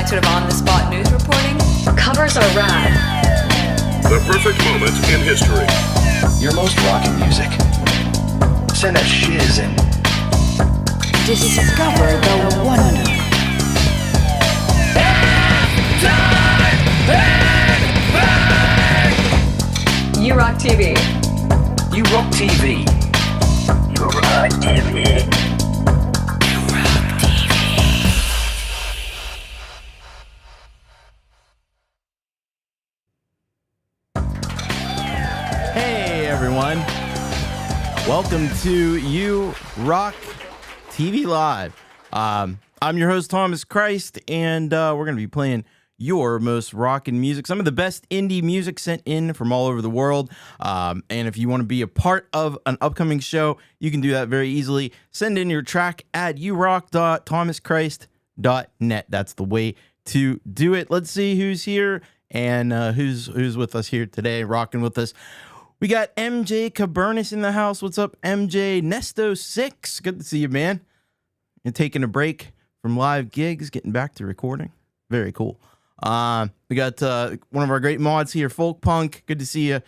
like sort of on-the-spot news reporting. Covers are rad. The perfect moment in history. Your most rockin' music. Send that shiz in. Discover the wonder. You Rock TV. You Rock TV. You Rock TV. Hey everyone, welcome to You Rock TV Live. I'm your host Thomas Christ, and we're going to be playing your most rockin' music, some of the best indie music sent in from all over the world. And if you want to be a part of an upcoming show, you can do that very easily. Send in your track at urock.thomaschrist.net. That's the way to do it. Let's see who's here and who's with us here today, rocking with us. We got MJ Cabernis in the house. What's up, MJ? Nesto6, good to see you, man. You're taking a break from live gigs, getting back to recording. Very cool. We got one of our great mods here, Folkpunk. Good to see you,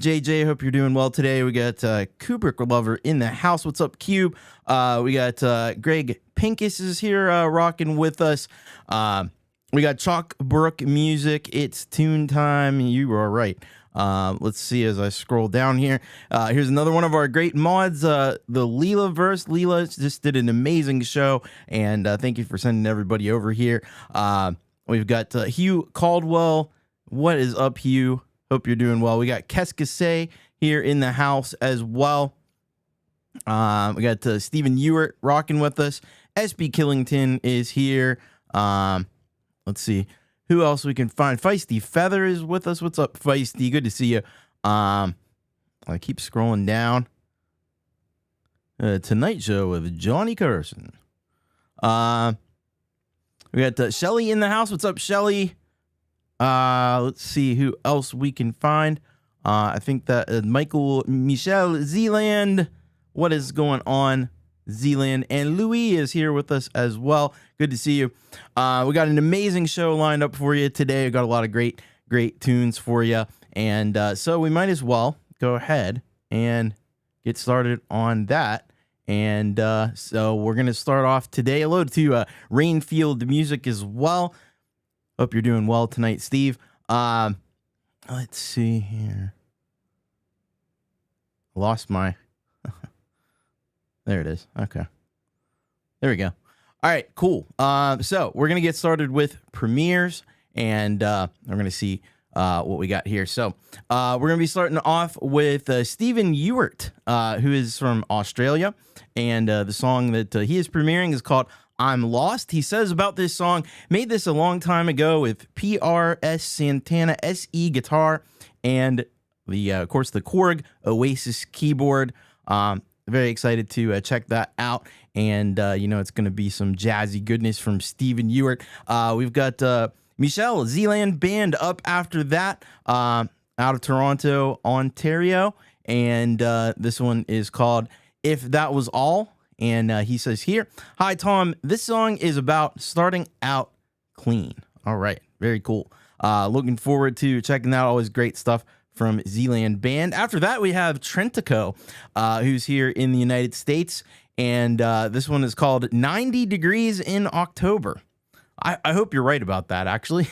JJ. Hope you're doing well today. We got Kubricklover in the house. What's up, Cube? We got Greg Pincus is here rocking with us. We got Chalkbrook Music. It's tune time. You are right. Let's see as I scroll down here. Here's another one of our great mods, the Leela verse. Leela just did an amazing show, and thank you for sending everybody over here. We've got Hugh Caldwell. What is up, Hugh? Hope you're doing well. We got Keskase here in the house as well. We got Stephen Ewart rocking with us. SB Killington is here. Let's see who else we can find. Feisty Feather is with us. What's up, Feisty? Good to see you. I keep scrolling down. Tonight Show with Johnny Carson. We got Shelly in the house. What's up, Shelly? Let's see who else we can find. I think that Michelle Zealand. What is going on, Zealand? And Louis is here with us as well. Good to see you. We got an amazing show lined up for you today. We got a lot of great tunes for you. And so we might as well go ahead and get started on that. And so we're going to start off today. Hello to Rainfield Music as well. Hope you're doing well tonight, Steve. Let's see here. Lost my... There it is. Okay. There we go. All right, cool. So we're going to get started with premieres, and we're going to see what we got here. So we're going to be starting off with Stephen Ewart, who is from Australia, and the song that he is premiering is called I'm Lost. He says about this song, made this a long time ago with PRS Santana SE guitar and of course, the Korg Oasis keyboard. Very excited to check that out. And, it's going to be some jazzy goodness from Stephen Ewart. We've got Michelle Zealand Band up after that, out of Toronto, Ontario. And this one is called If That Was All. And he says here, hi, Tom. This song is about starting out clean. All right. Very cool. Looking forward to checking out. Always great stuff from Zealand Band. After that, we have Trentico, who's here in the United States. And this one is called 90 Degrees in October. I hope you're right about that, actually.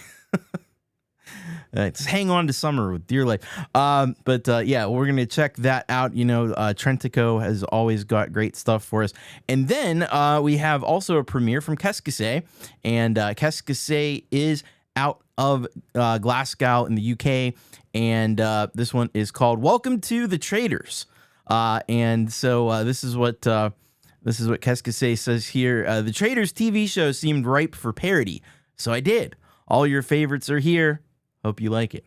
It's Hang On to Summer with Dear Life. But yeah, we're going to check that out. Trentico has always got great stuff for us. And then we have also a premiere from Keskase. And Keskase is out of Glasgow in the UK. And this one is called Welcome to the Traders. And so this is what Keskase says here. The Traders TV show seemed ripe for parody, so I did. All your favorites are here. Hope you like it.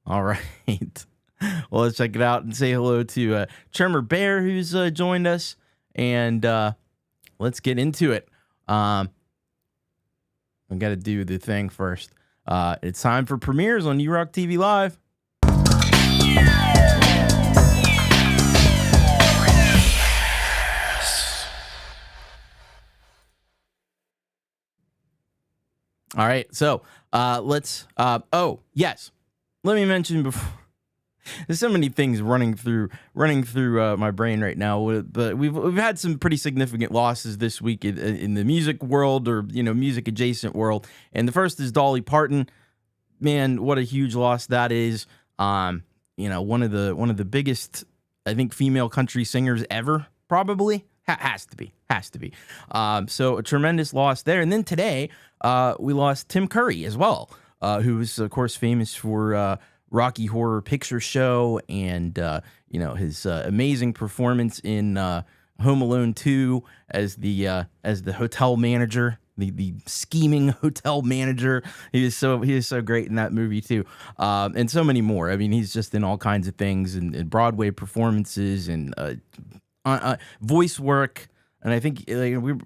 All right. Well, let's check it out and say hello to Tremor Bear, who's joined us. And let's get into it. I've got to do the thing first. It's time for premieres on You Rock TV Live. All right, so let's. Oh yes, let me mention before. There's so many things running through my brain right now. But we've had some pretty significant losses this week in the music world, or music adjacent world. And the first is Dolly Parton. Man, what a huge loss that is. One of the biggest, I think, female country singers ever, probably. Has to be. So a tremendous loss there. And then today, we lost Tim Curry as well, who was, of course, famous for Rocky Horror Picture Show and, his amazing performance in Home Alone 2 as the hotel manager, the scheming hotel manager. He is so great in that movie too, and so many more. I mean, he's just in all kinds of things and Broadway performances and voice work. And I think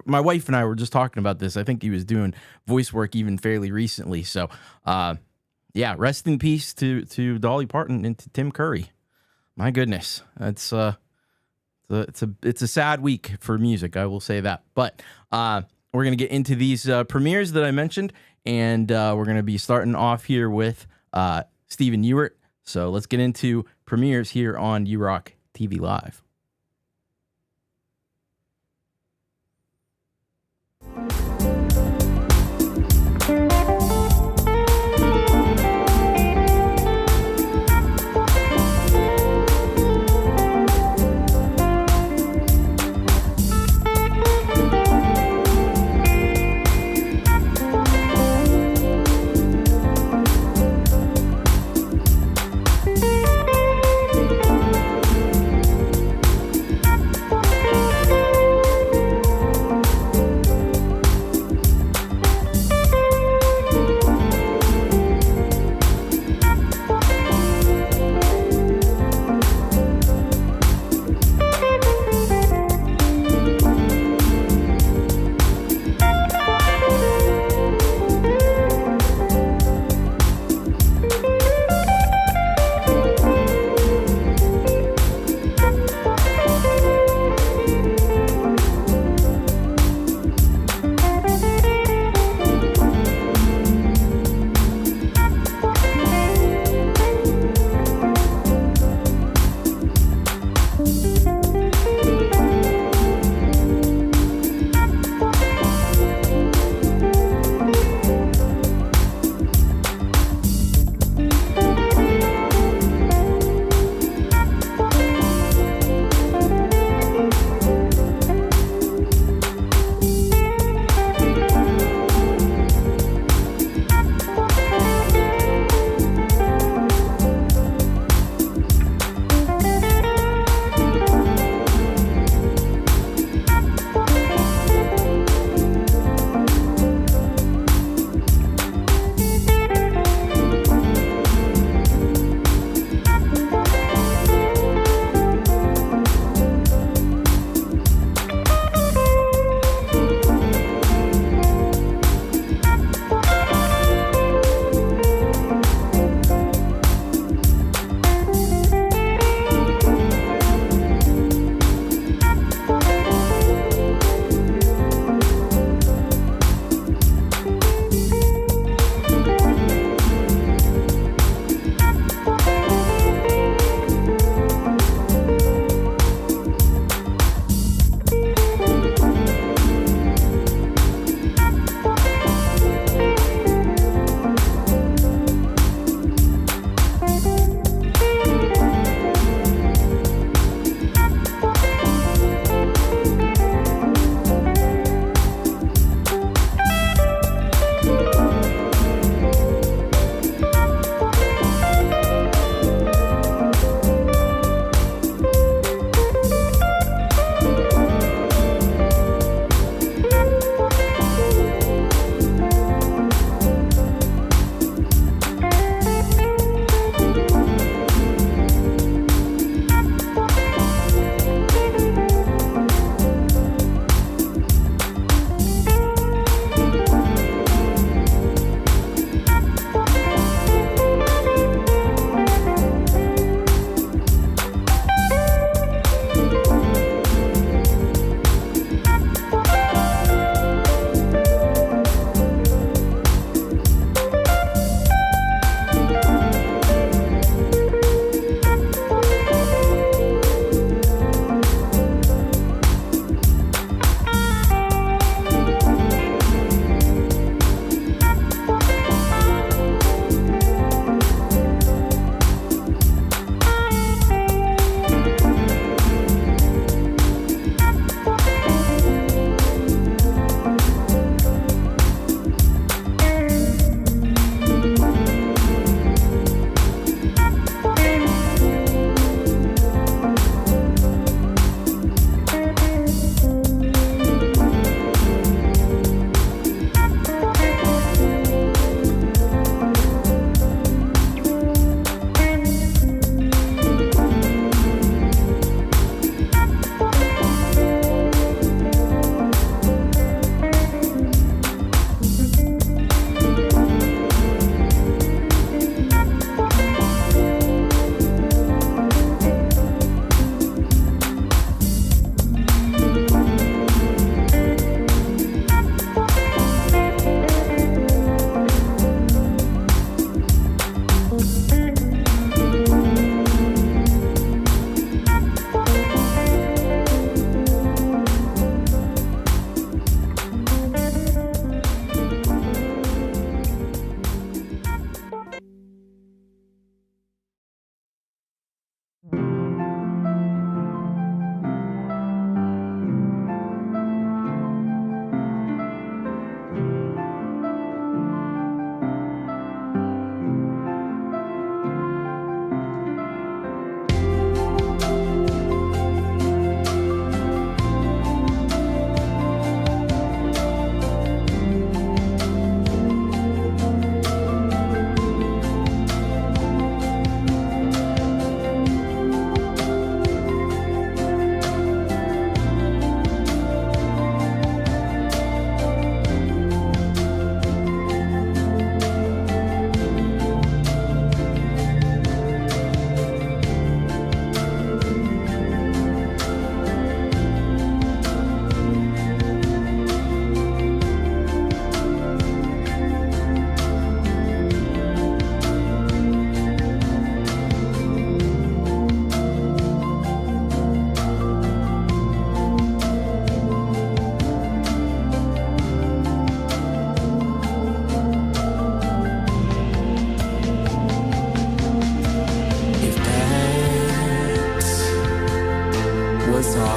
my wife and I were just talking about this. I think he was doing voice work even fairly recently. So, yeah, rest in peace to Dolly Parton and to Tim Curry. My goodness, it's a sad week for music. I will say that. But we're gonna get into these premieres that I mentioned, and we're gonna be starting off here with Stephen Ewart. So let's get into premieres here on URock TV Live.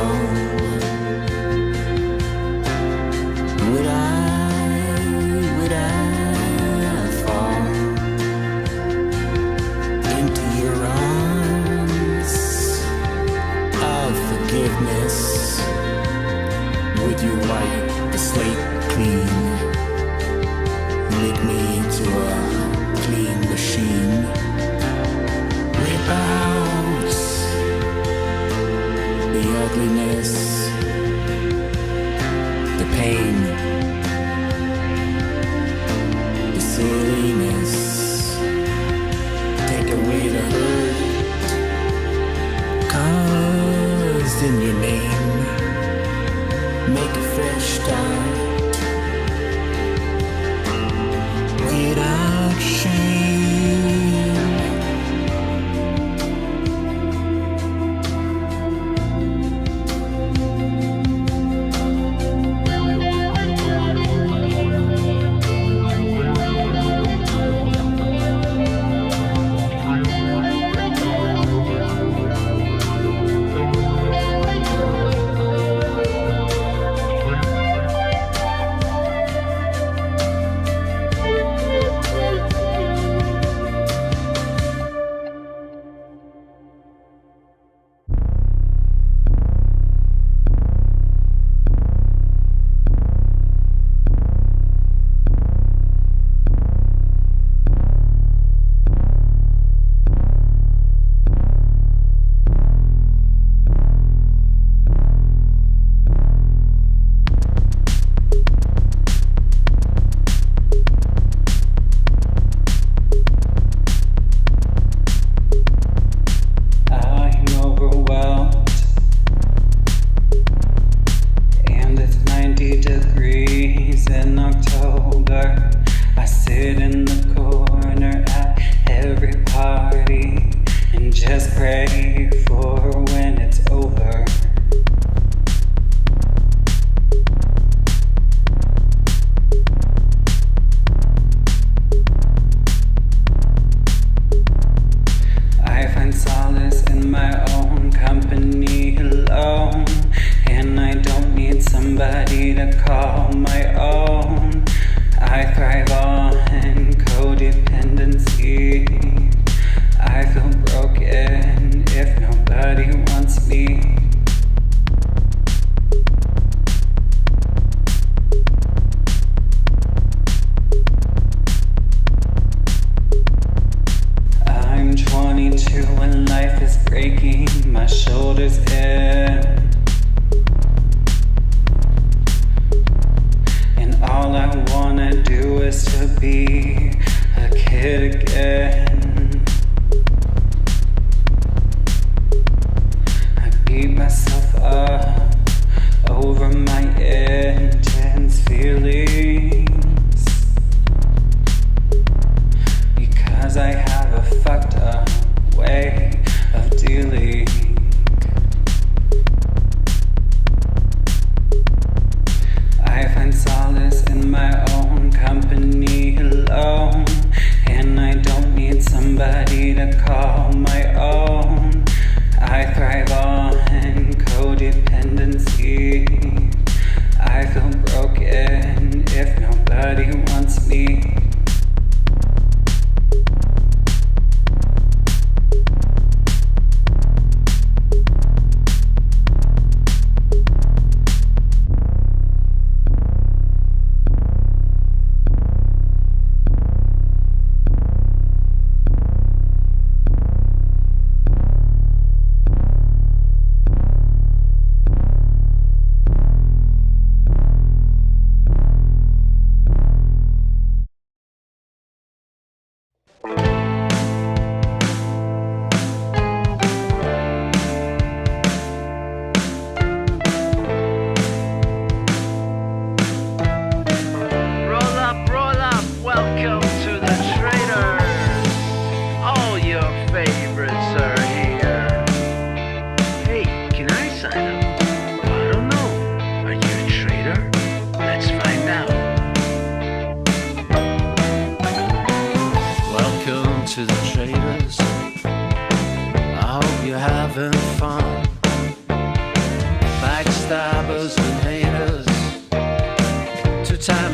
fall? Would I fall into your arms of forgiveness? Would you wipe the slate clean? Make me into a clean machine. Rip out the ugliness, the pain, the silliness. Take away the hurt, caused in your name. Make a fresh start without shame.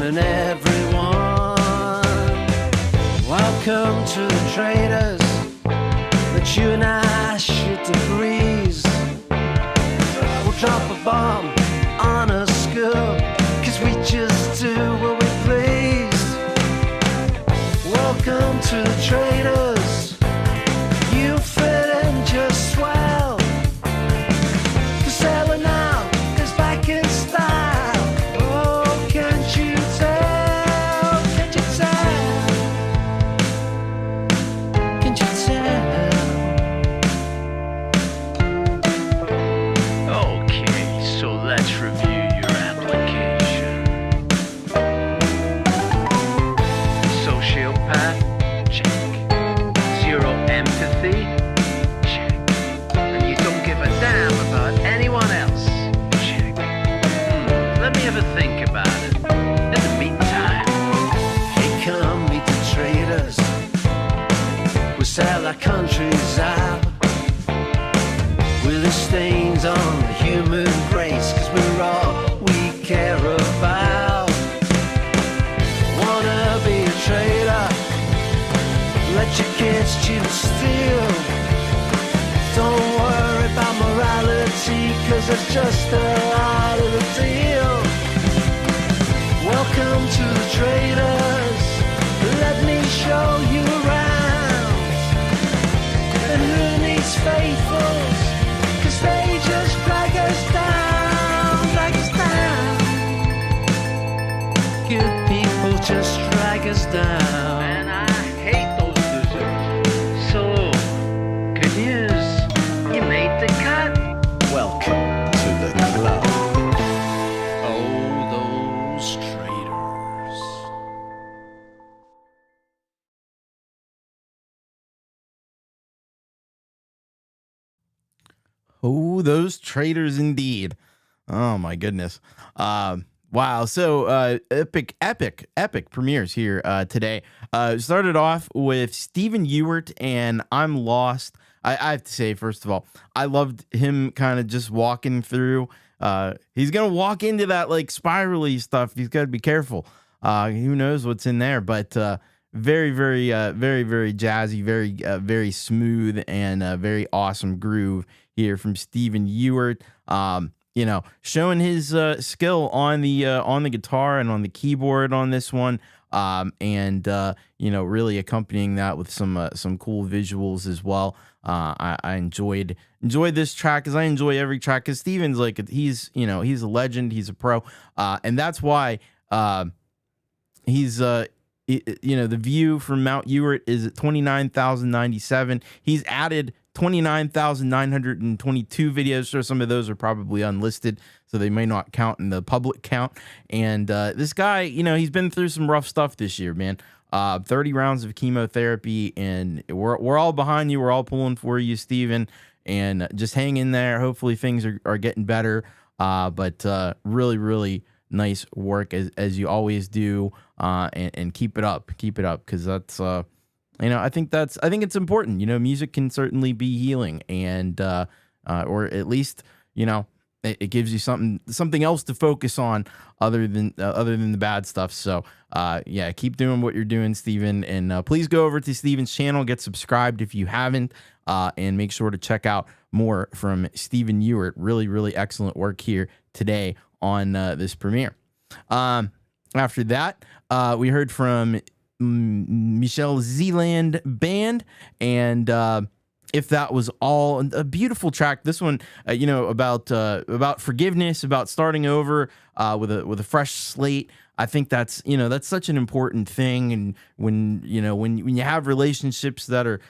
and everyone. Welcome to the traders, that you and I shoot the breeze. We'll drop a bomb on a school, 'cause we just do what we please. Welcome to the traders, you fit in just swell. The selling out is back in style. Oh, can't you tell? Can't you tell? Can't you tell? Okay, so let's review your application. Sociopath? Check. Zero empathy? Check. And you don't give a damn about anyone else? Check. Let me have a think about it. In the meantime, hey, come meet the traders. We sell our countries out with the stains on the human race, 'cause we're all we care about. Wanna be a trader? Let your kids cheat and steal. Don't worry about morality, 'cause it's just a part of the deal. Welcome to the traders, let me show you around. And who needs faithfuls, 'cause they just drag us down, drag us down. Good people just drag us down. And I hate those losers. So, good news, you made the cut. Welcome to the club. Oh, those traitors. Oh, those traitors indeed. Oh my goodness. Wow. So epic premieres here today. Started off with Stephen Ewart and I'm Lost. I have to say, first of all, I loved him kind of just walking through. He's gonna walk into that like spirally stuff. He's got to be careful. Who knows what's in there? But very jazzy, very smooth, and very awesome groove here from Stephen Ewart. Showing his skill on the guitar and on the keyboard on this one, and really accompanying that with some cool visuals as well. I enjoyed this track, as I enjoy every track, because Stephen's like he's a legend, he's a pro, and that's why he's the view from Mount Ewart is at 29,097. He's added 29,922 videos. So some of those are probably unlisted, so they may not count in the public count. And this guy, he's been through some rough stuff this year, man. 30 rounds of chemotherapy, and we're all behind you. We're all pulling for you, Steven, and just hang in there. Hopefully things are getting better. But really nice work as you always do. And keep it up, because that's I think it's important. Music can certainly be healing, and or at least it gives you something else to focus on other than the bad stuff. So keep doing what you're doing, Steven, and please go over to Steven's channel, get subscribed if you haven't, and make sure to check out more from Stephen Ewart. Really excellent work here today on this premiere. After that, we heard from Michelle Zealand Band, and If That Was All, a beautiful track. This one, about forgiveness, about starting over with a fresh slate. I think that's such an important thing. And when you have relationships that are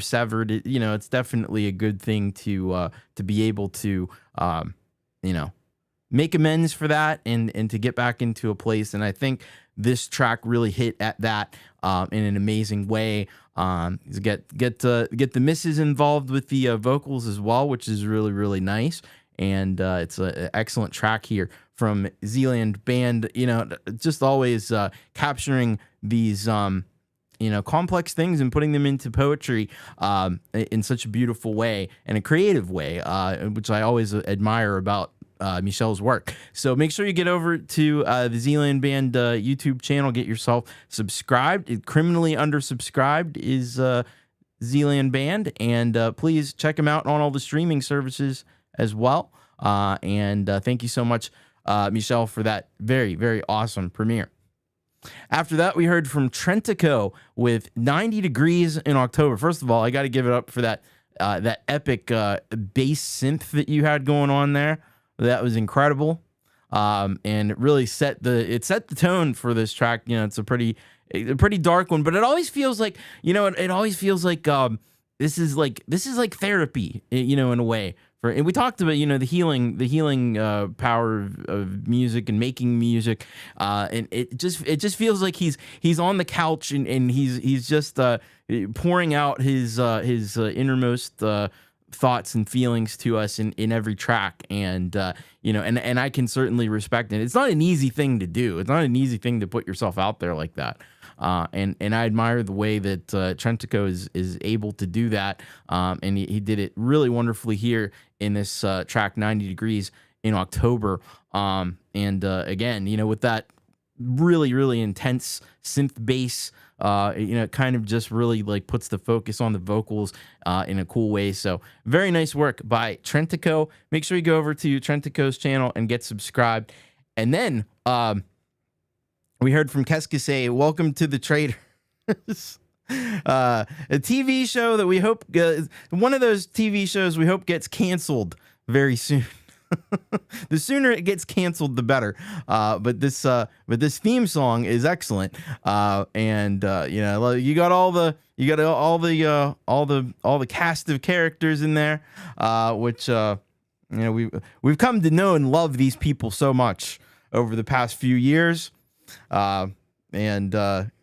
severed, it's definitely a good thing to be able to make amends for that and to get back into a place. And I think this track really hit at that in an amazing way. Get the misses involved with the vocals as well, which is really nice. And it's an excellent track here from Zealand Band. Just always capturing these complex things and putting them into poetry in such a beautiful way and a creative way, which I always admire about Michelle's work. So make sure you get over to the Zealand Band YouTube channel, get yourself subscribed. Criminally undersubscribed is Zealand Band, and please check them out on all the streaming services as well. And thank you so much, Michelle, for that very, very awesome premiere. After that, we heard from Trentico with 90 Degrees in October. First of all, I got to give it up for that epic bass synth that you had going on there. That was incredible, and it really set the tone for this track. You know, it's a pretty dark one, but it always feels like, you know, it always feels like this is like therapy, you know, in a way. And we talked about, you know, the healing power of music and making music, and it just feels like he's on the couch and he's just pouring out his innermost thoughts and feelings to us in every track, and you know, and I can certainly respect it. It's not an easy thing to do. It's not an easy thing to put yourself out there like that. And I admire the way that Trentico is able to do that, and he did it really wonderfully here in this track 90 Degrees in October. And again, you know, with that really, really intense synth bass, you know, it kind of just really like puts the focus on the vocals in a cool way. So very nice work by Trentico. Make sure you go over to Trentico's channel and get subscribed. And then we heard from Keskase, Welcome to the Traders. A TV show that we hope, one of those TV shows we hope gets canceled very soon. The sooner it gets canceled, the better. But this theme song is excellent. And you know, you got all the cast of characters in there, which you know, we've come to know and love these people so much over the past few years.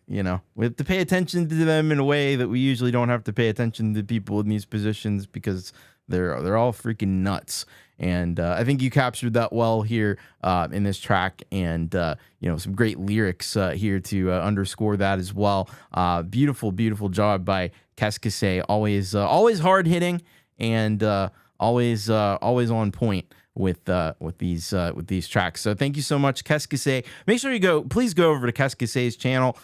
You know, we have to pay attention to them in a way that we usually don't have to pay attention to people in these positions, because they're all freaking nuts. And I think you captured that well here in this track, and you know, some great lyrics here to underscore that as well. Beautiful job by Keskase. Always hard hitting, and always on point with these tracks. So thank you so much, Keskase. Make sure please go over to Keskase's channel.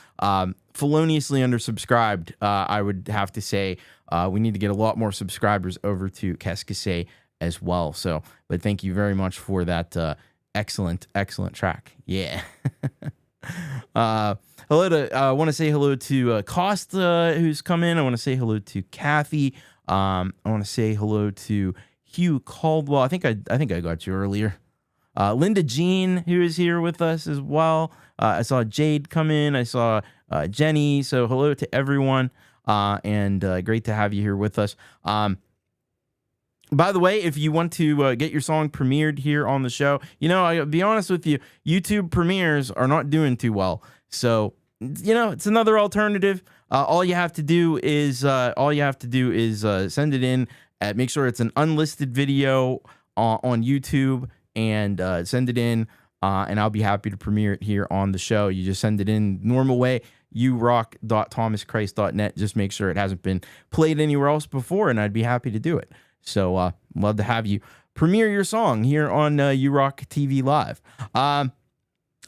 Feloniously undersubscribed, I would have to say. We need to get a lot more subscribers over to Keskase as well. So, but thank you very much for that excellent track. Yeah. I want to say hello to Costa, who's come in. I want to say hello to Cathy. I want to say hello to Hugh Caldwell. I think I got you earlier. Linda Jean, who is here with us as well. I saw Jade come in. I saw Jenny. So hello to everyone, and great to have you here with us. By the way, if you want to get your song premiered here on the show, you know, I'll be honest with you, YouTube premieres are not doing too well. So, you know, it's another alternative. All you have to do is send it in. Make sure it's an unlisted video on YouTube, and send it in, and I'll be happy to premiere it here on the show. You just send it in normal way, urock.thomaschrist.net. Just make sure it hasn't been played anywhere else before, and I'd be happy to do it. So love to have you premiere your song here on URock TV Live. All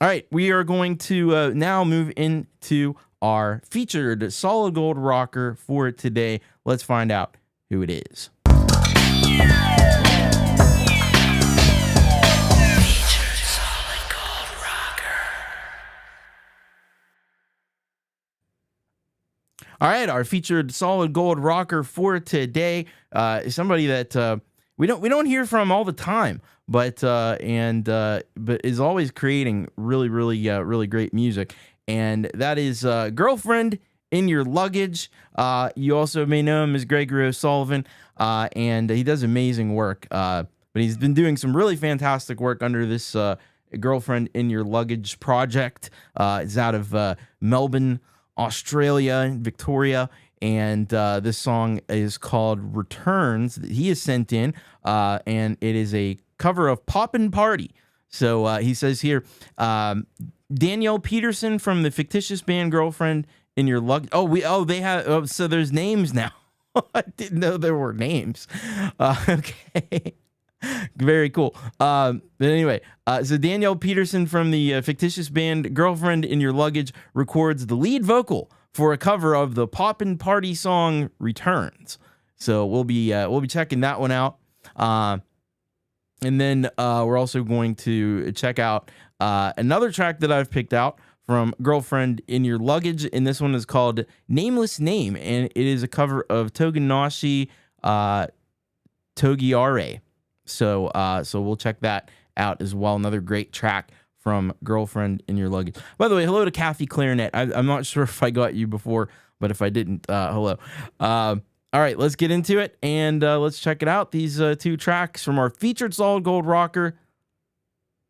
right, we are going to now move into our featured solid gold rocker for today. Let's find out who it is. All right, our featured solid gold rocker for today is somebody that we don't hear from all the time, but is always creating really great music, and that is Girlfriend in Your Luggage. You also may know him as Gregory O'Sullivan, and he does amazing work. But he's been doing some really fantastic work under this Girlfriend in Your Luggage project. It's out of Melbourne, Australia, Victoria, and this song is called Returns that he has sent in, and it is a cover of Poppin' Party. So he says here, Danielle Peterson from the fictitious band Girlfriend in Your Luggage. So there's names now. I didn't know there were names. Okay. Very cool. But anyway, so Danielle Peterson from the fictitious band Girlfriend in Your Luggage records the lead vocal for a cover of the Poppin' Party song Returns. So we'll be checking that one out. And then we're also going to check out another track that I've picked out from Girlfriend in Your Luggage, and this one is called Nameless Name, and it is a cover of Toganashi Togiare. So we'll check that out as well. Another great track from Girlfriend in Your Luggage. By the way, hello to Kathy Clarinet. I'm not sure if I got you before, but if I didn't, hello. All right, let's get into it, and let's check it out. These two tracks from our featured solid gold rocker,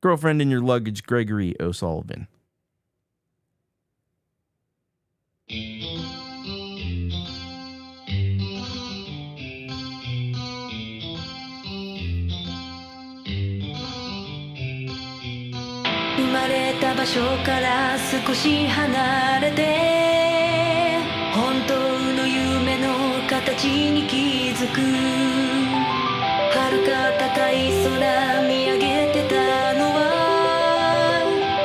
Girlfriend in Your Luggage, Gregory O'Sullivan. 生まれた場所から少し離れて本当の夢の形に気づく遥か高い空見上げてたのは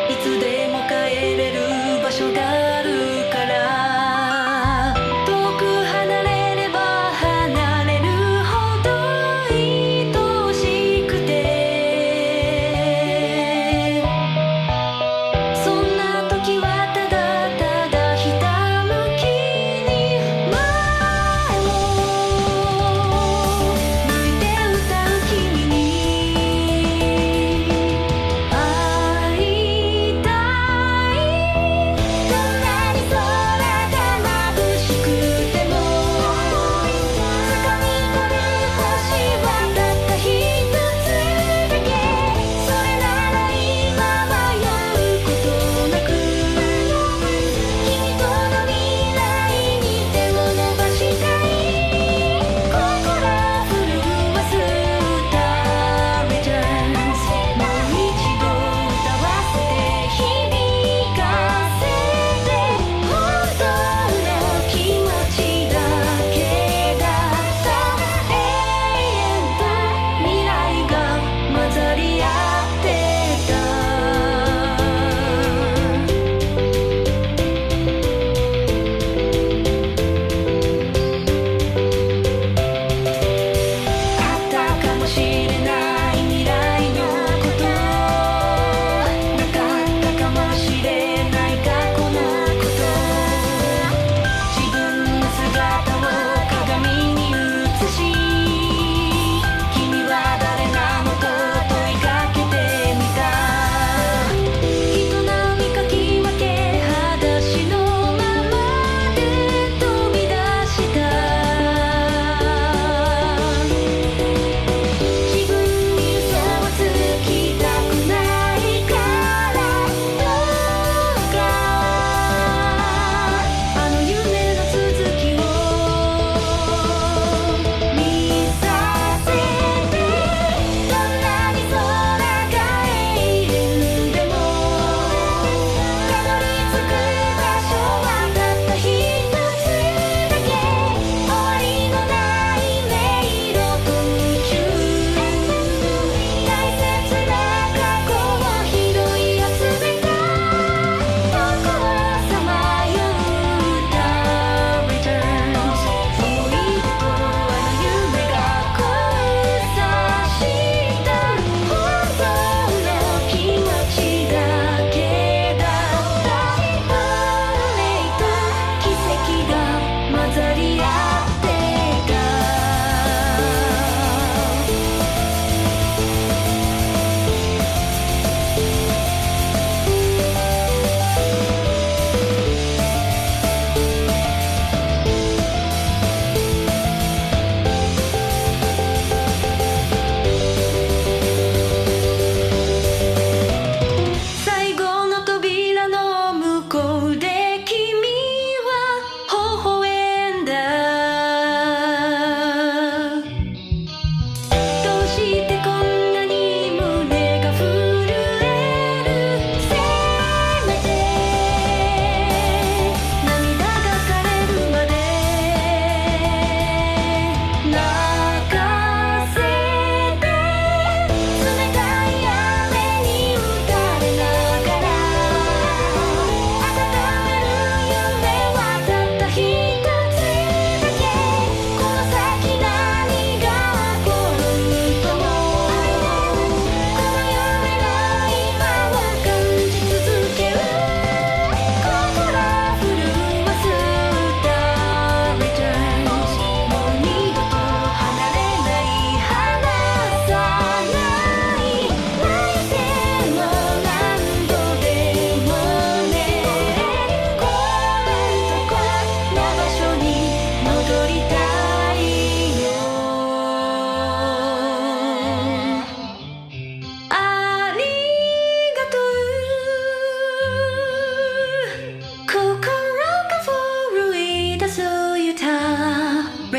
いつでも帰れる場所があるから遠く離れれば離れるほど愛しくてそんな時はただただひたむきに前を向いて歌う君に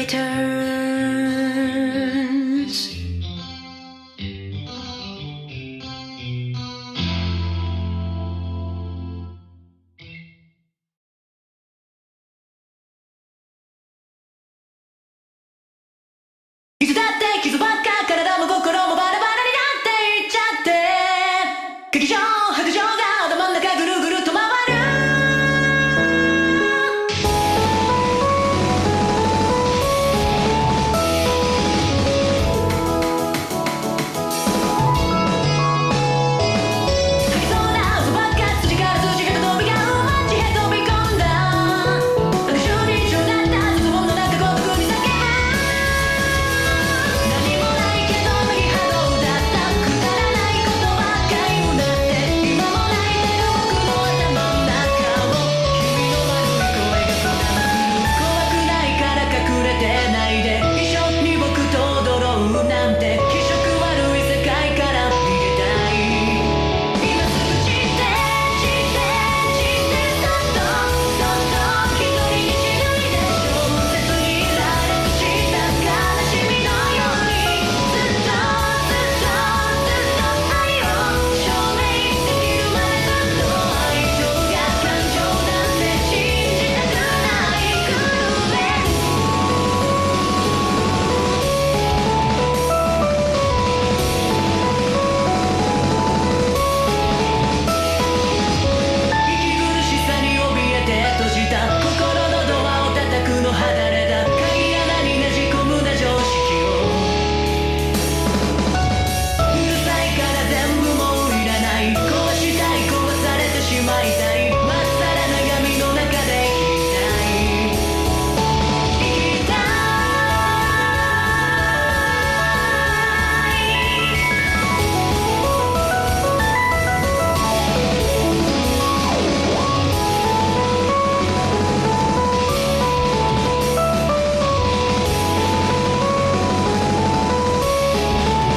returns.いつだって傷ばっか体も心もバラバラになっていっちゃって劇場白状が頭の中ぐるぐると回る吐きそうな嘘ばっか筋から筋が飛び交う街へ飛び込んだ悪臭に一緒だったズボンの中孤独に叫ぶ何もないけど右波動だったくだらないことばっか言うなって今も泣いてる僕の頭の中を君の悪い声が伝わる怖くないから隠れてないで一緒に僕と踊ろうなんて気色悪い世界から逃げたい今すぐ散って散って散ってそっとそっと一人にしないで小説に羅列した悲しみのようにずっとずっとずっと愛を証明できるまでずっと愛情が感情なんて信じたくないくるね息苦しさに怯えて閉じた心のドアを叩くのは誰だ鍵穴にねじ込むな常識をうるさいから全部もういらない壊したい壊されてしまいたいまっさらな闇の中で生きたい生きたい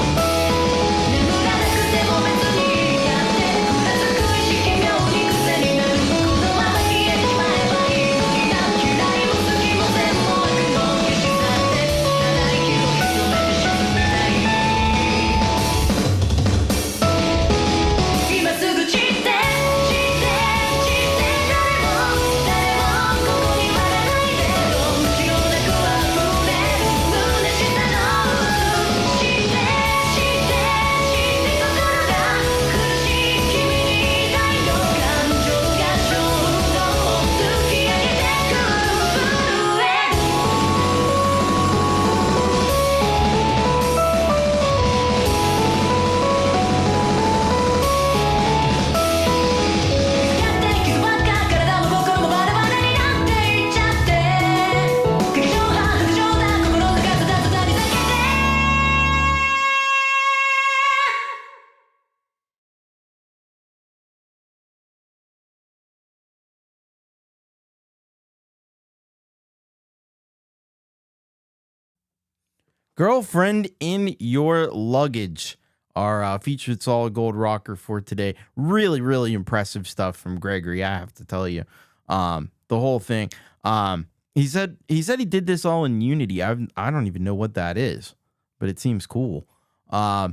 眠らなくても別にいいやってふらつく意識妙に癖になるこのまま消えてしまえばいいのにな嫌いも好きも全部悪も消し去って長い息を潜めて沈みたい今すぐ散って散って散って誰もここにはないでどうしようなくあふれる胸下の渦散って散って散って心が苦しい君に言いたいの感情が衝動を突き上げてくる震えやって傷ばっか体も心もバラバラになっていっちゃって劇場白状だ心の中ただただに叫んでGirlfriend in Your Luggage, our featured solid gold rocker for today. Really, really impressive stuff from Gregory, I have to tell you. The whole thing. He said he did this all in Unity. I don't even know what that is, but it seems cool. Yeah,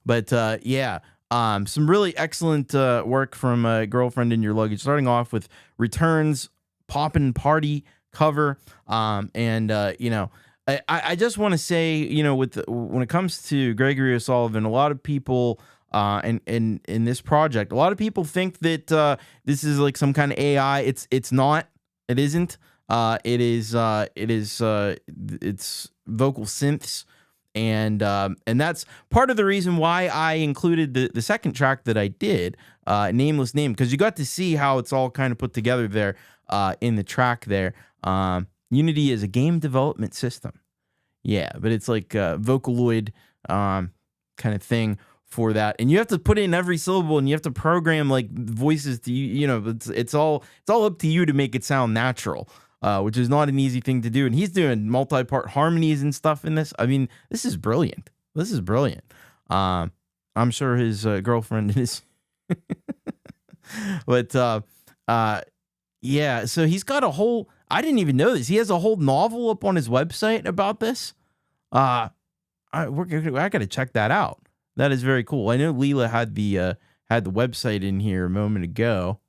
some really excellent work from Girlfriend in Your Luggage. Starting off with Returns, Poppin' Party cover, I just want to say, when it comes to Gregory O'Sullivan, a lot of people in this project, a lot of people think that this is like some kind of AI. It's not. It isn't. It's vocal synths, and that's part of the reason why I included the second track that I did, Nameless Name, because you got to see how it's all kind of put together there in the track there. Unity is a game development system. Yeah, but it's like Vocaloid kind of thing for that. And you have to put in every syllable and you have to program like voices to it's all up to you to make it sound natural, which is not an easy thing to do. And he's doing multi-part harmonies and stuff in this. I mean, this is brilliant. I'm sure his girlfriend is but yeah, so he's got a whole I didn't even know this. He has a whole novel up on his website about this. I got to check that out. That is very cool. I know Leela had the website in here a moment ago.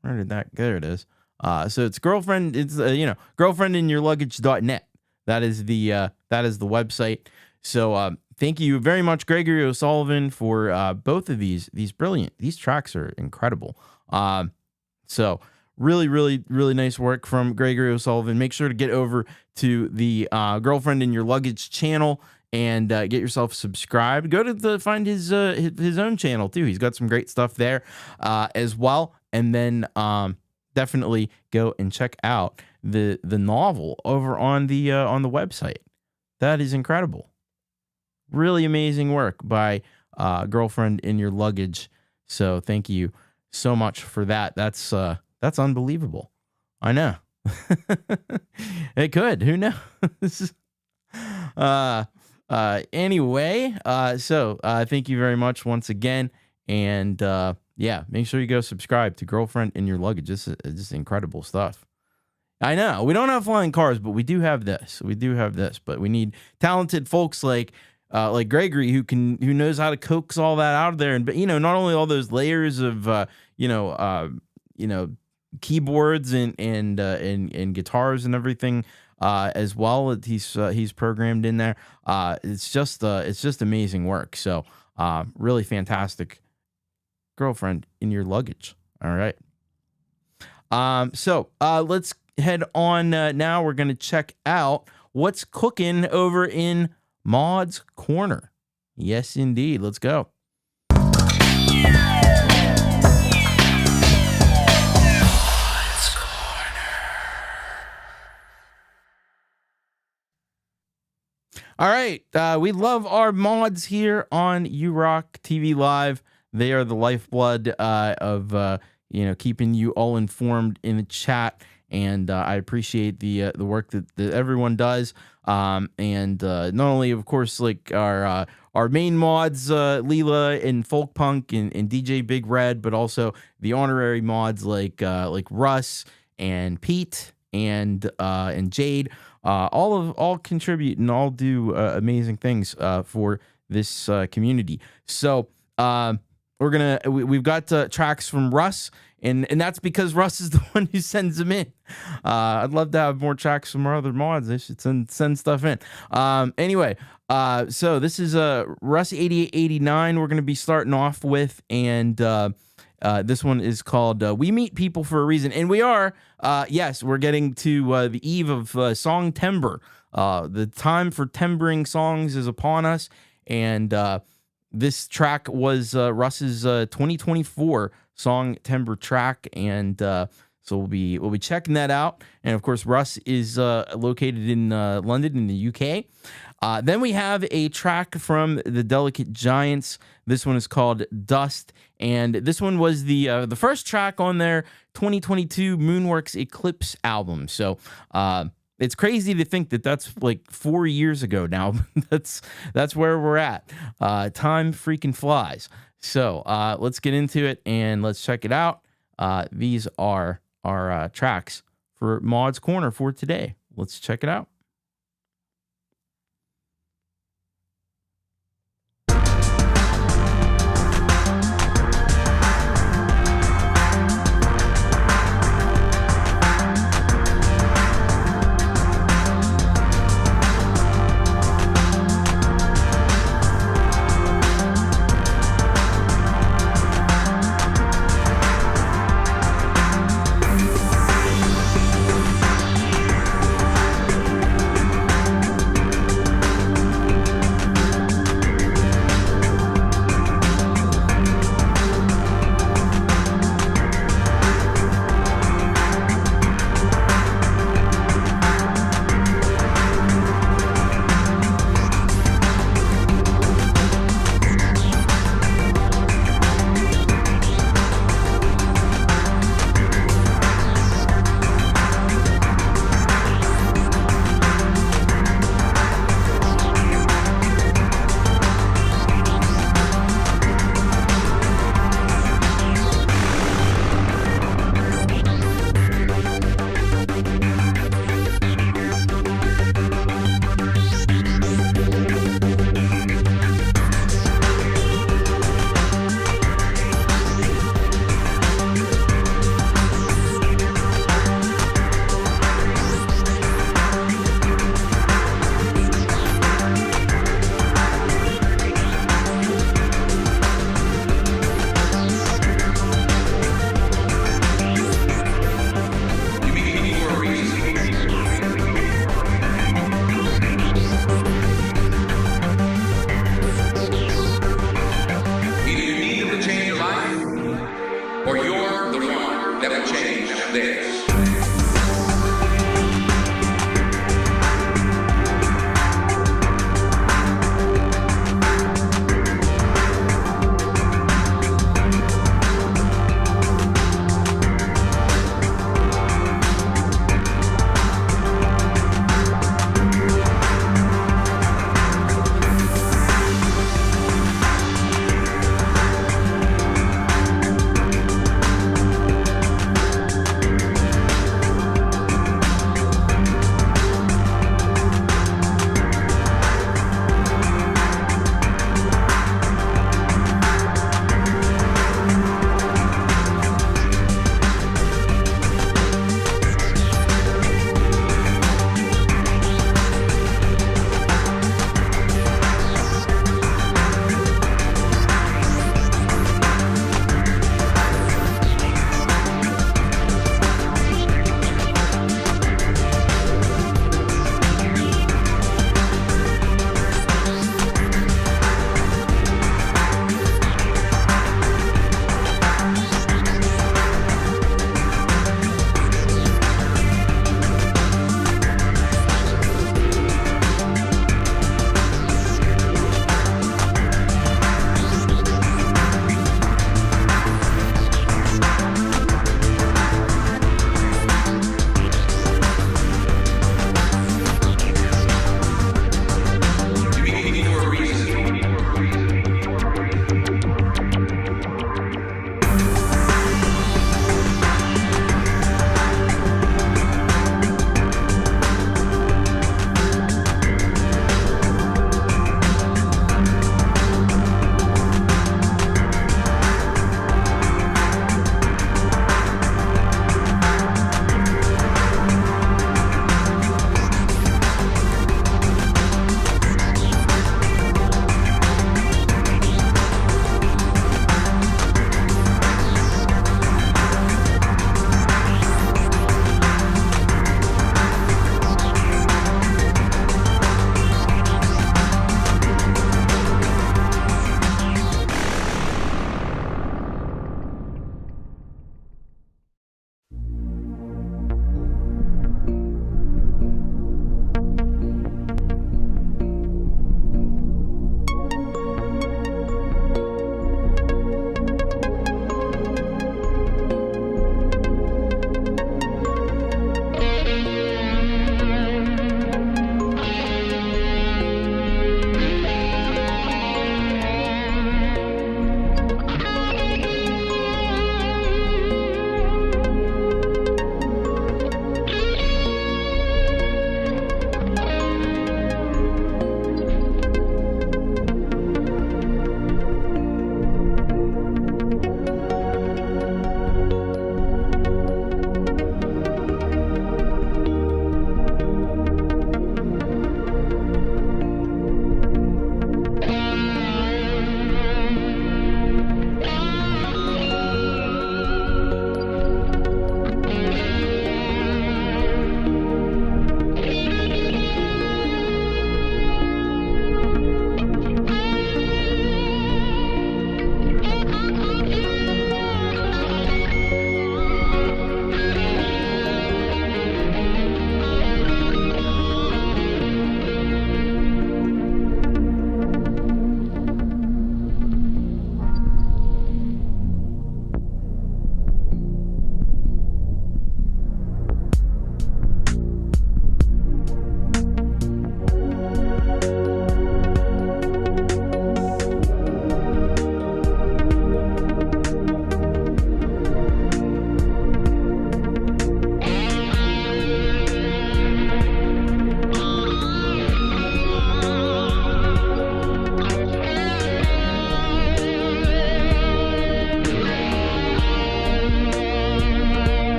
Where did that? There it is. So it's girlfriend. It's girlfriendinyourluggage.net. That is the website. So thank you very much, Gregory O'Sullivan, for both of these. These tracks are incredible. So really, really, really nice work from Gregory O'Sullivan. Make sure to get over to the Girlfriend in Your Luggage channel and get yourself subscribed. Go to find his own channel too. He's got some great stuff there as well. And then definitely go and check out the novel over on the website. That is incredible. Really amazing work by Girlfriend in Your Luggage. So thank you so much for that. That's unbelievable. I know. It could. Who knows? Anyway, so thank you very much once again. And yeah, make sure you go subscribe to Girlfriend in Your Luggage. This is incredible stuff. I know we don't have flying cars, but we do have this. But we need talented folks like Gregory who knows how to coax all that out of there. And not only all those layers of keyboards and guitars and everything as well. He's programmed in there. It's just amazing work. So really fantastic. Girlfriend in Your Luggage. All right. So let's head on now. We're going to check out what's cooking over in Mod's Corner. Yes, indeed. Let's go. All right. We love our mods here on URock TV Live. They are the lifeblood of keeping you all informed in the chat, and I appreciate the work that everyone does. And not only, of course, like our main mods, Leela and Folkpunk and DJ Big Red, but also the honorary mods like Russ and Pete and Jade. All contribute and all do amazing things for this community. So we've got tracks from Russ, and that's because Russ is the one who sends them in. I'd love to have more tracks from our other mods. They should send stuff in. Anyway, so this is Russ 8889 we're going to be starting off with, and this one is called We Meet People for a Reason. And we are, yes, we're getting to the eve of Song Timber. The time for timbering songs is upon us, and this track was Russ's 2024 Song Timber track, and so we'll be checking that out. And of course, Russ is located in London in the UK. Then we have a track from the Delicate Giants. This one is called Dust, and this one was the first track on their 2022 Moonworks Eclipse album. So it's crazy to think that that's like 4 years ago now. that's where we're at. Time freaking flies. So let's get into it and let's check it out. These are our tracks for Mod's Corner for today. Let's check it out.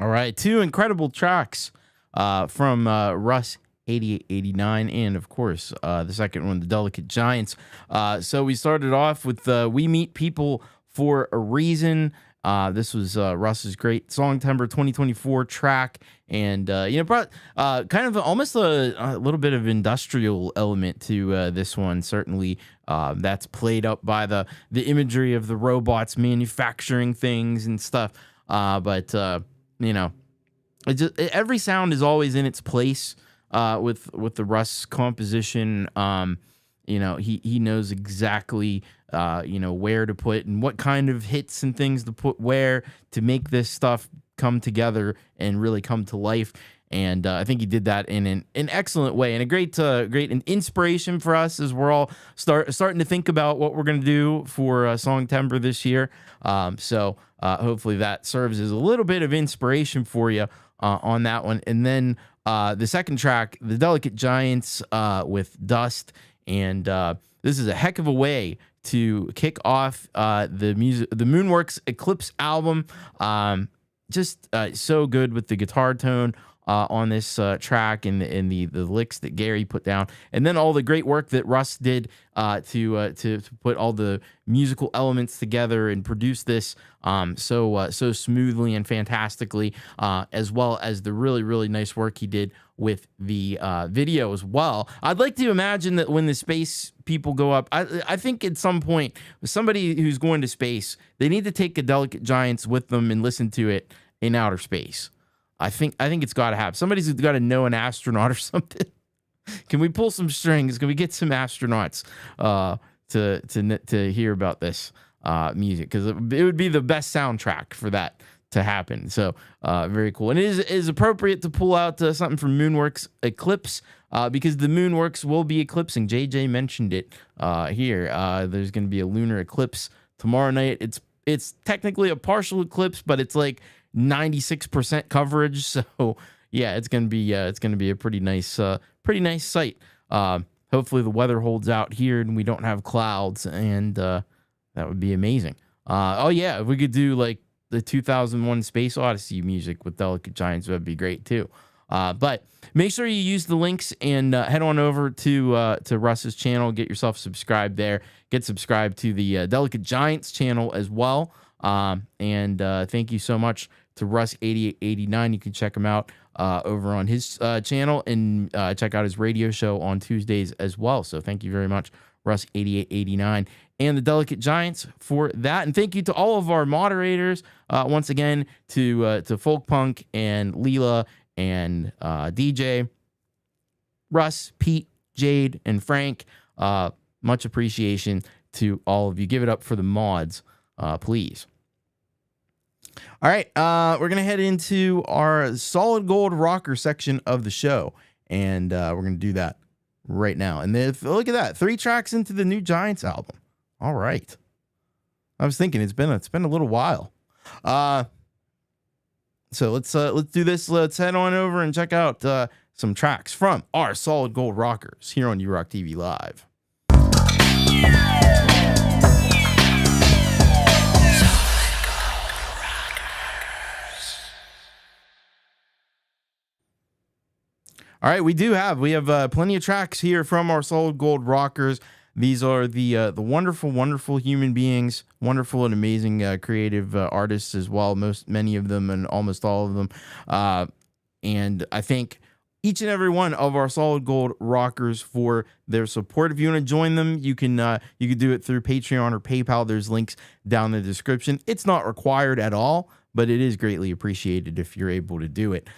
All right, two incredible tracks from Russ 8889, and of course the second one, The Delicate Giants. So we started off with We Meet People for a Reason. This was Russ's great Songtember 2024 track, and brought kind of almost a little bit of industrial element to this one. Certainly, that's played up by the imagery of the robots manufacturing things and stuff. But every sound is always in its place with the Russ composition. He knows exactly where to put and what kind of hits and things to put where to make this stuff come together and really come to life. And I think he did that in an excellent way, and a great inspiration for us as we're all starting to think about what we're going to do for Songtember this year. So hopefully that serves as a little bit of inspiration for you on that one. And then the second track, The Delicate Giants with Dust. And this is a heck of a way to kick off the Moonworks Eclipse album. Just so good with the guitar tone on this track and the licks that Gary put down, and then all the great work that Russ did to put all the musical elements together and produce this so smoothly and fantastically, as well as the really nice work he did with the video as well. I'd like to imagine that when the space people go up, I think at some point, somebody who's going to space, they need to take a Delicate Giants with them and listen to it in outer space. I think it's got to happen. Somebody's got to know an astronaut or something. Can we pull some strings? Can we get some astronauts to hear about this music? Because it would be the best soundtrack for that to happen. So very cool. And it is appropriate to pull out something from Moonworks Eclipse because the Moonworks will be eclipsing. JJ mentioned it here. There's going to be a lunar eclipse tomorrow night. It's technically a partial eclipse, but it's like 96% coverage. So yeah, it's gonna be a pretty nice sight. Hopefully the weather holds out here and we don't have clouds, and that would be amazing. If we could do like the 2001 Space Odyssey music with Delicate Giants, that'd be great too. But make sure you use the links and head on over to Russ's channel. Get yourself subscribed there. Get subscribed to the Delicate Giants channel as well. And thank you so much to Russ 8889. You can check him out over on his channel, and check out his radio show on Tuesdays as well. So thank you very much, Russ 8889 and the Delicate Giants, for that. And thank you to all of our moderators once again, to Folkpunk and Leela and DJ, Russ, Pete, Jade, and Frank. Much appreciation to all of you. Give it up for the mods, please. All right, we're going to head into our Solid Gold Rocker section of the show, and we're going to do that right now. And then, look at that, 3 tracks into the new Giants album. All right. I was thinking it's been a little while. So let's do this. Let's head on over and check out some tracks from our Solid Gold Rockers here on U-Rock TV Live. All right, we have plenty of tracks here from our Solid Gold Rockers. These are the wonderful human beings, wonderful and amazing creative artists as well. Many of them, and almost all of them. And I thank each and every one of our Solid Gold Rockers for their support. If you want to join them, you can do it through Patreon or PayPal. There's links down in the description. It's not required at all, but it is greatly appreciated if you're able to do it,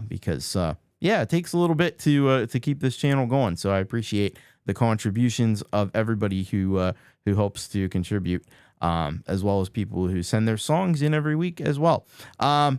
because it takes a little bit to keep this channel going. So I appreciate the contributions of everybody who helps to contribute, as well as people who send their songs in every week as well. We're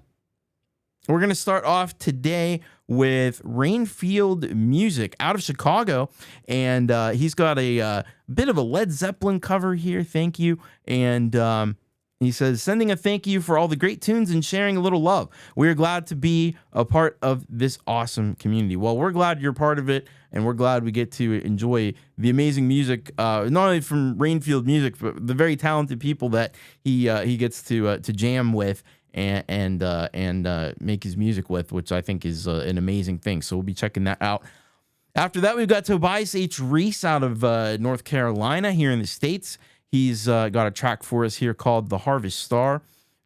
going to start off today with Rainfield Music out of Chicago, and he's got a bit of a Led Zeppelin cover here. Thank you. And he says, sending a thank you for all the great tunes and sharing a little love. We are glad to be a part of this awesome community. Well, we're glad you're part of it, and we're glad we get to enjoy the amazing music, not only from Rainfield Music, but the very talented people that he gets to jam with and make his music with, which I think is an amazing thing. So we'll be checking that out. After that, we've got Tobias H. Reese out of North Carolina here in the States. He's got a track for us here called The Harvest Star.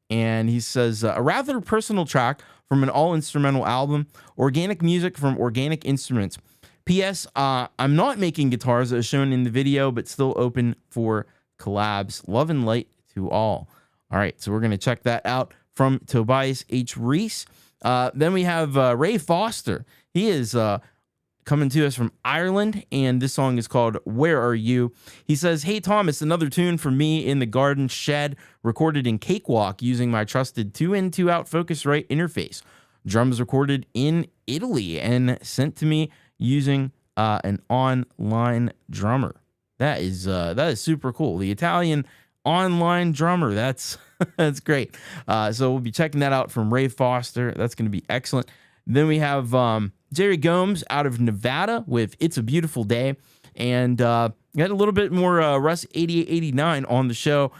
And he says, a rather personal track from an all-instrumental album, organic music from organic instruments. P.S. I'm not making guitars as shown in the video, but still open for collabs. Love and light to all. All right, so we're going to check that out from Tobias H. Reese. Then we have Ray Foster. He is coming to us from Ireland, and this song is called Where Are You? He says, hey, Thomas, another tune for me in the garden shed, recorded in Cakewalk using my trusted 2-in, 2-out Focusrite interface. Drums recorded in Italy and sent to me using an online drummer. That is super cool. The Italian online drummer. That's that's great. So we'll be checking that out from Ray Foster. That's going to be excellent. Then we have Jerry Gomes out of Nevada with It's a Beautiful Day. And got a little bit more Russ 8889 on the show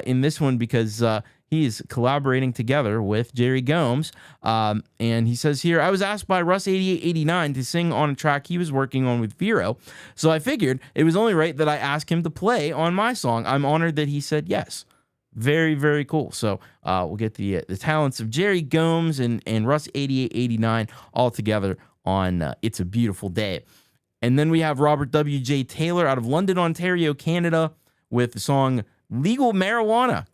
in this one because he is collaborating together with Jerry Gomes. And he says here, I was asked by Russ 8889 to sing on a track he was working on with Vero. So I figured it was only right that I ask him to play on my song. I'm honored that he said yes. Very, very cool. So we'll get the talents of Jerry Gomes and Russ 8889 all together on It's a Beautiful Day. And then we have Robert W.J. Taylor out of London, Ontario, Canada with the song Legal Marijuana, ?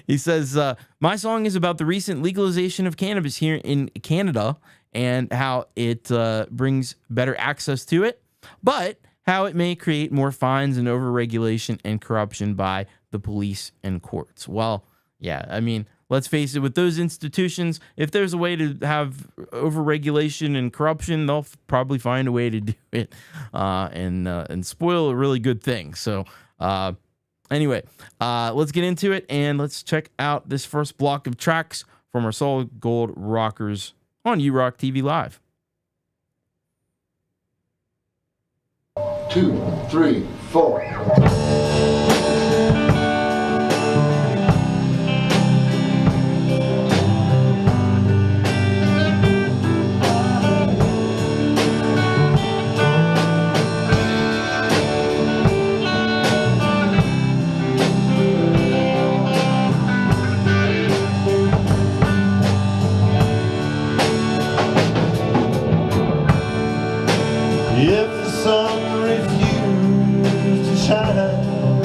He says, my song is about the recent legalization of cannabis here in Canada and how it brings better access to it, but how it may create more fines and overregulation and corruption by the police and courts. Well, yeah, I mean, let's face it, with those institutions, if there's a way to have overregulation and corruption, they'll probably find a way to do it and spoil a really good thing. So anyway, let's get into it and let's check out this first block of tracks from our Solid Gold Rockers on U-Rock TV Live. 2, 3, 4. If the sun refused to shine,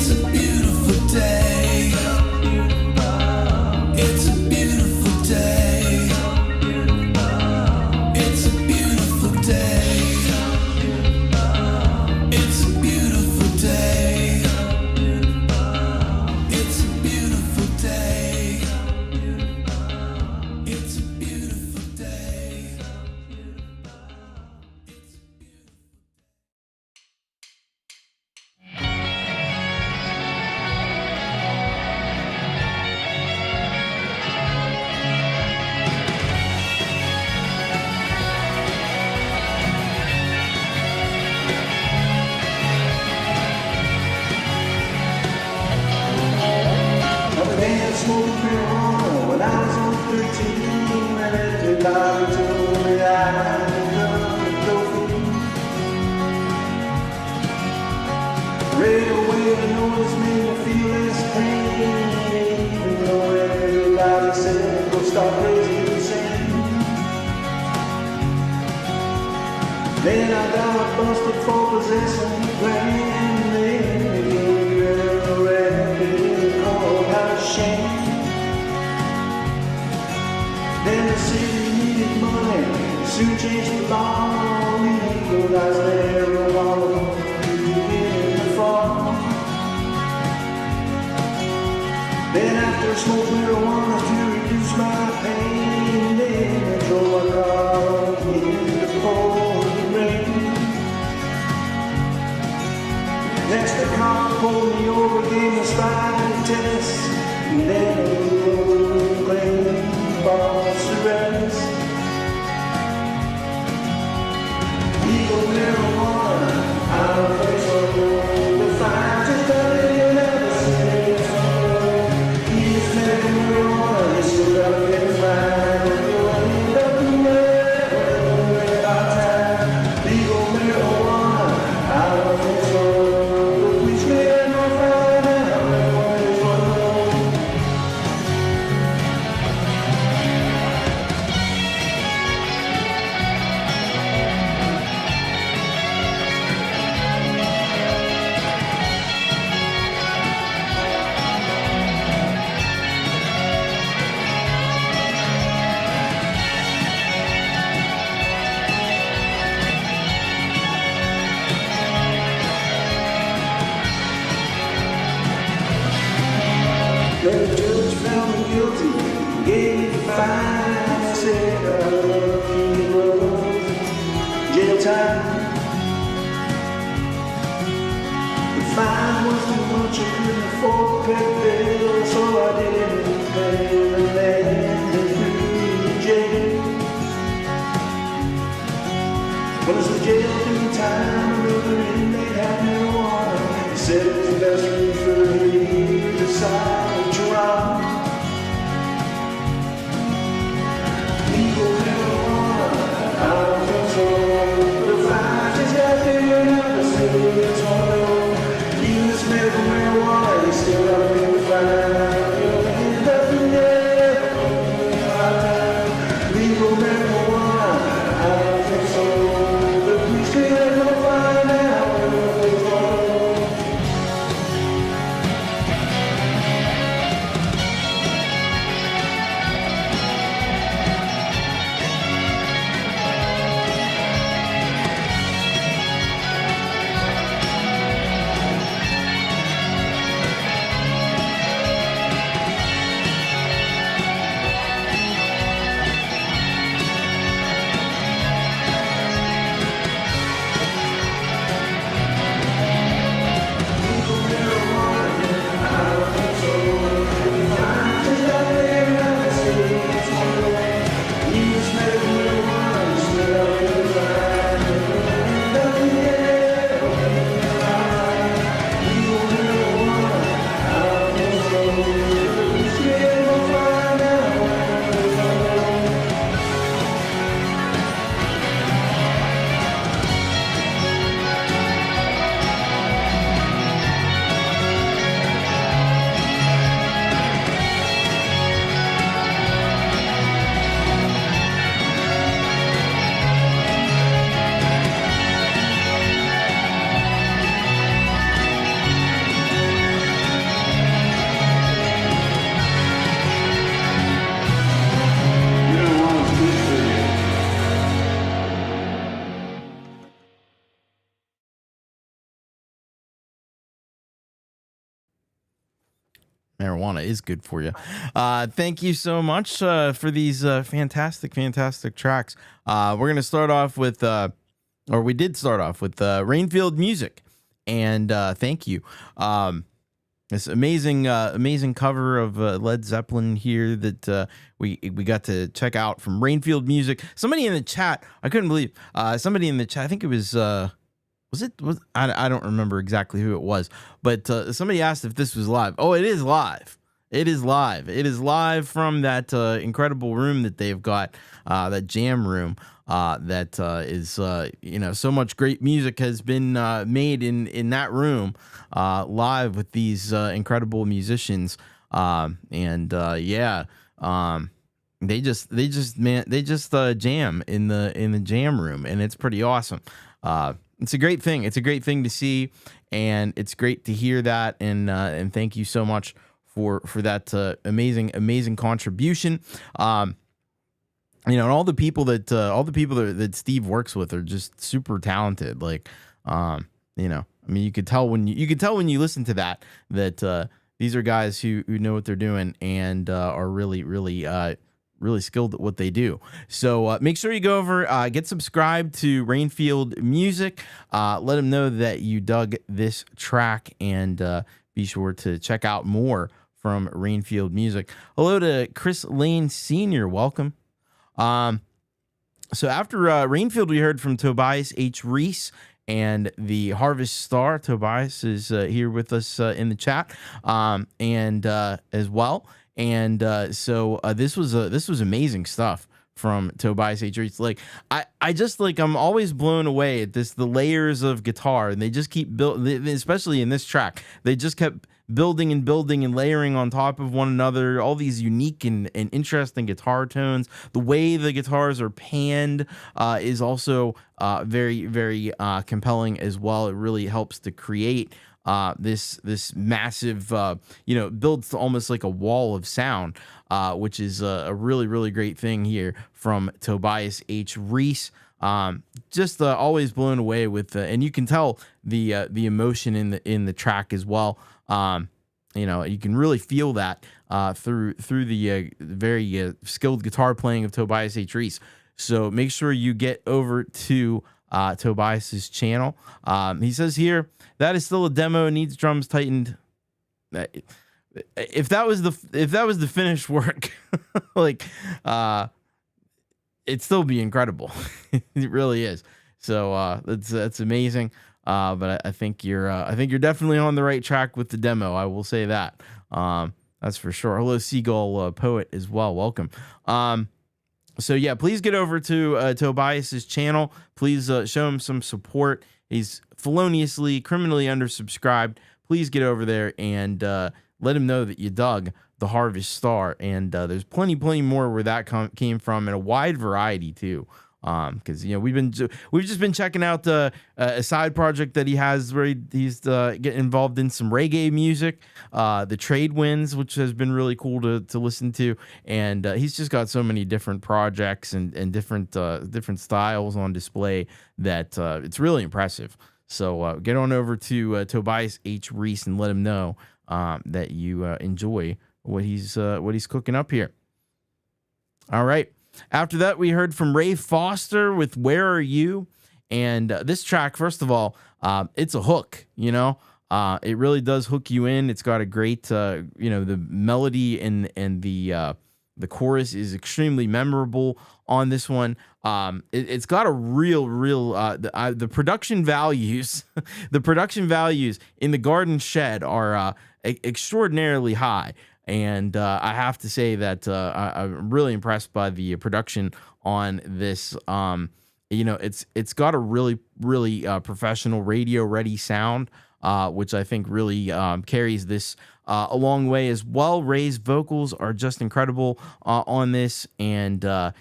It's a beautiful day. It's a beautiful day. It's a beautiful day. It's a beautiful day. It's a beautiful day. It's a beautiful day. Every day I smoked marijuana when I was only 13, and everybody told me I had to go free. Right away I noticed made me feel this pain, even though everybody said go stop crazy insane. Then I got busted for possessing grand, then the girl ran called out shame. Then the city needed money, soon changed the law, legalized marijuana in the fall. Then after smoke marijuana to reduce my pain, then I drove my car in the pouring rain. Next the cop pulled me over, gave me a spine test, and then a claim false arrest. Legal marijuana, I don't think so. The fine just done it, you'll never see it. He's medical marijuana, he's still gotta get fine. You'll end up in there about time. Legal marijuana, I don't think so. The police may not find out what is wrong. Marijuana is good for you. Thank you so much for these fantastic tracks. We're going to start off with, or we did start off with Rainfield Music. And thank you. This amazing cover of Led Zeppelin here that we got to check out from Rainfield Music. Somebody in the chat, I couldn't believe, somebody in the chat, I think it was I don't remember exactly who it was, but somebody asked if this was live. Oh, it is live. It is live. It is live from that incredible room that they've got, that jam room. That is, so much great music has been made in that room, live with these incredible musicians, they just jam in the jam room, and it's pretty awesome. It's a great thing. It's a great thing to see, and it's great to hear that. And thank you so much for that amazing contribution. And all the people that Steve works with are just super talented. Like, I mean, you could tell when you listen to that these are guys who know what they're doing and are really skilled at what they do. So make sure you go over, get subscribed to Rainfield Music. Let them know that you dug this track, and be sure to check out more from Rainfield Music. Hello to Chris Lane Sr. Welcome. So after Rainfield, we heard from Tobias H. Reese and the Harvest Star. Tobias is here with us in the chat, and as well. And so this was amazing stuff from Tobias H. Reese. Like I just I'm always blown away at the layers of guitar, and they just keep building, especially in this track. They just kept building and layering on top of one another, all these unique and interesting guitar tones. The way the guitars are panned is also very compelling as well. It really helps to create this massive, builds to almost like a wall of sound, which is a really great thing here from Tobias H. Reese. Just always blown away with, and you can tell the emotion in the track as well. You can really feel that through the very skilled guitar playing of Tobias H. Reese. So make sure you get over to Tobias's channel. He says here that is still a demo, needs drums tightened. If that was the finished work, it'd still be incredible. It really is. So that's amazing. But I think you're definitely on the right track with the demo. I will say that. That's for sure. Hello, Seagull Poet as well. Welcome. So yeah, please get over to Tobias's channel. Please show him some support. He's feloniously, criminally undersubscribed. Please get over there and let him know that you dug the Harvest Star. And there's plenty more where that came from, and a wide variety too. Because we've just been checking out a side project that he has where he's getting involved in some reggae music, the Trade Winds, which has been really cool to listen to, and he's just got so many different projects and different styles on display that it's really impressive. So get on over to Tobias H. Reese and let him know that you enjoy what he's cooking up here. All right. After that, we heard from Ray Foster with Where Are You? And this track, first of all, it's a hook, it really does hook you in. It's got a great, the melody and the chorus is extremely memorable on this one. It's got a real, the production values, the production values in the Garden Shed are extraordinarily high. And I have to say that I'm really impressed by the production on this. It's got a really professional radio ready sound, which I think really carries this a long way as well. Ray's vocals are just incredible on this, and it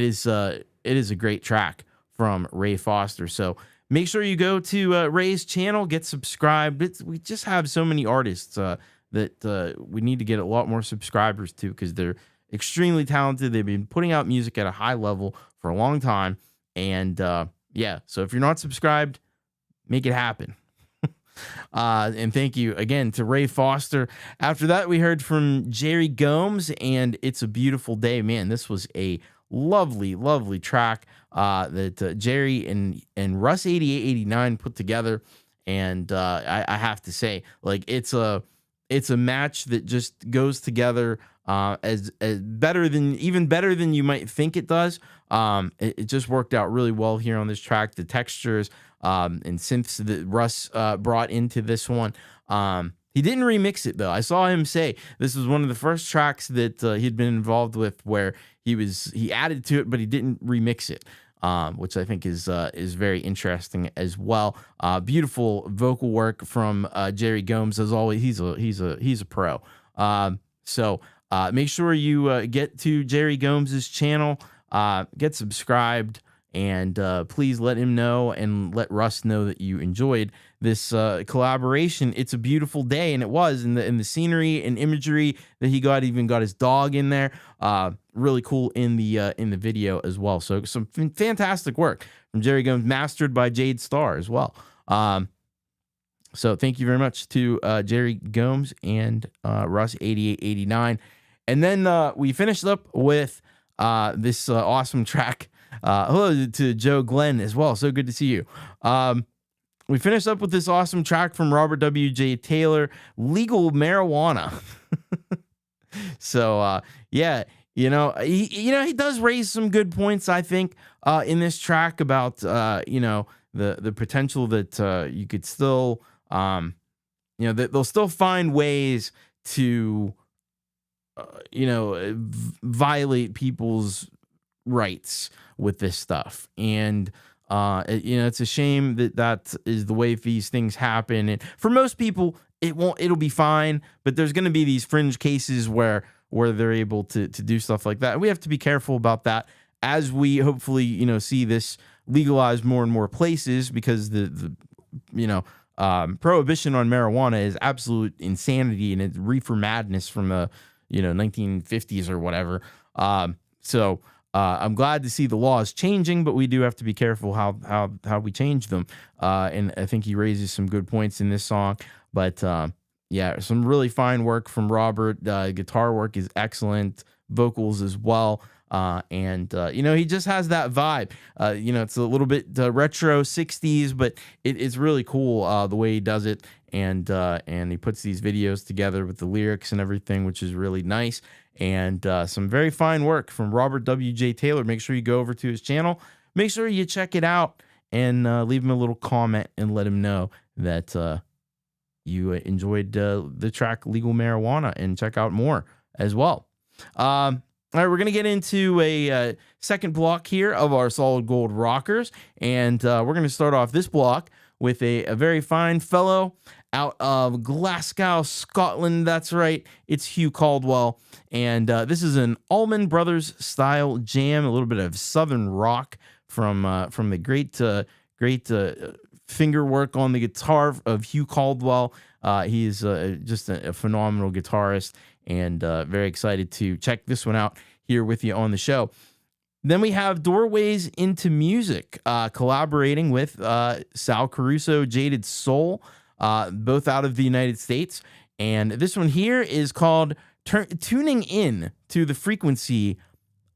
is a great track from Ray Foster. So make sure you go to Ray's channel, get subscribed. We just have so many artists that we need to get a lot more subscribers to, because they're extremely talented. They've been putting out music at a high level for a long time. And so if you're not subscribed, make it happen. And thank you again to Ray Foster. After that, we heard from Jerry Gomes and It's a Beautiful Day. Man, this was a lovely, lovely track that Jerry and Russ 8889 put together. And I have to say, like, it's a match that just goes together as better than you might think it does. It just worked out really well here on this track. The textures and synths that Russ brought into this one. He didn't remix it though. I saw him say this was one of the first tracks that he'd been involved with where he added to it, but he didn't remix it. Which I think is very interesting as well. Beautiful vocal work from Jerry Gomes as always. He's a pro. So make sure you get to Jerry Gomes's channel, get subscribed, and please let him know and let Russ know that you enjoyed this collaboration. It's a beautiful day, and it was in the scenery and imagery that he got. Even got his dog in there. Really cool in the video as well. So some fantastic work from Jerry Gomes, mastered by Jade Starr as well. So thank you very much to Jerry Gomes and Russ 8889. And then we finished up with this awesome track. Hello to Joe Glenn as well. So good to see you. We finished up with this awesome track from Robert W.J. Taylor, Legal Marijuana. So yeah, he does raise some good points, I think, in this track about the potential that you could still that they'll still find ways to violate people's rights with this stuff. And it's a shame that is the way these things happen. And for most people, it'll be fine, but there's going to be these fringe cases where they're able to do stuff like that. And we have to be careful about that as we hopefully, see this legalized more and more places, because the prohibition on marijuana is absolute insanity, and it's reefer madness from the 1950s or whatever. So I'm glad to see the laws changing, but we do have to be careful how we change them. And I think he raises some good points in this song. But yeah, some really fine work from Robert. Guitar work is excellent, vocals as well. And he just has that vibe. It's a little bit retro 60s, but it's really cool the way he does it. And he puts these videos together with the lyrics and everything, which is really nice. And some very fine work from Robert W.J. Taylor. Make sure you go over to his channel. Make sure you check it out and leave him a little comment and let him know that you enjoyed the track Legal Marijuana, and check out more as well. All right, we're going to get into a second block here of our Solid Gold Rockers, and we're going to start off this block with a very fine fellow out of Glasgow, Scotland. That's right, it's Hugh Caldwell, and this is an Allman Brothers style jam, a little bit of southern rock from the great finger work on the guitar of Hugh Caldwell. He's just a phenomenal guitarist, and very excited to check this one out here with you on the show. Then we have Doorways into Music, collaborating with Sal Caruso, Jaded Soul, both out of the United States. And this one here is called Tuning In to the Frequency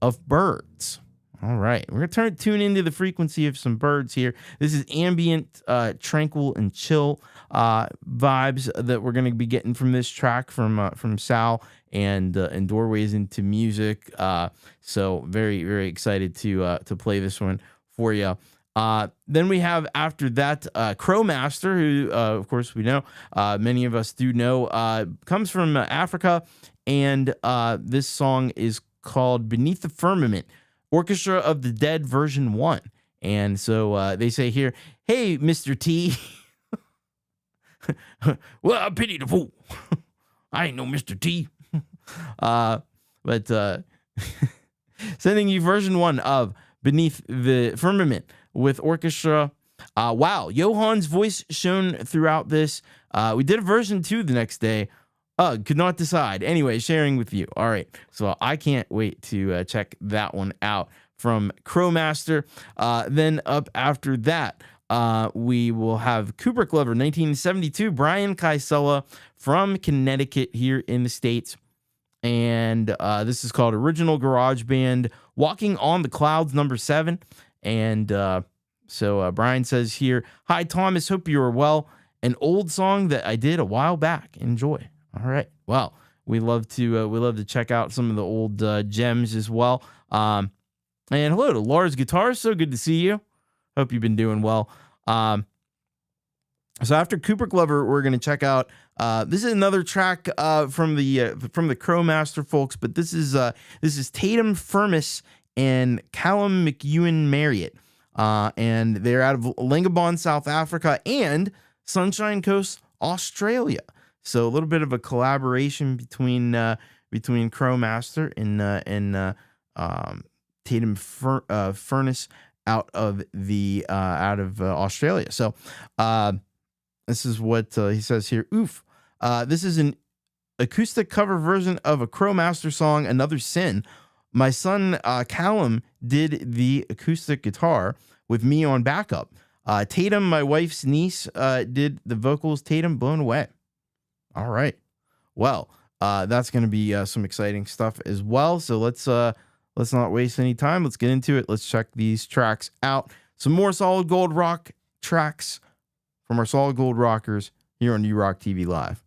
of Birds. All right, we're going to tune into the frequency of some birds here. This is ambient, tranquil, and chill vibes that we're going to be getting from this track from Sal and Doorways into Music. So very, very excited to play this one for you. Then we have after that Krow Master, who of course we know, many of us do know, comes from Africa, and this song is called Beneath the Firmament, Orchestra of the Dead version 1. And so they say here, hey, Mr. T. Well, I pity the fool. I ain't no Mr. T. But sending you version 1 of Beneath the Firmament with orchestra. Wow, Johan's voice shown throughout this. We did a version 2 the next day. Could not decide. Anyway, sharing with you. All right, so I can't wait to check that one out from Krow Master. Then up after that, We will have Kubricklover, 1972, Brian Kaisela from Connecticut here in the States. And this is called Original Garage Band, Walking on the Clouds, number 7. And so Brian says here, hi, Thomas, hope you are well. An old song that I did a while back. Enjoy. All right. Well, we love to check out some of the old gems as well. And hello to Lars Guitar. So good to see you. Hope you've been doing well. So after Kubricklover, we're going to check out. This is another track from the Krow Master folks, but this is Tatum Furnace and Callum McEwen Marriott, and they're out of Lingabon, South Africa, and Sunshine Coast, Australia. So a little bit of a collaboration between Krow Master and Tatum Furnace out of Australia. So this is what he says here. Oof. This is an acoustic cover version of a Krow Master song, Another Sin. My son Callum did the acoustic guitar with me on backup. Tatum, my wife's niece, did the vocals. Tatum, blown away. All right. Well, that's going to be some exciting stuff as well. So let's not waste any time. Let's get into it. Let's check these tracks out. Some more Solid Gold rock tracks from our Solid Gold rockers here on You Rock TV Live.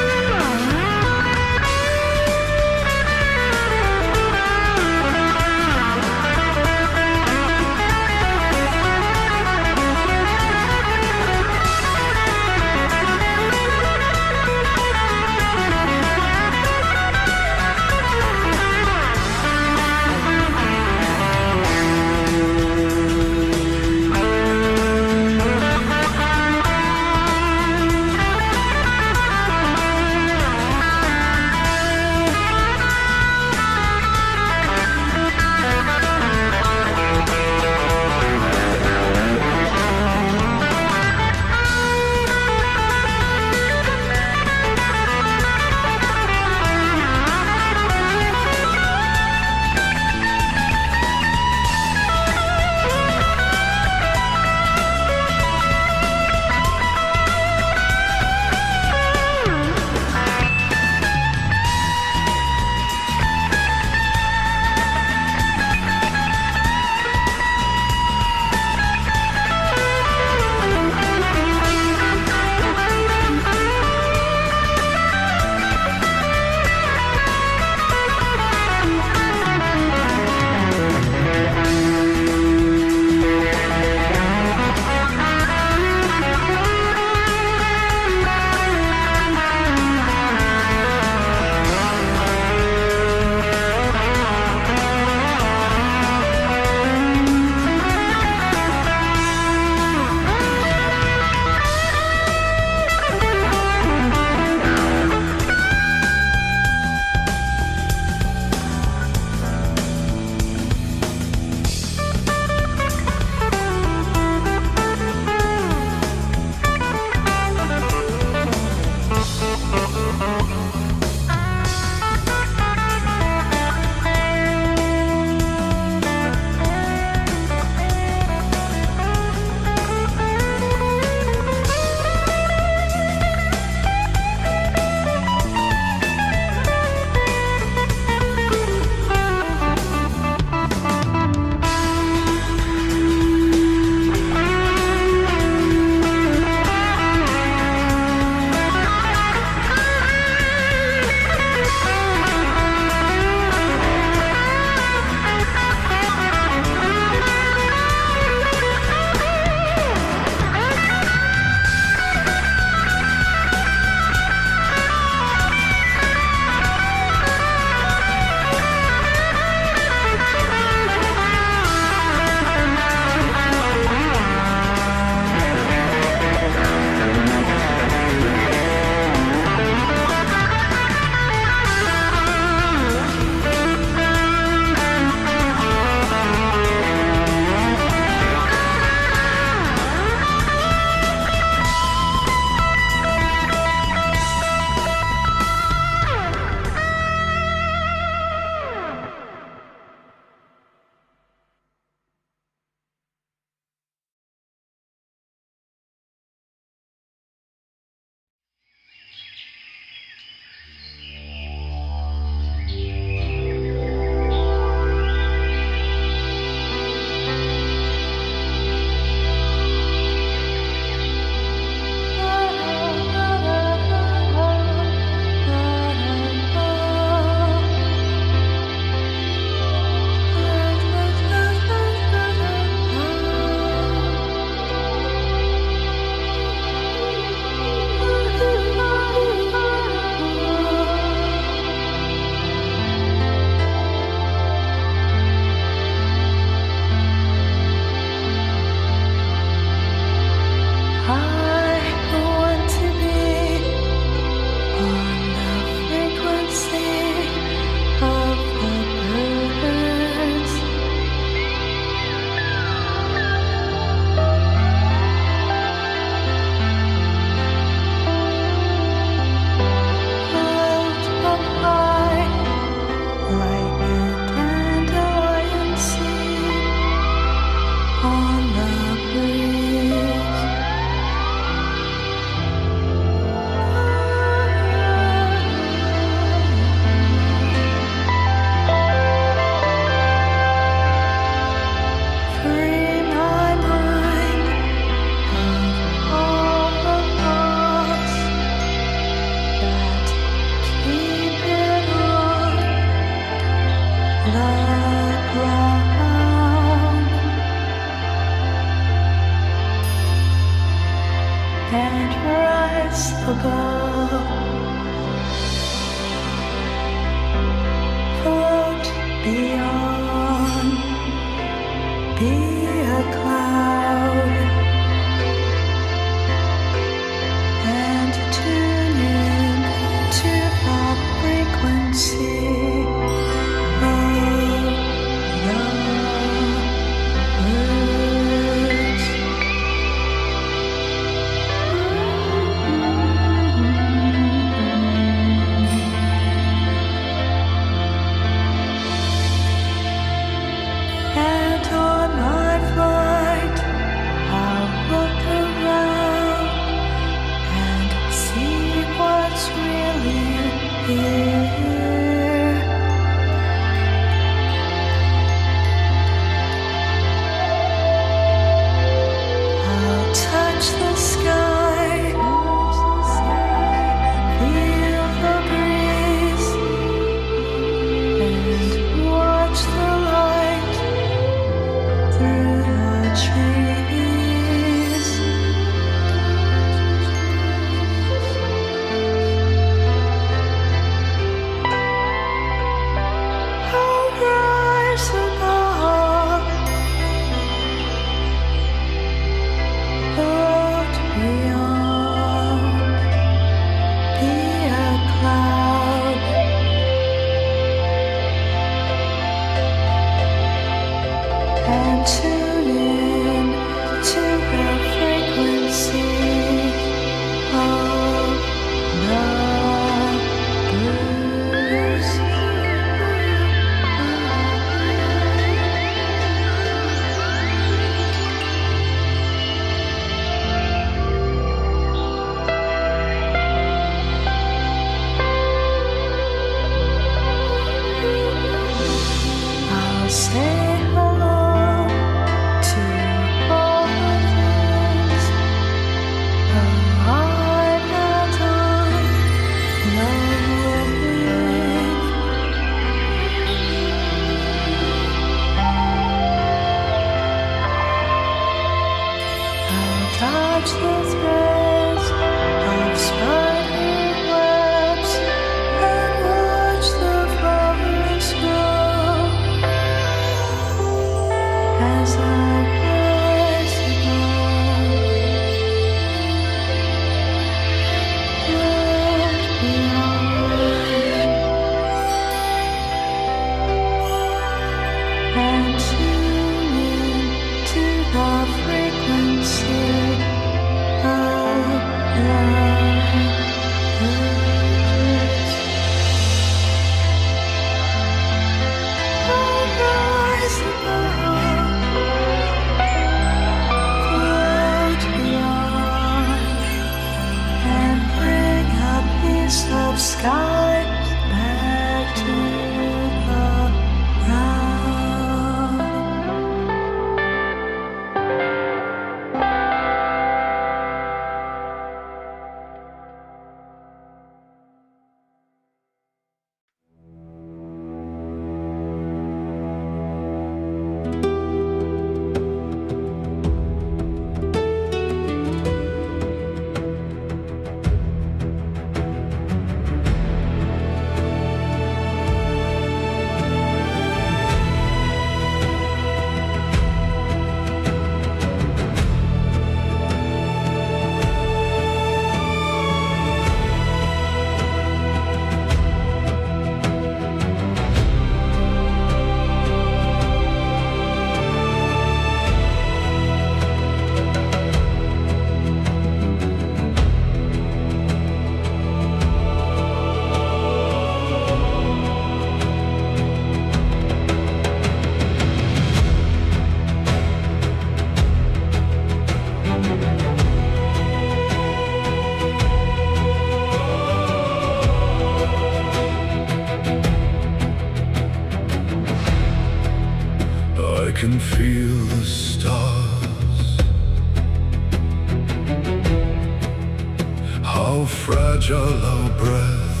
breath,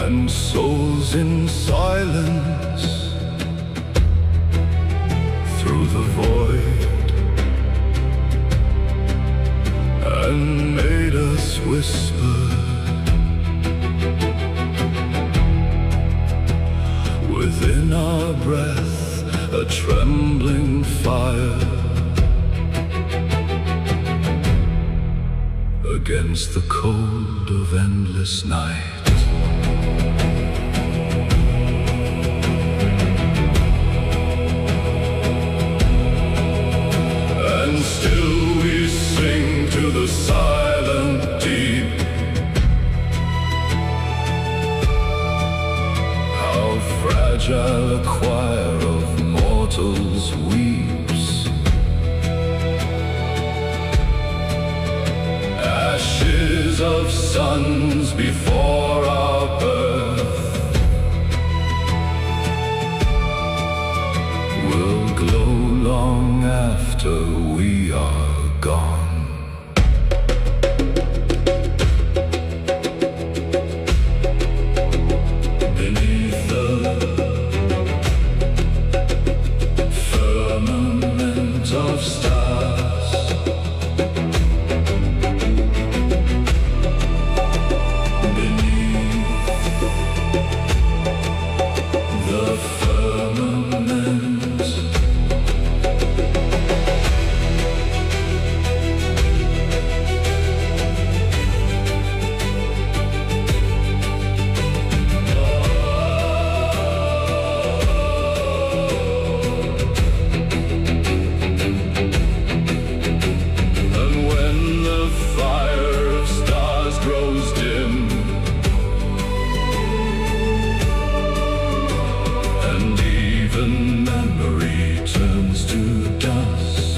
and souls in silence through the void, and made us whisper within our breath, a trembling fire against the cold of endless night. And still we sing to the silent deep, how fragile a choir of mortals weeps. Ashes of suns before our birth will glow long after we are gone. Beneath the firmament of stars, beneath the firmament, and when the fire of stars grows dim, and even memory turns to dust,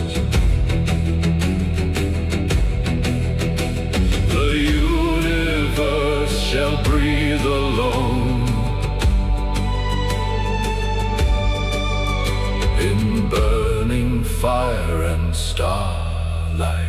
the universe shall breathe alone in burning fire and starlight.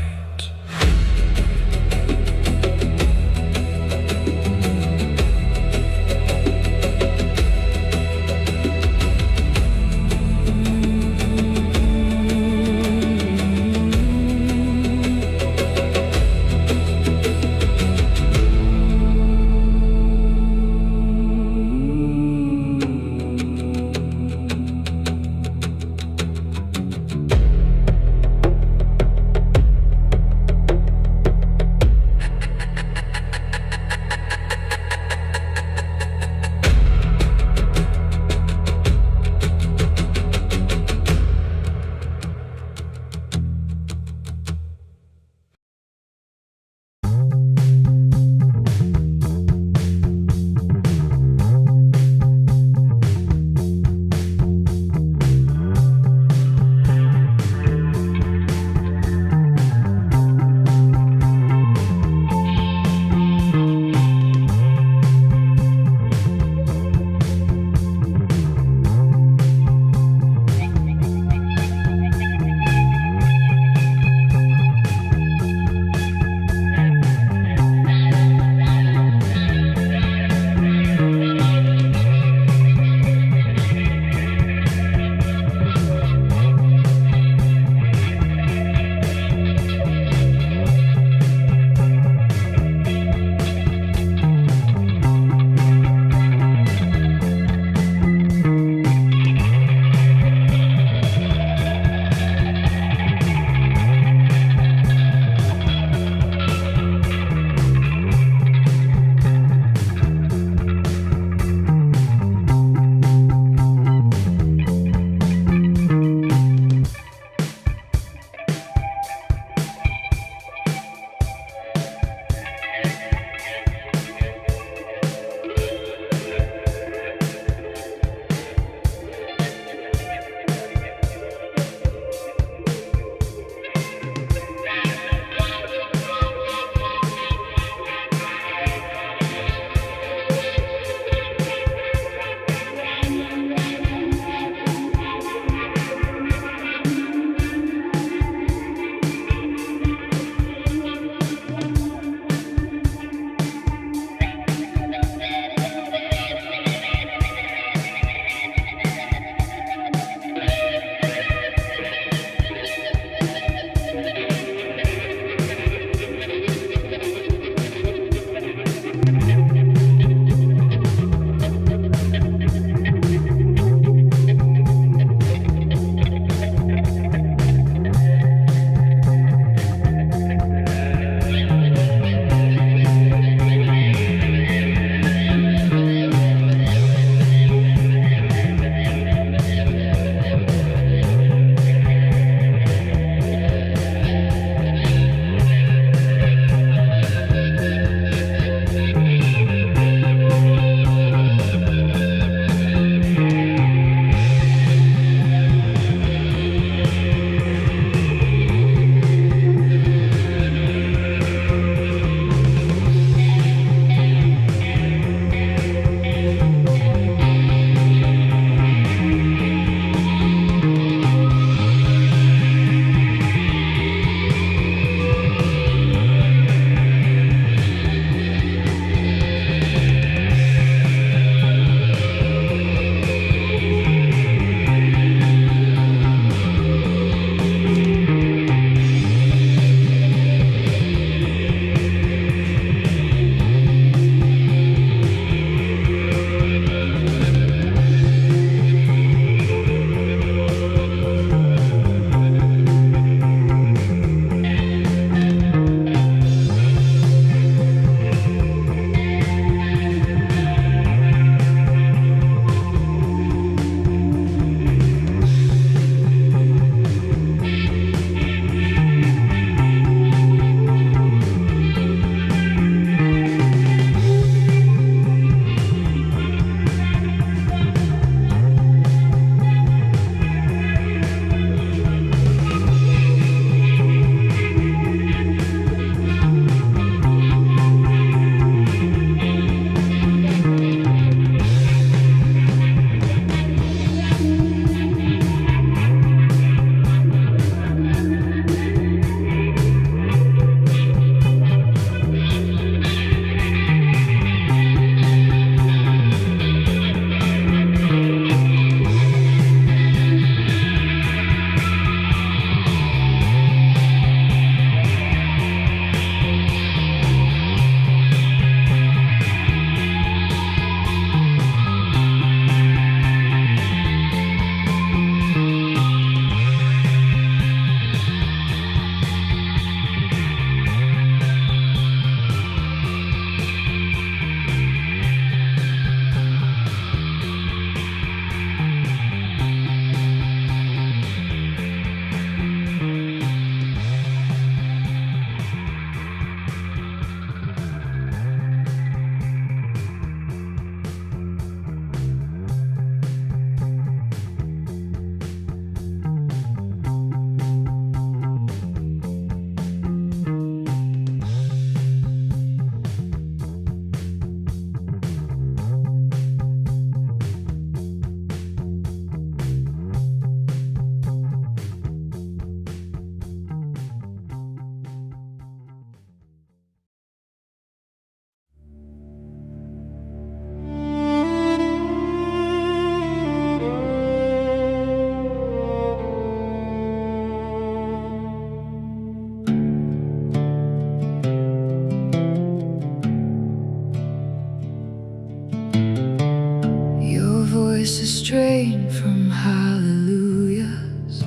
voice is strained from hallelujahs.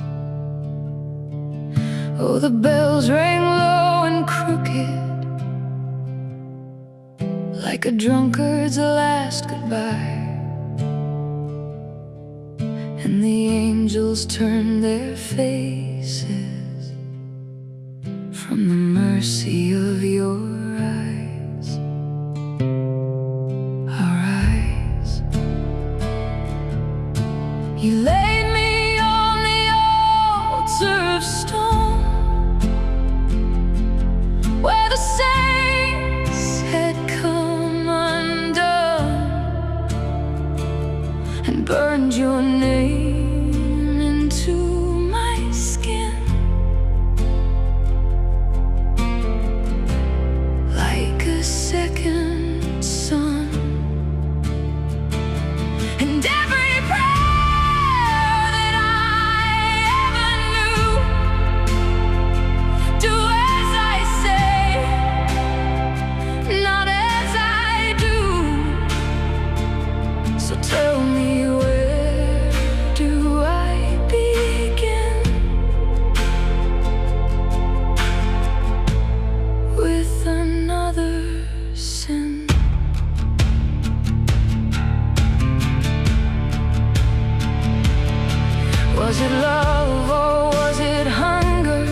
Oh, the bells rang low and crooked, like a drunkard's last goodbye. And the angels turned their faces from the mercy of your eyes. Our eyes. You laid me on the altar of stone, where the saints had come undone, and burned your name into my skin, like a second sun. And every prayer that I ever knew, do as I say, not as I do. So tell me, where do I begin with another sin? Was it love or was it hunger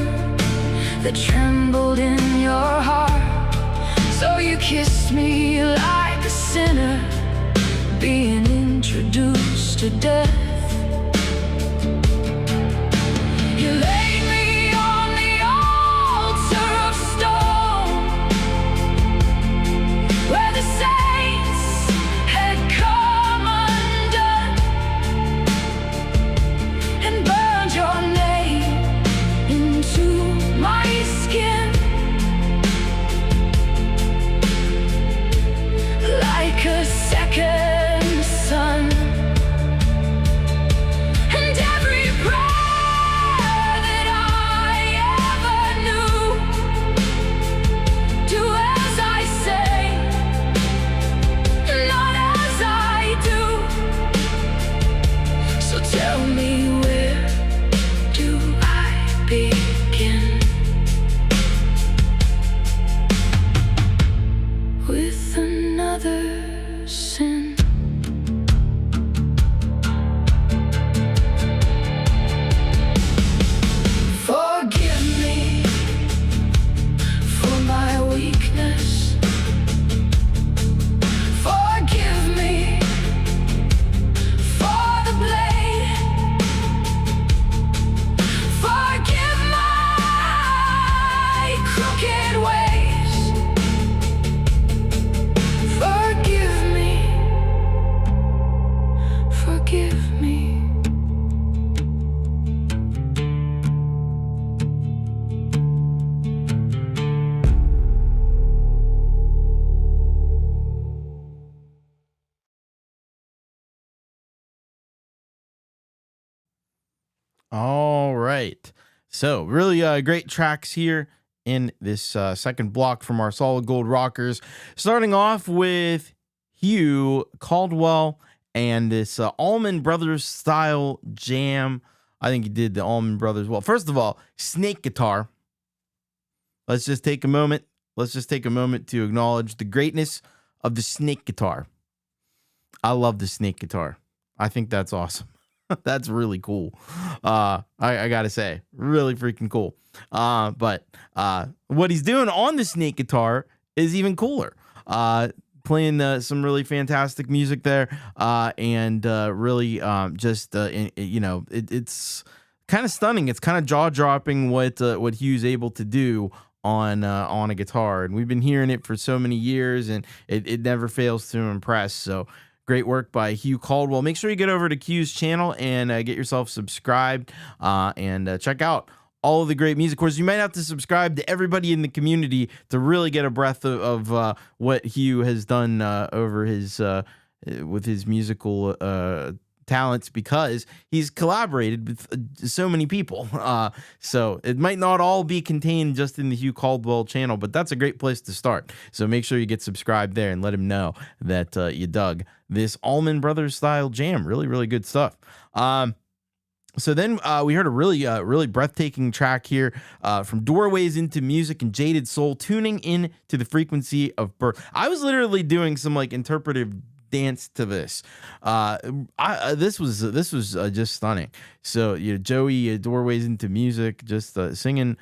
that trembled in your heart? So you kissed me like a sinner, being introduced to death. You laid me on the altar of stone, where the saints had come undone, and burned your name into my skin, like a second sun. And every prayer that I ever knew, do as I say, not as I do. So tell me, where do I begin with another sin? Forgive me for my weakness. Forgive me for the blade. Forgive my crooked ways. Forgive me. Forgive me. All right. So, really great tracks here in this second block from our Solid Gold Rockers. Starting off with Hugh Caldwell and this Allman Brothers style jam. I think he did the Allman Brothers well. First of all, snake guitar. Let's just take a moment. Let's just take a moment to acknowledge the greatness of the snake guitar. I love the snake guitar. I think that's awesome. That's really cool. I gotta say, really freaking cool. But what he's doing on the snake guitar is even cooler. Playing some really fantastic music there, and really just it's kind of stunning. It's kind of jaw dropping what Hugh's able to do on a guitar, and we've been hearing it for so many years, and it never fails to impress. So. Great work by Hugh Caldwell. Make sure you get over to Q's channel and get yourself subscribed and check out all of the great music. Of course, you might have to subscribe to everybody in the community to really get a breath of what Hugh has done over his with his musical talents because he's collaborated with so many people. So it might not all be contained just in the Hugh Caldwell channel, but that's a great place to start. So make sure you get subscribed there and let him know that you dug this Allman Brothers style jam. Really, really good stuff. So then we heard a really breathtaking track here from Doorways into Music and Jaded Soul, tuning in to the frequency of birth. I was literally doing some like interpretive dance to this. This was just stunning. So Joey, Doorways into Music, just singing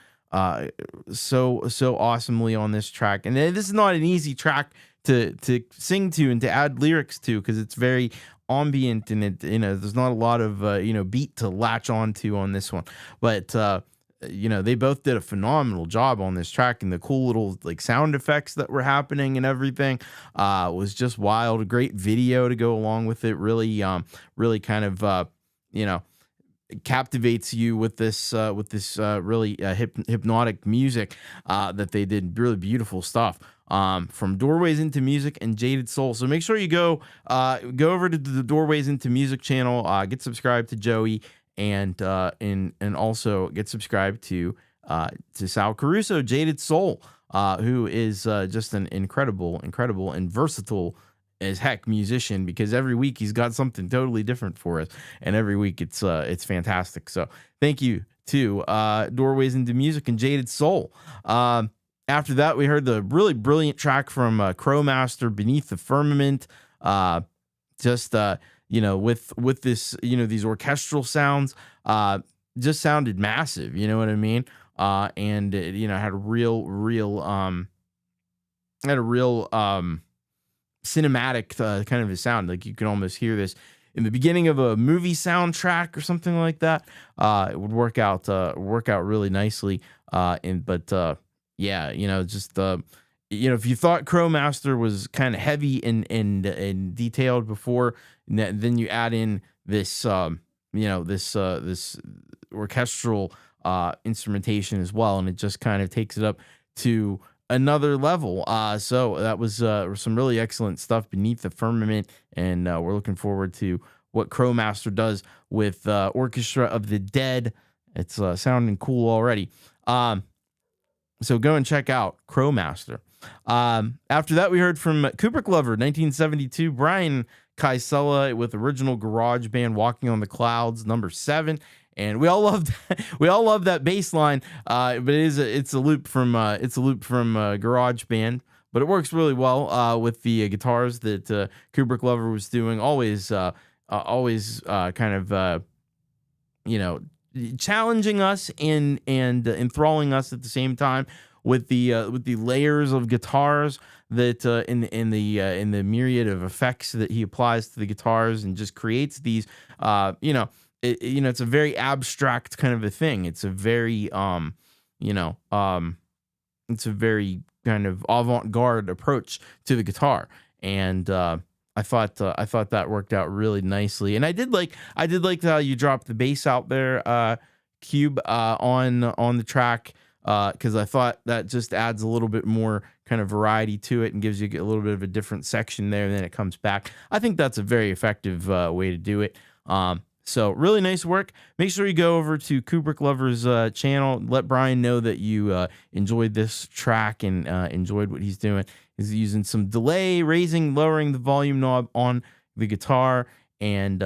so awesomely on this track. And this is not an easy track to sing to and to add lyrics to, because it's very ambient and it, there's not a lot of beat to latch onto on this one, but they both did a phenomenal job on this track, and the cool little like sound effects that were happening and everything was just wild. A great video to go along with it. Really kind of captivates you with this really hypnotic music that they did. Really beautiful stuff. From Doorways into Music and Jaded Soul. So make sure you go over to the Doorways into Music channel, get subscribed to Joey, and also get subscribed to Sal Caruso, Jaded Soul, who is just an incredible and versatile as heck musician, because every week he's got something totally different for us, and every week it's fantastic. So thank you to Doorways into Music and Jaded Soul. After that, we heard the really brilliant track from Crowmaster, Beneath the Firmament. With this, these orchestral sounds, just sounded massive. You know what I mean? And it, had a real cinematic kind of a sound. Like you can almost hear this in the beginning of a movie soundtrack or something like that. It would work out really nicely. Yeah, if you thought Crowmaster was kind of heavy and detailed before, then you add in this, this orchestral instrumentation as well, and it just kind of takes it up to another level. So that was some really excellent stuff, Beneath the Firmament, and we're looking forward to what Crowmaster does with Orchestra of the Dead. It's sounding cool already. So go and check out Crowmaster. After that, we heard from Kubricklover, 1972, Brian Kaisela with original garage band Walking on the Clouds, number 7. And we all loved that bass line. But it's a loop from Garage Band, but it works really well with the guitars that Kubricklover was doing. Always kind of challenging us and enthralling us at the same time with the layers of guitars that in the myriad of effects that he applies to the guitars, and just creates these it's a very abstract kind of a thing. It's a very it's a very kind of avant-garde approach to the guitar, and I thought that worked out really nicely. And I did like how you dropped the bass out there, Cube, on the track, because I thought that just adds a little bit more kind of variety to it and gives you a little bit of a different section there, and then it comes back. I think that's a very effective way to do it. So really nice work. Make sure you go over to Kubricklover's channel. Let Brian know that you enjoyed this track and enjoyed what he's doing. He's using some delay, raising, lowering the volume knob on the guitar, and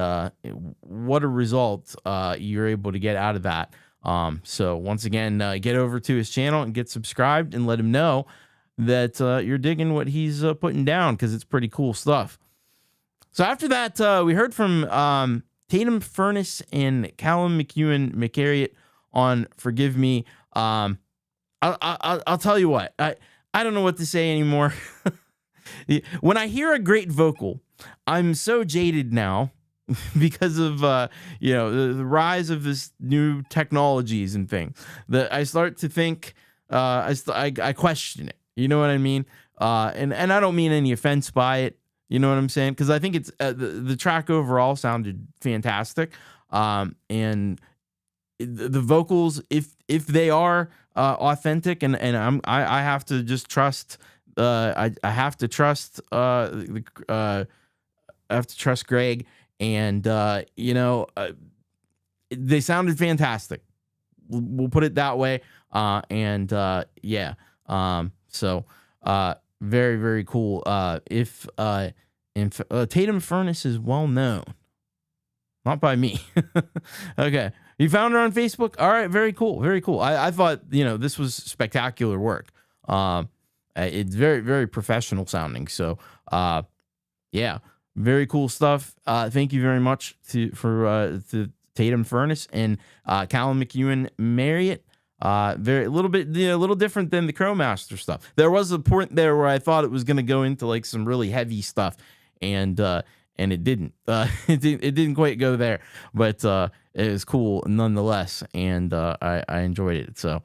what a result you're able to get out of that. So once again, get over to his channel and get subscribed, and let him know that you're digging what he's putting down, because it's pretty cool stuff. So after that, we heard from Tatum Furness and Callum McEwen McArriot on Forgive Me. I'll tell you what, I don't know what to say anymore. When I hear a great vocal, I'm so jaded now because of the rise of this new technologies and things, that I start to think I question it. You know what I mean? And I don't mean any offense by it. You know what I'm saying? Because I think it's the track overall sounded fantastic, and the vocals, if they are authentic, and I have to just trust. I have to trust Greg and they sounded fantastic. We'll put it that way. So very, very cool. If Tatum Furnace is well known, not by me. Okay. You found her on Facebook? All right. Very cool. Very cool. I thought, this was spectacular work. It's very, very professional sounding. So, very cool stuff. Thank you very much to Tatum Furnace and Callum McEwen Marriott. A little different than the Crowmaster stuff. There was a point there where I thought it was going to go into like some really heavy stuff, and it didn't. It didn't quite go there, but it was cool nonetheless, and I enjoyed it. So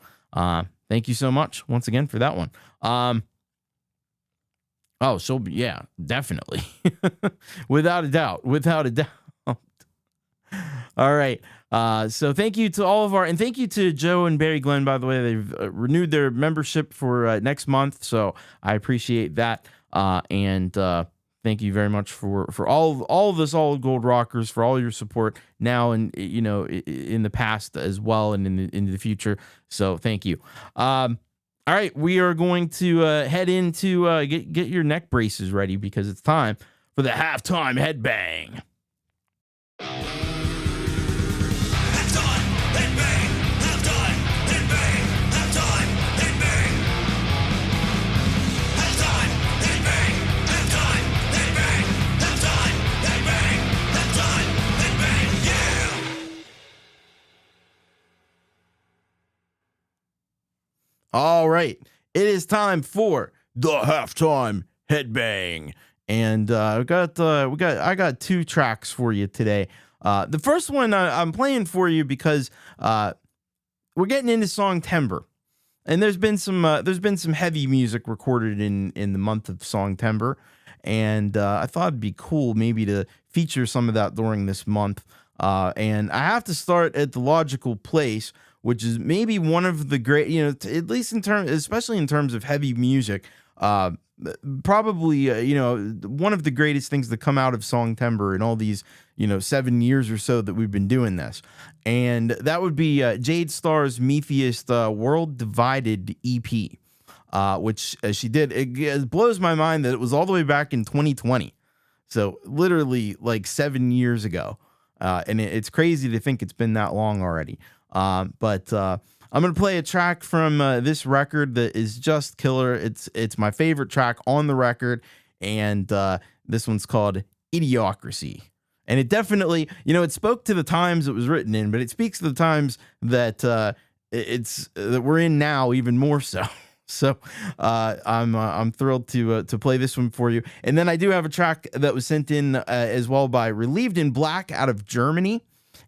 thank you so much once again for that one. Definitely. Without a doubt. All right. So thank you to all of and thank you to Joe and Barry Glenn, by the way. They've renewed their membership for next month, so I appreciate that. And thank you very much for all of the Solid Gold Rockers, for all your support now and in the past as well, and in the future. So thank you. All right, we are going to head into get your neck braces ready, because it's time for the halftime headbang. All right, it is time for the halftime headbang, and I got two tracks for you today. The first one I'm playing for you because we're getting into Songtember, and there's been some heavy music recorded in the month of Songtember, and I thought it'd be cool maybe to feature some of that during this month. And I have to start at the logical place, which is maybe one of the great, at least especially in terms of heavy music, probably, one of the greatest things to come out of Songtember in all these, 7 years or so that we've been doing this. And that would be Jade Starr's Metheist World Divided EP, which she did. It blows my mind that it was all the way back in 2020. So literally like 7 years ago. And it's crazy to think it's been that long already. But I'm going to play a track from this record that is just killer. It's my favorite track on the record, and this one's called Idiocracy. And it definitely, it spoke to the times it was written in, but it speaks to the times that that we're in now even more so. So I'm thrilled to play this one for you. And then I do have a track that was sent in as well by Relieved in Black out of Germany.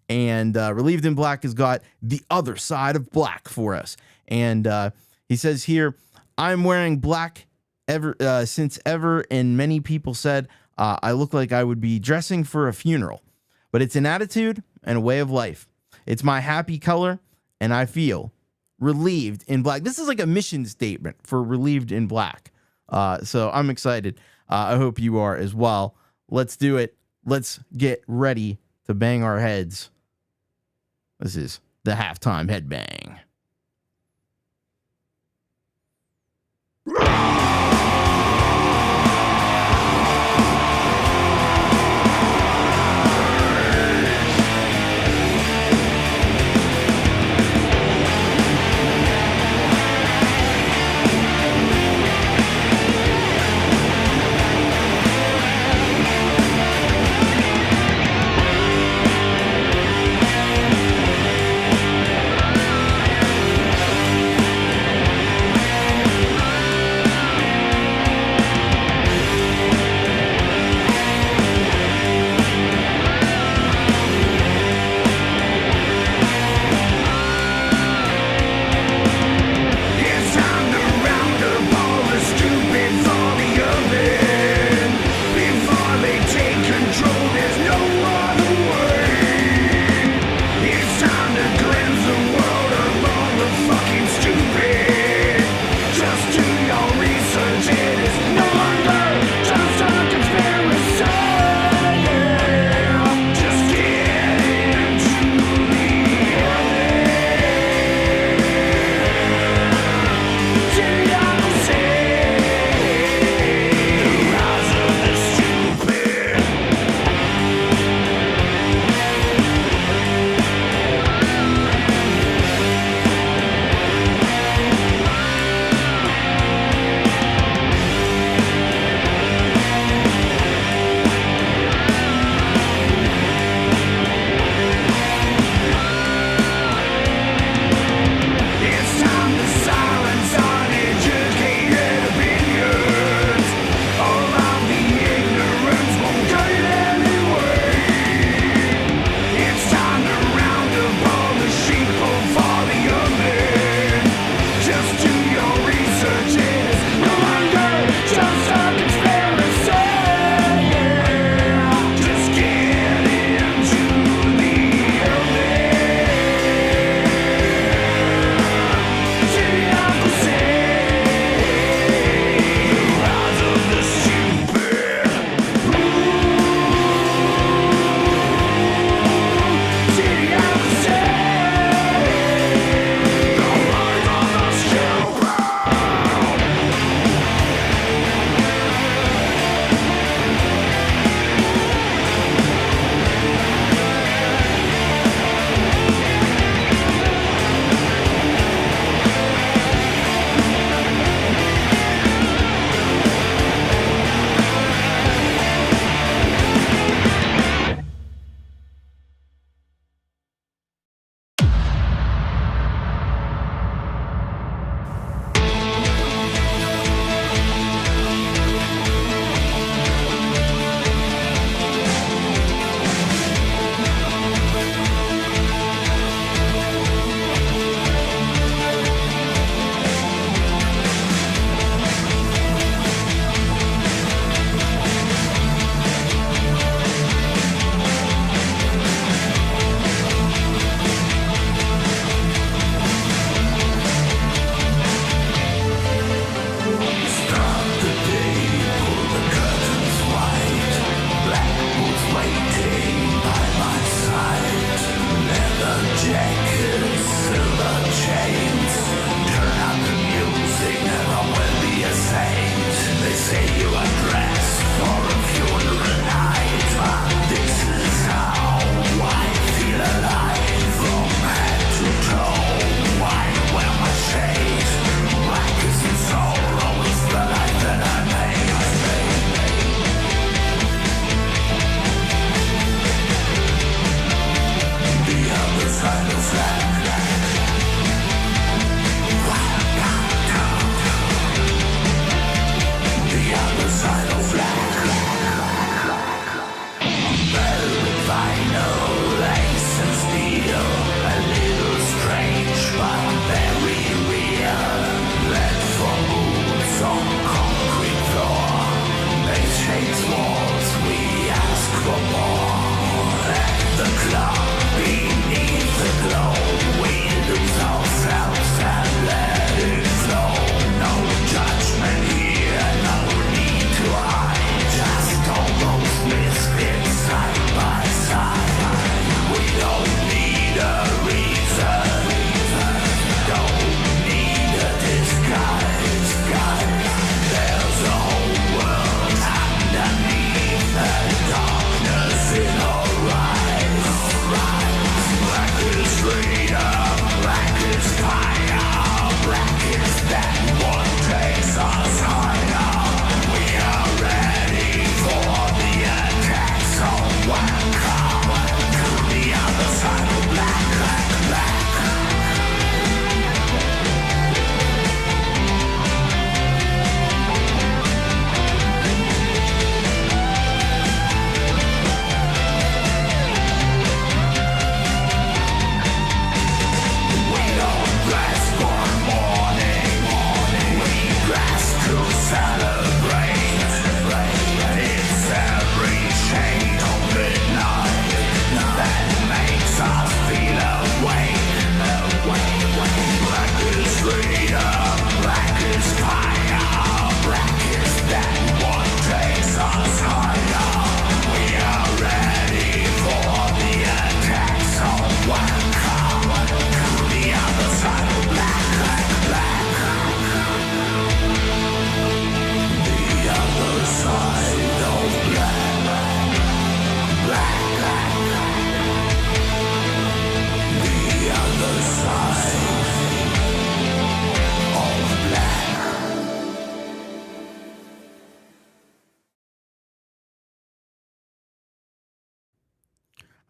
And Relieved in Black has got The Other Side of Black for us. And he says here, I'm wearing black since ever, and many people said I look like I would be dressing for a funeral. But it's an attitude and a way of life. It's my happy color, and I feel relieved in black. This is like a mission statement for Relieved in Black. So I'm excited. I hope you are as well. Let's do it. Let's get ready to bang our heads. This is the halftime headbang.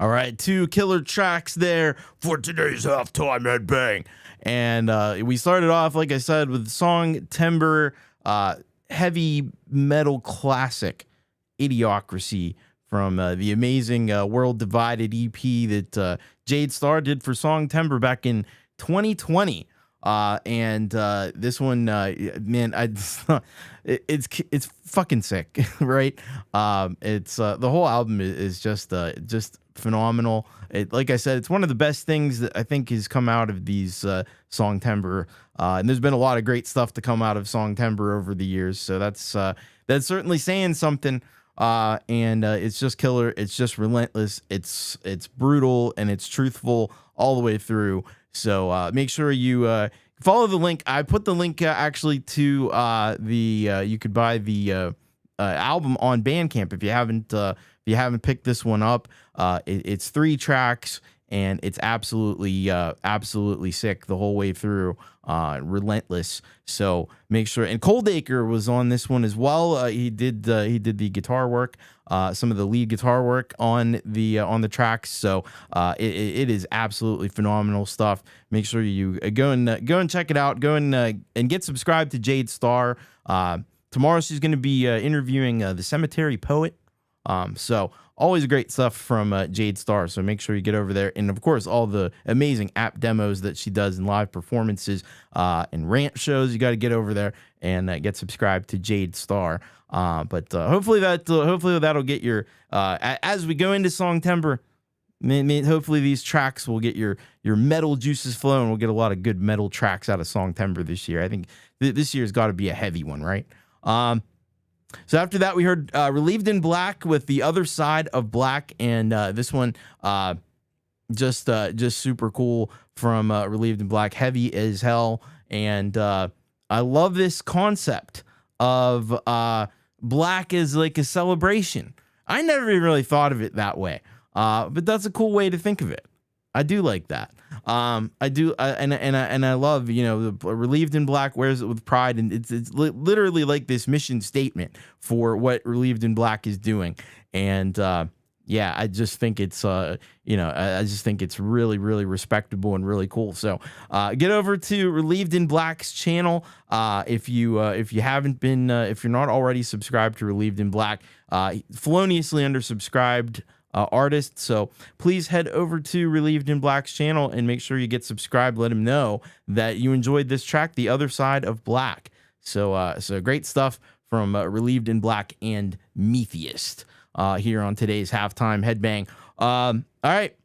All right, 2 killer tracks there for today's halftime headbang. And we started off, like I said, with the song Timber, heavy metal classic Idiocracy from the amazing World Divided EP that Jade Starr did for Song Timber back in 2020. And this one, man, it's fucking sick, right? It's the whole album is just phenomenal. Like I said, it's one of the best things that I think has come out of these Song Timber. And there's been a lot of great stuff to come out of Song Timber over the years. So that's certainly saying something. And it's just killer. It's just relentless. It's brutal and it's truthful all the way through. So make sure you follow the link. I put the link actually to you could buy the album on Bandcamp if you haven't picked this one up. It's 3 tracks and it's absolutely sick the whole way through. Relentless. So make sure. And Coldacre was on this one as well. He did the guitar work, some of the lead guitar work on the tracks. So it is absolutely phenomenal stuff. Make sure you go and check it out. Go and get subscribed to Jade Starr. Tomorrow she's going to be interviewing the Cemetery Poet. So always great stuff from Jade Starr. So make sure you get over there. And of course, all the amazing app demos that she does in live performances and rant shows. You got to get over there and get subscribed to Jade Starr. But hopefully that'll get your as we go into Song Timber. Hopefully these tracks will get your metal juices flowing. We'll get a lot of good metal tracks out of Song Timber this year. I think this year's got to be a heavy one, right? So after that, we heard Relieved in Black with The Other Side of Black, and this one just super cool from Relieved in Black, heavy as hell, and I love this concept of black as like a celebration. I never even really thought of it that way, but that's a cool way to think of it. I do like that. I do, and I love, the Relieved in Black wears it with pride, and it's literally like this mission statement for what Relieved in Black is doing, and yeah, I just think it's I just think it's really, really respectable and really cool. So get over to Relieved in Black's channel if you haven't been if you're not already subscribed to Relieved in Black, feloniously undersubscribed artist. So please head over to Relieved in Black's channel and make sure you get subscribed. Let him know that you enjoyed this track, The Other Side of Black. So great stuff from Relieved in Black and Metheist here on today's halftime headbang. All right,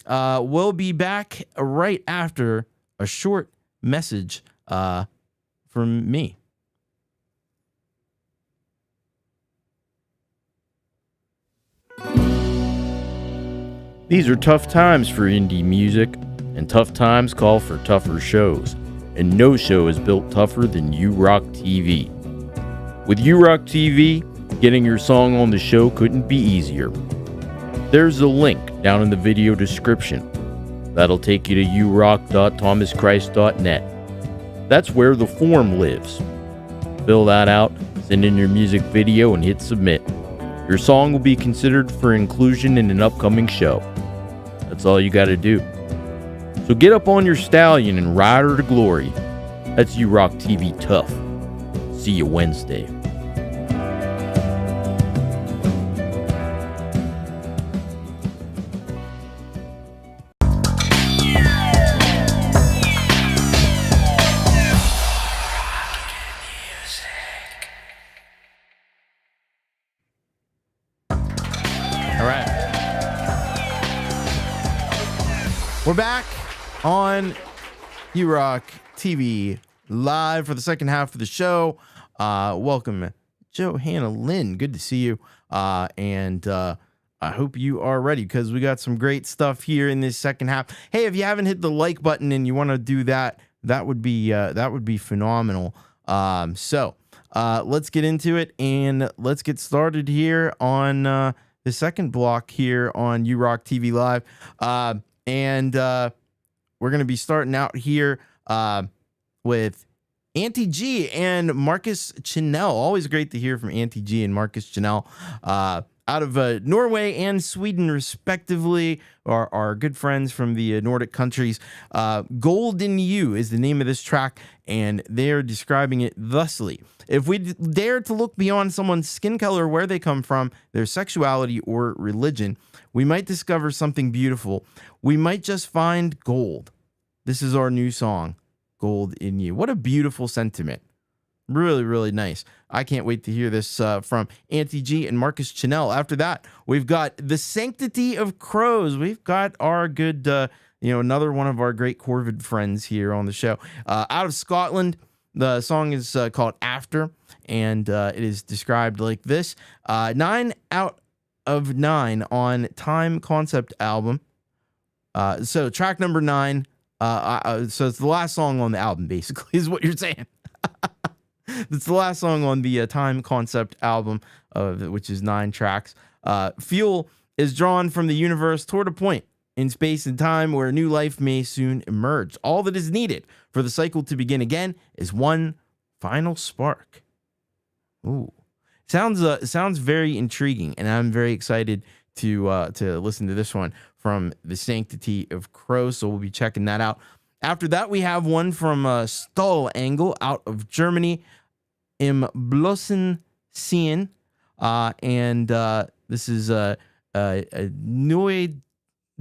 we'll be back right after a short message from me. These are tough times for indie music, and tough times call for tougher shows, and no show is built tougher than U-Rock TV. With U-Rock TV, getting your song on the show couldn't be easier. There's a link down in the video description. That'll take you to urock.thomaschrist.net. That's where the form lives. Fill that out, send in your music video, and hit submit. Your song will be considered for inclusion in an upcoming show. That's all you gotta do. So get up on your stallion and ride her to glory. That's U-Rock TV Tough. See you Wednesday. We're back on U-Rock TV live for the second half of the show. Welcome, Johanna Lynn. Good to see you. And I hope you are ready because we got some great stuff here in this second half. Hey, if you haven't hit the like button and you want to do that, that would be phenomenal. So let's get into it and let's get started here on the second block here on U-Rock TV Live. And we're going to be starting out here with Auntie G and Marcus Chanel. Always great to hear from Auntie G and Marcus Chanel. I out of Norway and Sweden, respectively, our good friends from the Nordic countries. Golden You is the name of this track, and they're describing it thusly. If we dare to look beyond someone's skin color, where they come from, their sexuality, or religion, we might discover something beautiful. We might just find gold. This is our new song, Gold in You. What a beautiful sentiment. Really, really nice. I can't wait to hear this from Auntie G and Marcus Chanel. After that, we've got The Sanctity of Crows. We've got our good, another one of our great Corvid friends here on the show. Out of Scotland, the song is called After, and it is described like this. 9 out of 9 on Time Concept album. So track number 9. So it's the last song on the album, basically, is what you're saying. It's the last song on the Time Concept album, which is 9 tracks. Fuel is drawn from the universe toward a point in space and time where new life may soon emerge. All that is needed for the cycle to begin again is one final spark. Ooh, sounds very intriguing, and I'm very excited to listen to this one from The Sanctity of Krow. So we'll be checking that out. After that, we have one from Stahl Angle out of Germany. Im Blossen Sehen, and this is a Neue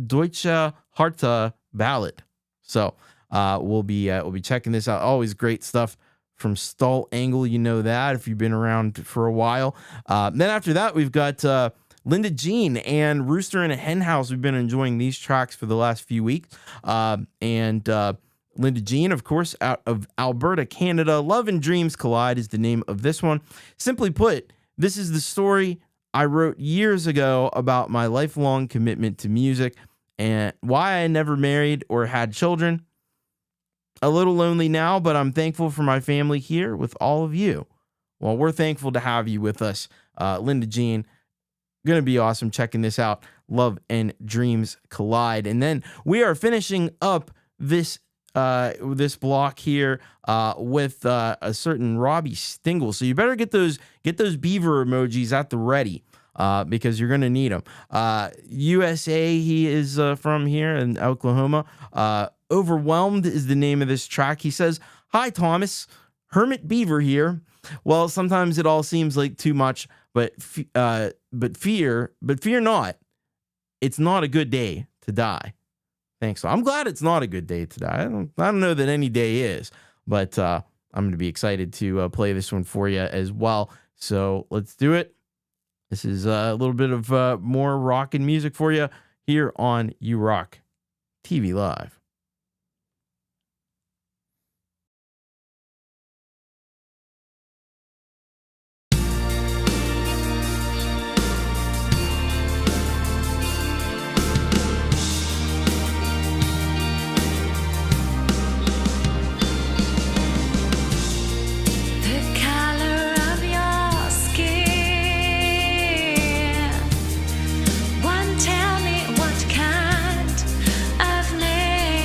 Deutsche Harte Ballad. So we'll be checking this out. Always great stuff from Stahl Angle, you know that if you've been around for a while. Then after that, we've got Linda Jean and Rooster in a Hen House. We've been enjoying these tracks for the last few weeks, and Linda Jean, of course, out of Alberta, Canada. Love and Dreams Collide is the name of this one. Simply put, this is the story I wrote years ago about my lifelong commitment to music and why I never married or had children. A little lonely now, but I'm thankful for my family here with all of you. Well, we're thankful to have you with us. Linda Jean, going to be awesome checking this out. Love and Dreams Collide. And then we are finishing up this block here with a certain Robbie Stingle. So you better get those beaver emojis at the ready because you're gonna need them. USA, he is from here in Oklahoma. Overwhelmed is the name of this track. He says, "Hi Thomas, Hermit Beaver here. Well, sometimes it all seems like too much, but fear not. It's not a good day to die." Thanks. So I'm glad it's not a good day to die. I don't know that any day is, but I'm going to be excited to play this one for you as well. So let's do it. This is a little bit of more rockin' music for you here on You Rock TV Live. Tell me what kind of name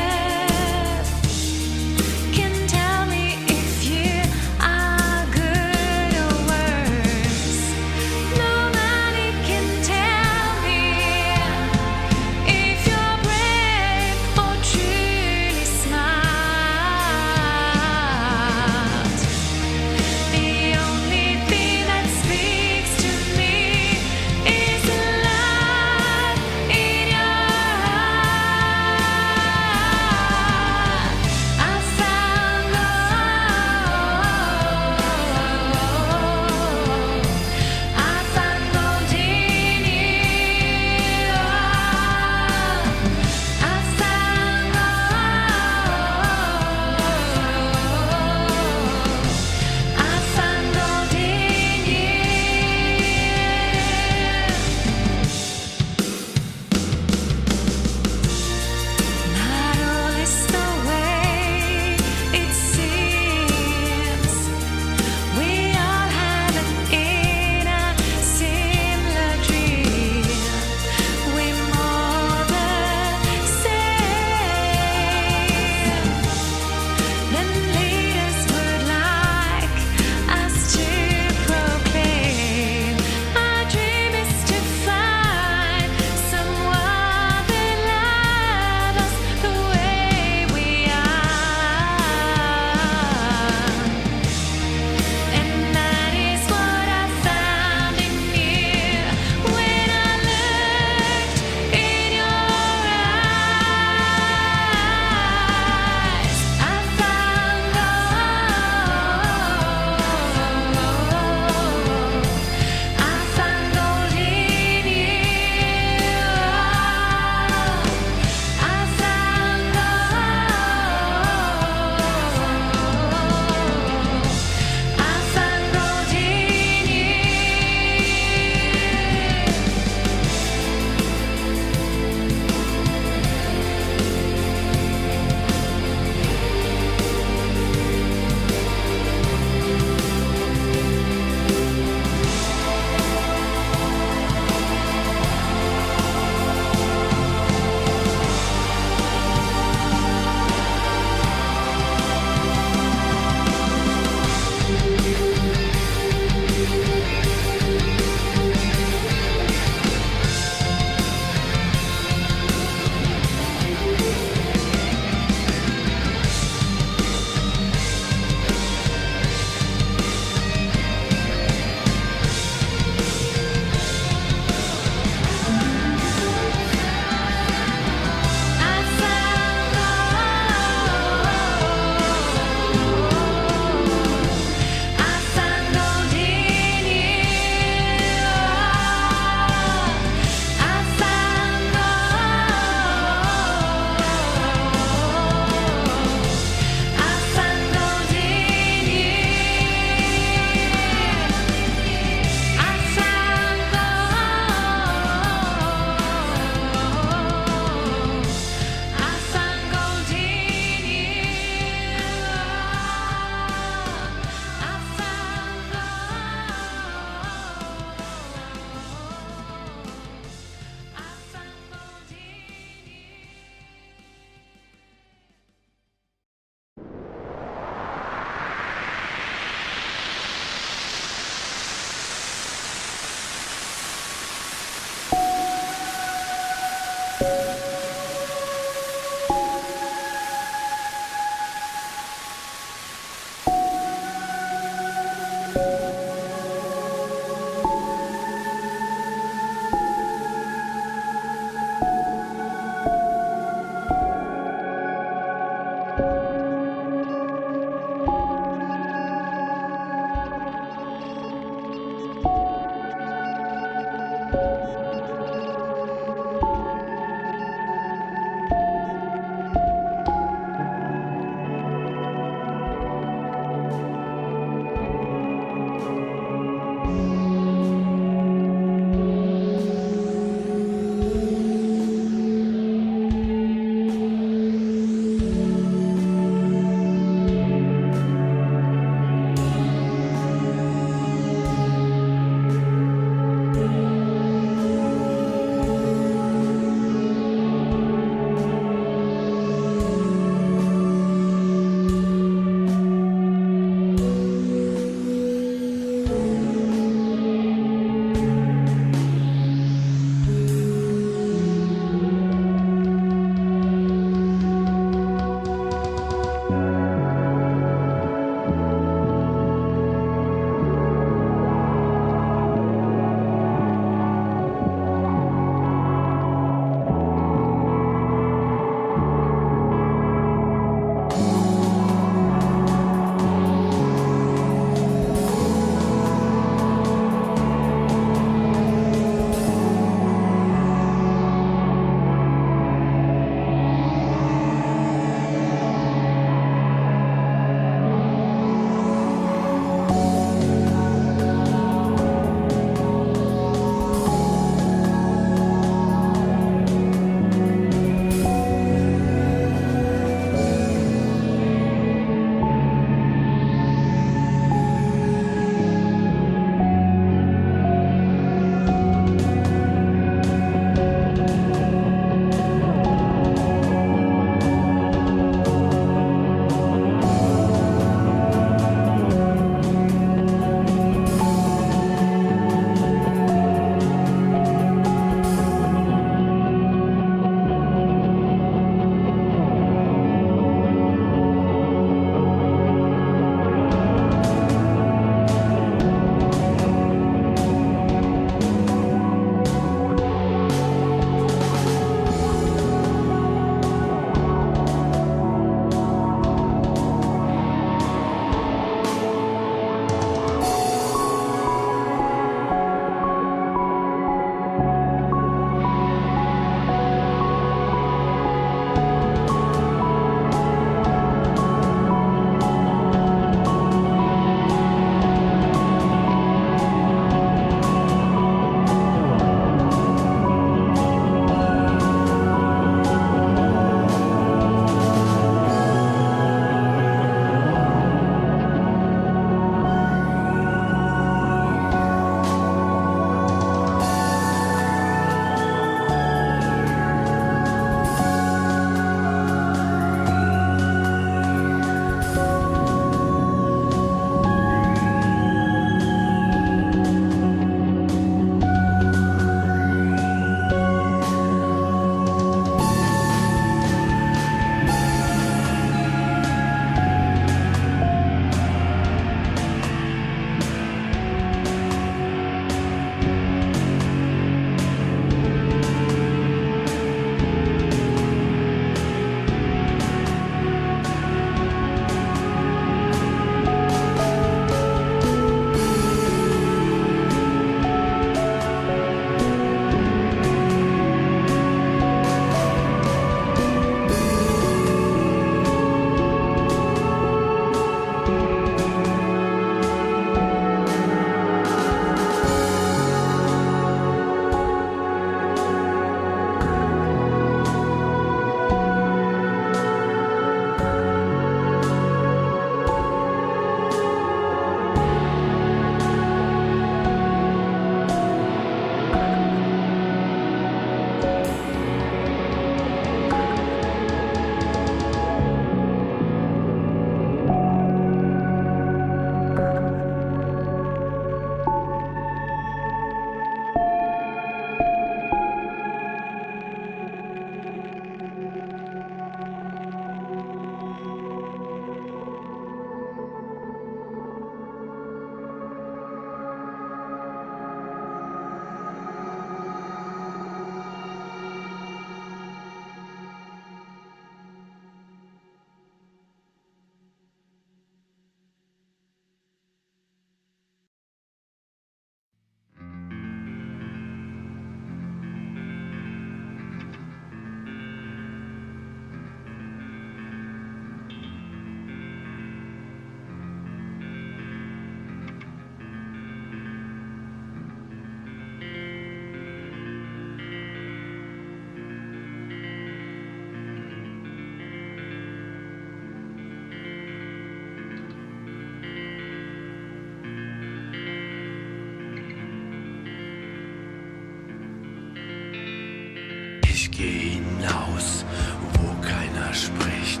spricht,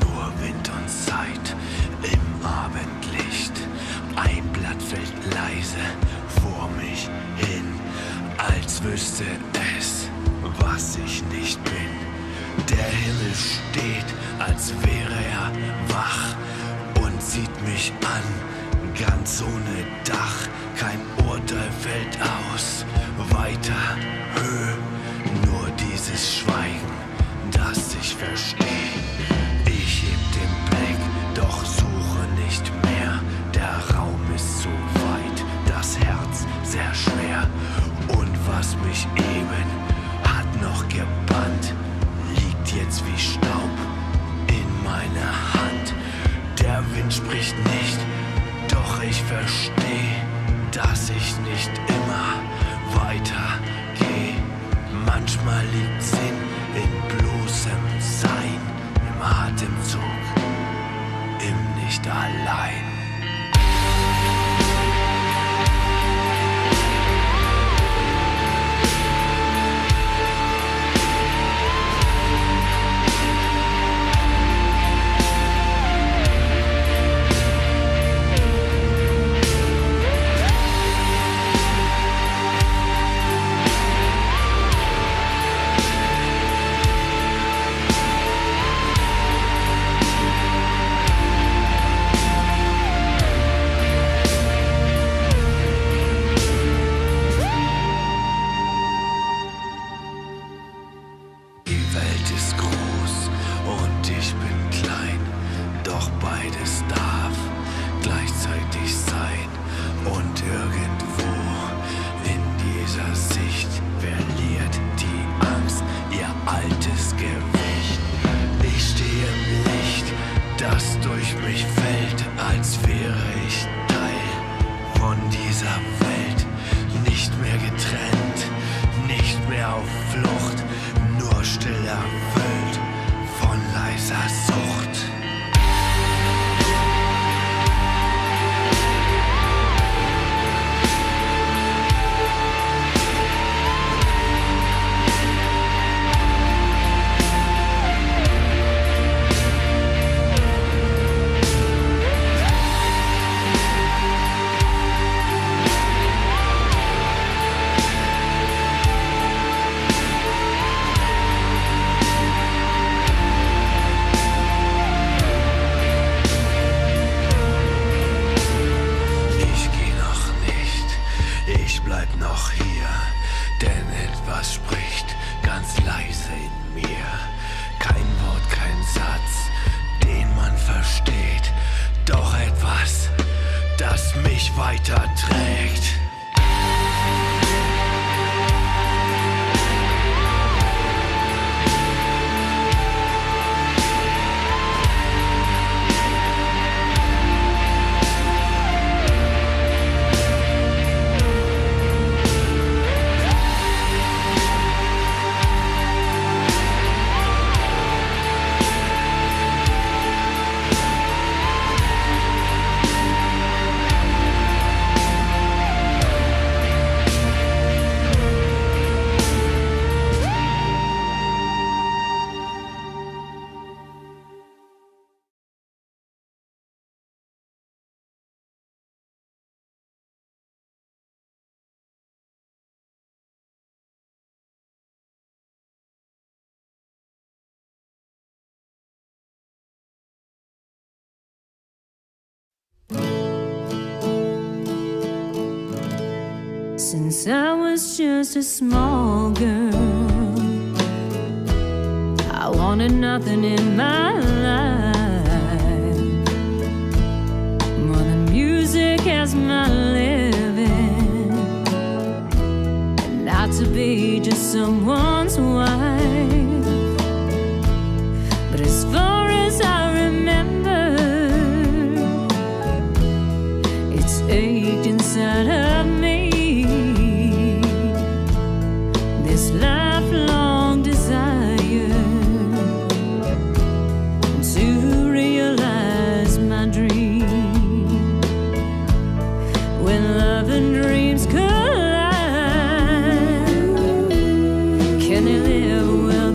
nur Wind und Zeit im Abendlicht. Ein Blatt fällt leise vor mich hin, als wüsste es, was ich nicht bin. Der Himmel steht, als wäre er wach und sieht mich an, ganz ohne Dach. Kein Urteil fällt aus, weiter, nur dieses Schweigen, das ich verstehe. Ich heb den Blick, doch suche nicht mehr. Der Raum ist zu weit, das Herz sehr schwer. Und was mich eben hat noch gebannt, liegt jetzt wie Staub in meiner Hand. Der Wind spricht nicht, doch ich verstehe, dass ich nicht immer weitergehe. Manchmal liegt Sinn in bloßem Sein, im Atemzug, im Nicht-Allein. Since I was just a small girl, I wanted nothing in my life more than music as my living, and not to be just someone's wife. But as far as I remember, it's ached inside of me, this lifelong desire to realize my dream. When love and dreams collide, can they live well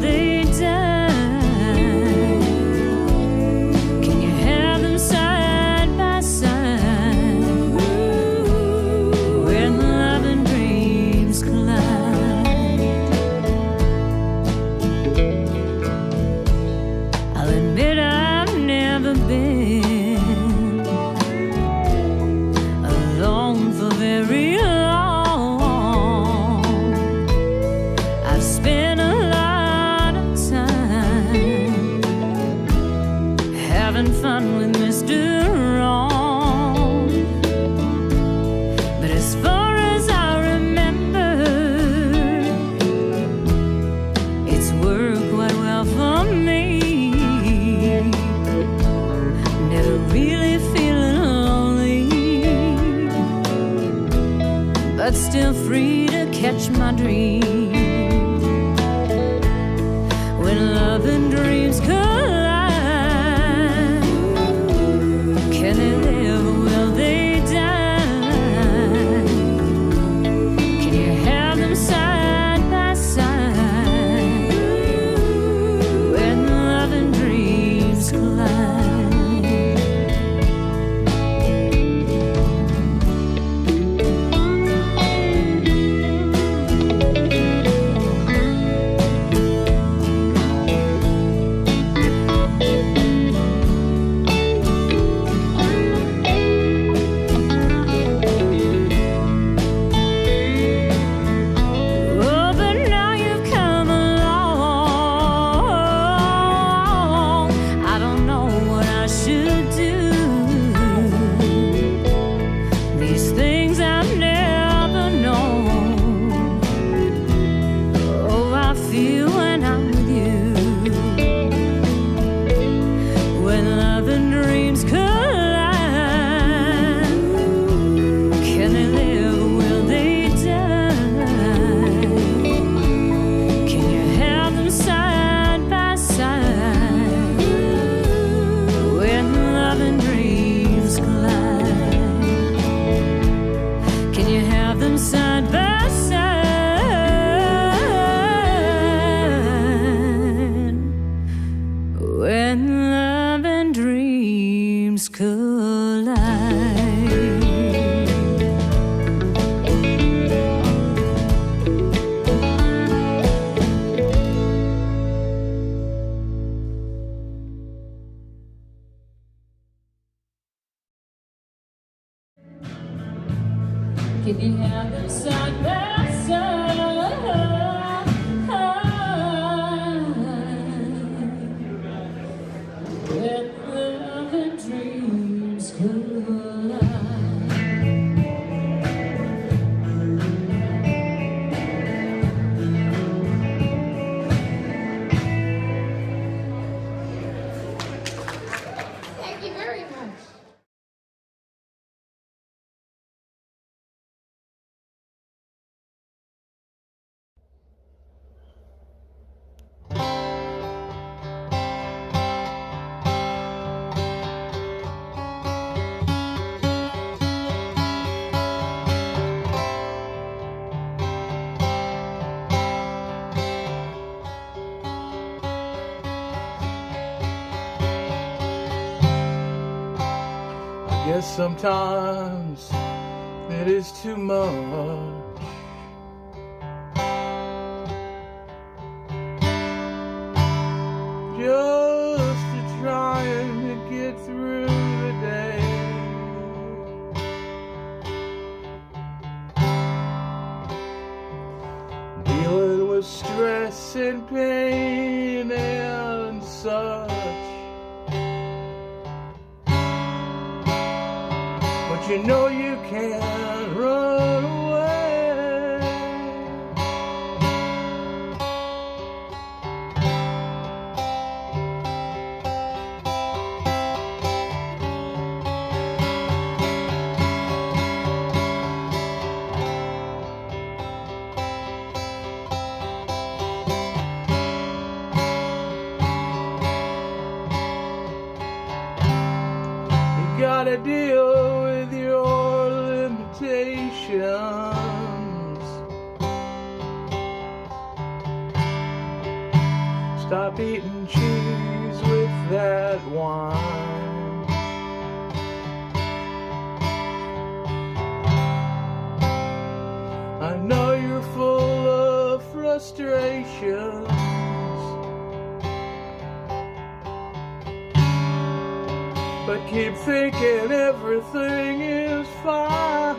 Mr. Wrong. But as far as I remember, it's worked quite well for me. Never really feeling lonely, but still free to catch my dream. When love and dreams collide, can they live or will they die? Can you have them side by side when love and dreams collide? Oh, but now you've come along. I don't know what I should do. These things I've never known. Oh, I feel when I'm with you. When love and dreams collide, can they live or will they die? Can you have them side by side when love and dreams collide? Can you have them side by side when love and dreams collide? Can you have them side by side when love and dreams collide? Thank you very much. I guess sometimes it is too much. Just to try and get through the day. Dealing with stress and pain and such. But you know you can't run away. You gotta deal with your limitations. Stop eating cheese with that wine. I know you're full of frustrations. But keep thinking everything is fine.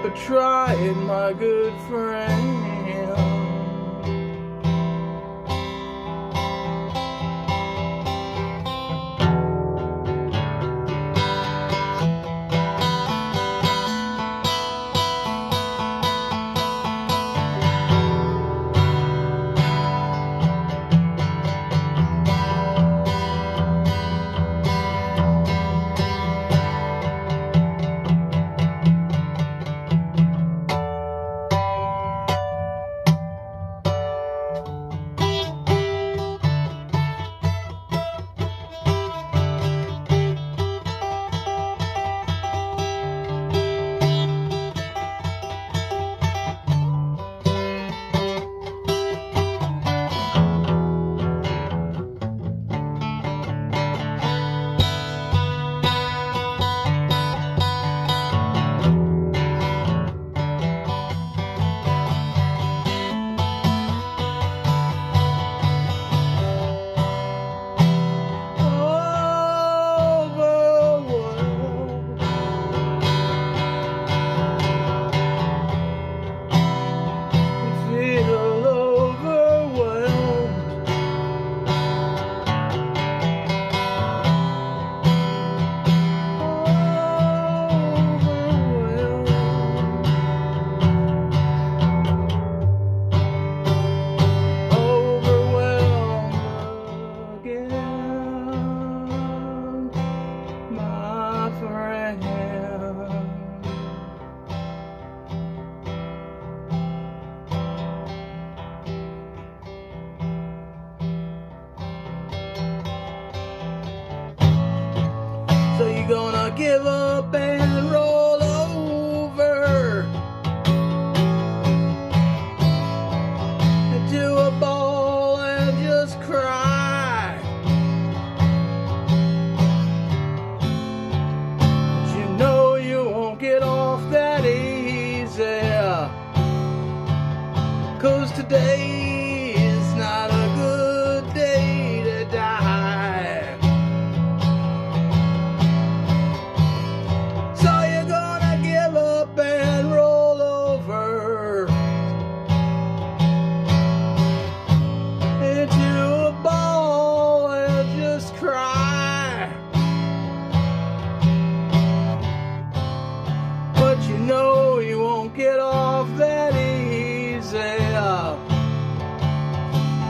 a trying, my good friend. Gonna give up and roll over into a ball and just cry. But you know you won't get off that easy, 'cause today is not a good day to die. Get off that easy,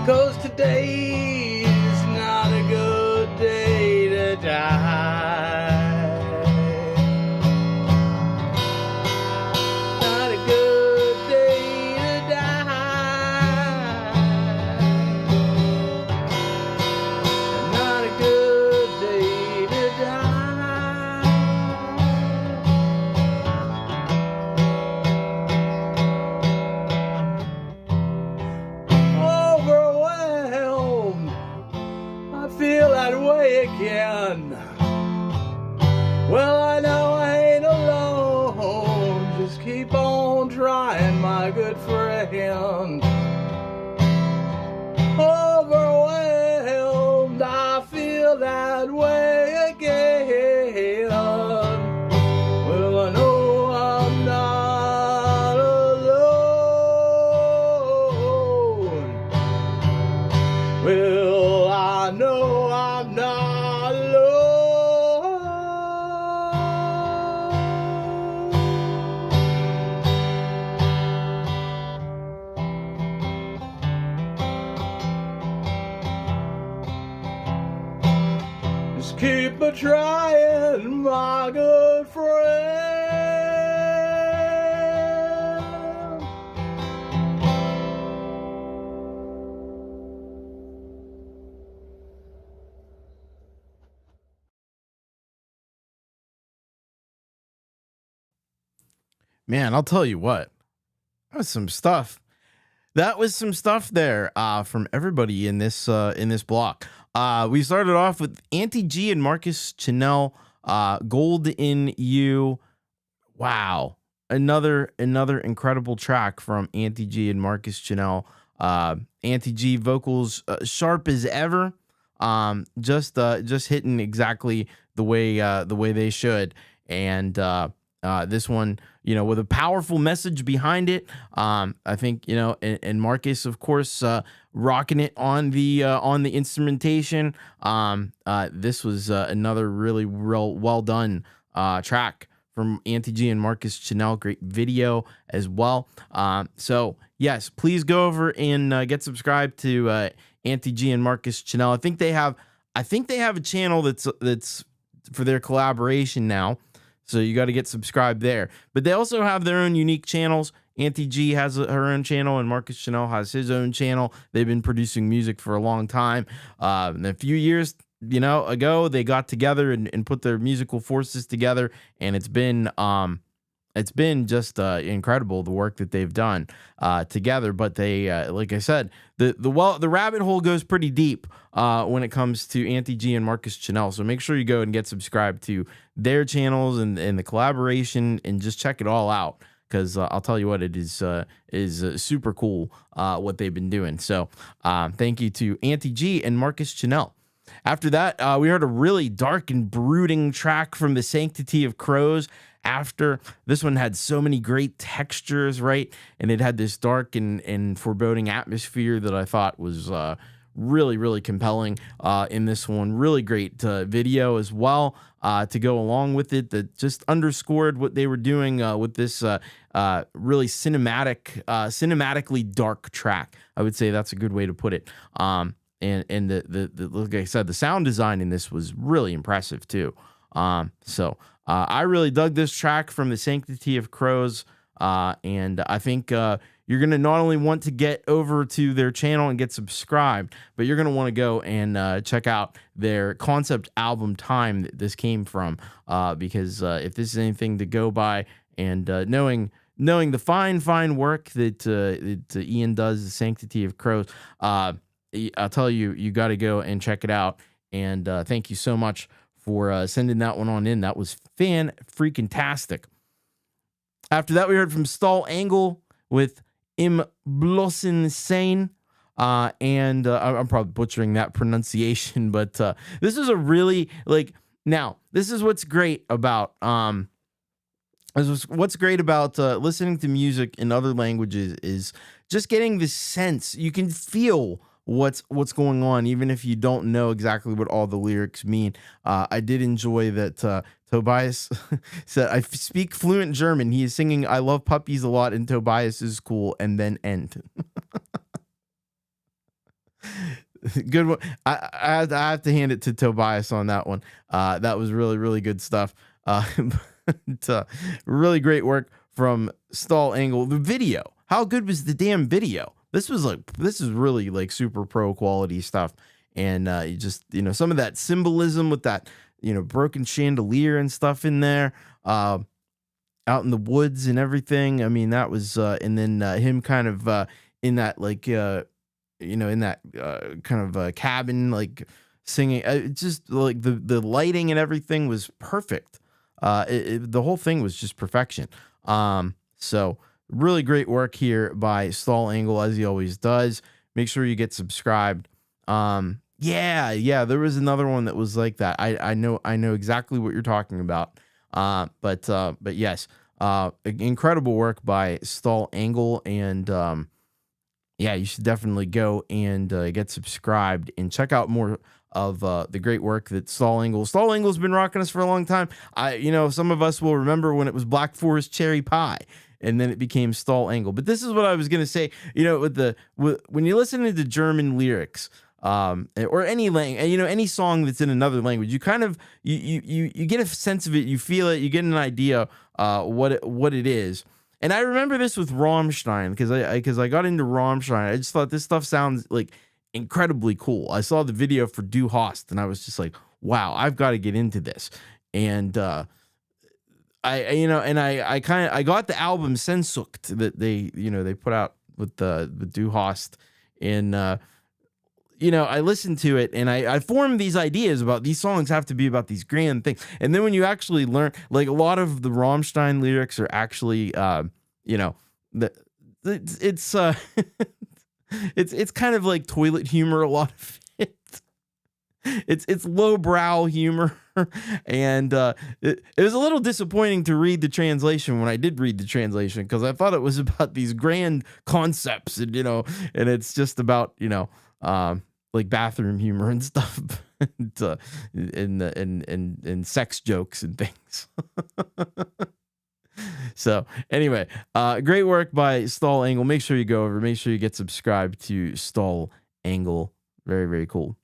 'cause today is not a good day to die. Not a good day to die. Not a good day to die. Feel that way again. Well, I know I ain't alone. Just keep on trying, my good friend. Overwhelmed, I feel that way again. Well, I know I'm not alone. Well, I know I'm not alone. Just keep a trying, my good friend. Man, I'll tell you what. That was some stuff. That was some stuff there from everybody in this block. We started off with Auntie G and Marcus Chanel, Gold in You. Wow. Another incredible track from Auntie G and Marcus Chanel. Auntie G vocals sharp as ever. Just hitting exactly the way they should. And This one, with a powerful message behind it. I think, and Marcus, of course, rocking it on the instrumentation. This was another really well done track from Auntie G and Marcus Chanel. Great video as well. So yes, please go over and get subscribed to Auntie G and Marcus Chanel. I think they have a channel that's for their collaboration now. So you got to get subscribed there. But they also have their own unique channels. Auntie G has her own channel, and Marcus Chanel has his own channel. They've been producing music for a long time. And a few years, ago, they got together and put their musical forces together, and it's been just incredible, the work that they've done together. But they, like I said, the rabbit hole goes pretty deep when it comes to Auntie G and Marcus Chanel. So make sure you go and get subscribed to their channels and the collaboration, and just check it all out, because I'll tell you what, it is super cool what they've been doing. So thank you to Auntie G and Marcus Chanel. After that, we heard a really dark and brooding track from the Sanctity of Krows. After this one had so many great textures, right? And it had this dark and foreboding atmosphere that I thought was really, really compelling in this one. Really great video as well to go along with it, that just underscored what they were doing with this really cinematically dark track. I would say that's a good way to put it. And the like I said, the sound design in this was really impressive too. So I really dug this track from the Sanctity of Krows, and I think you're going to not only want to get over to their channel and get subscribed, but you're going to want to go and check out their concept album Time that this came from, because if this is anything to go by, and knowing the fine work that Ian does, the Sanctity of Krows, I'll tell you, you got to go and check it out. And thank you so much for sending that one on in. That was fan-freaking-tastic. After that, we heard from Stall Angle with Im Blossen Sane. And I'm probably butchering that pronunciation, but this is a really, now, this is what's great about, listening to music in other languages, is just getting this sense. You can feel what's going on, even if you don't know exactly what all the lyrics mean. I did enjoy that Tobias said, I speak fluent German. He is singing I love puppies a lot, and Tobias is cool, and then end. Good one. I have to hand it to Tobias on that one. That was really, really good stuff. But, really great work from Stall Angle. The video, how good was the damn video? This is really super pro quality stuff. And you just, some of that symbolism with that, broken chandelier and stuff in there, out in the woods and everything. I mean, that was, and then him kind of in that in that kind of cabin, singing, just the lighting and everything was perfect. The whole thing was just perfection. So really great work here by Stall Angle, as he always does. Make sure you get subscribed. Yeah, there was another one that was like that. I know exactly what you're talking about. But yes, incredible work by Stall Angle, and yeah, you should definitely go and get subscribed and check out more of the great work that Stall Angle's been rocking us for a long time. Some of us will remember when it was Black Forest Cherry Pie, and then it became Stall Angle. But this is what I was gonna say. When you listen to the German lyrics, or any song that's in another language, you kind of you get a sense of it, you feel it, you get an idea what it is. And I remember this with Rammstein, because I got into Rammstein. I just thought this stuff sounds incredibly cool. I saw the video for Du Hast, and I was just like, wow, I've got to get into this. And I got the album Sehnsucht that they put out with the Du Hast, and I listened to it, and I formed these ideas about these songs have to be about these grand things. And then when you actually learn, a lot of the Rammstein lyrics are actually, it's it's kind of like toilet humor, a lot of it. it's lowbrow humor, and it was a little disappointing to read the translation when I did read the translation, because I thought it was about these grand concepts, and and it's just about like bathroom humor and stuff, and sex jokes and things. So anyway, great work by Stall Angle. Make sure you go over. Make sure you get subscribed to Stall Angle. Very, very cool.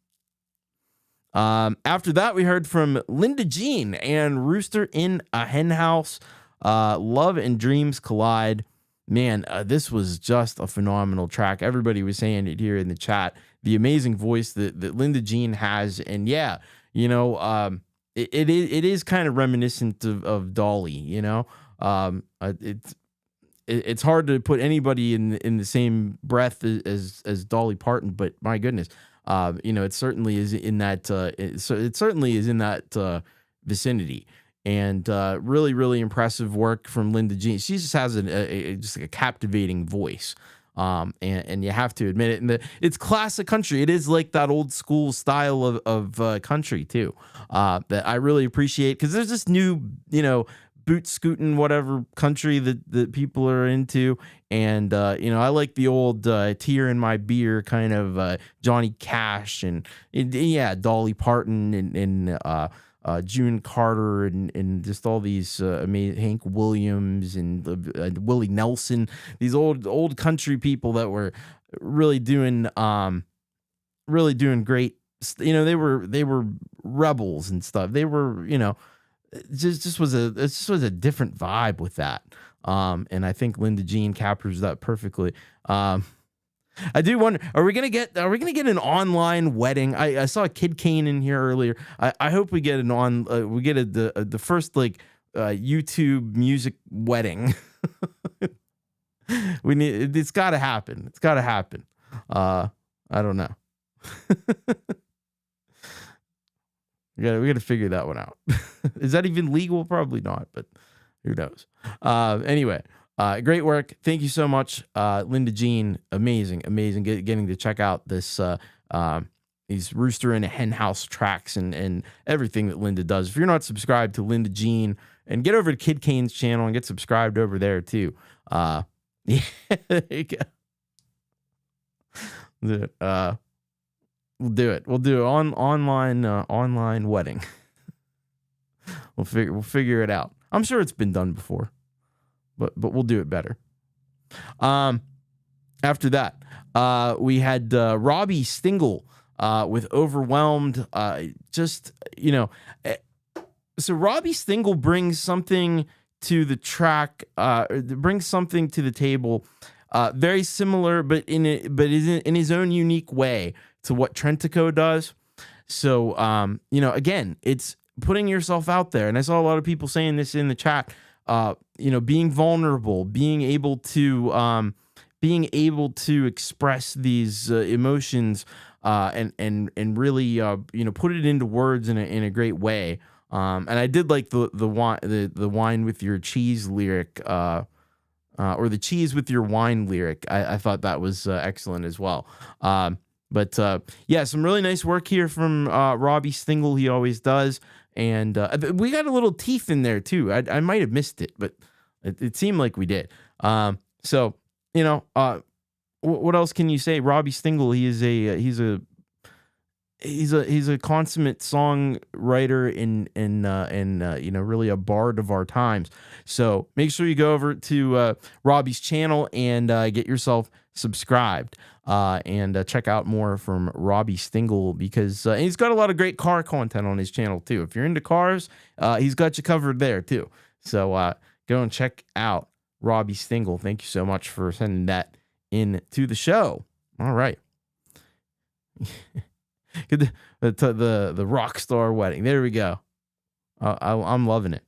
After that, we heard from Linda Jean and Rooster in a Hen House. Love and Dreams Collide. Man, this was just a phenomenal track. Everybody was saying it here in the chat. The amazing voice that Linda Jean has. And yeah, it is kind of reminiscent of Dolly, it's hard to put anybody in the same breath as Dolly Parton, but my goodness. It certainly is in that. It certainly is in that vicinity, and really, really impressive work from Linda Jean. She just has just a captivating voice, and you have to admit it. And it's classic country. It is like that old school style of country too, that I really appreciate, because there's this new, boot scooting, whatever country that people are into. And, I like the old tear in my beer kind of Johnny Cash and Dolly Parton and June Carter and just all these amazing Hank Williams and Willie Nelson, these old country people that were really doing great. They were rebels and stuff. They were, it just was a different vibe with that. And I think Linda Jean captures that perfectly. I do wonder, are we gonna get an online wedding? I saw Kid Kane in here earlier. I hope we get the first YouTube music wedding. It's gotta happen. It's gotta happen. I don't know. We gotta figure that one out. Is that even legal? Probably not, but who knows? Anyway, great work. Thank you so much, Linda Jean. Amazing. Getting to check out this these Rooster in a Hen House tracks and everything that Linda does. If you're not subscribed to Linda Jean, and get over to Kid Kane's channel and get subscribed over there too. Yeah, there you go. We'll do it. We'll do an online wedding. We'll figure it out. I'm sure it's been done before, but we'll do it better. After that, we had Robbie Stingle with Overwhelmed. So Robbie Stingle brings something to the track, brings something to the table, very similar, but in his own unique way to what Trentico does. So, again, it's putting yourself out there. And I saw a lot of people saying this in the chat, being vulnerable, being able to express these emotions, and really, put it into words in a great way. And I did like the wine with your cheese lyric, or the cheese with your wine lyric. I thought that was excellent as well. But some really nice work here from Robbie Stingle. He always does. And we got a little teeth in there too. I might have missed it, but it seemed like we did. What else can you say? Robbie Stingle, he's a consummate songwriter and really a bard of our times. So make sure you go over to Robbie's channel and get yourself subscribed, and check out more from Robbie Stingle, because he's got a lot of great car content on his channel too. If you're into cars, he's got you covered there too. So go and check out Robbie Stingle. Thank you so much for sending that in to the show. All right. the Rockstar wedding. There we go. I'm loving it.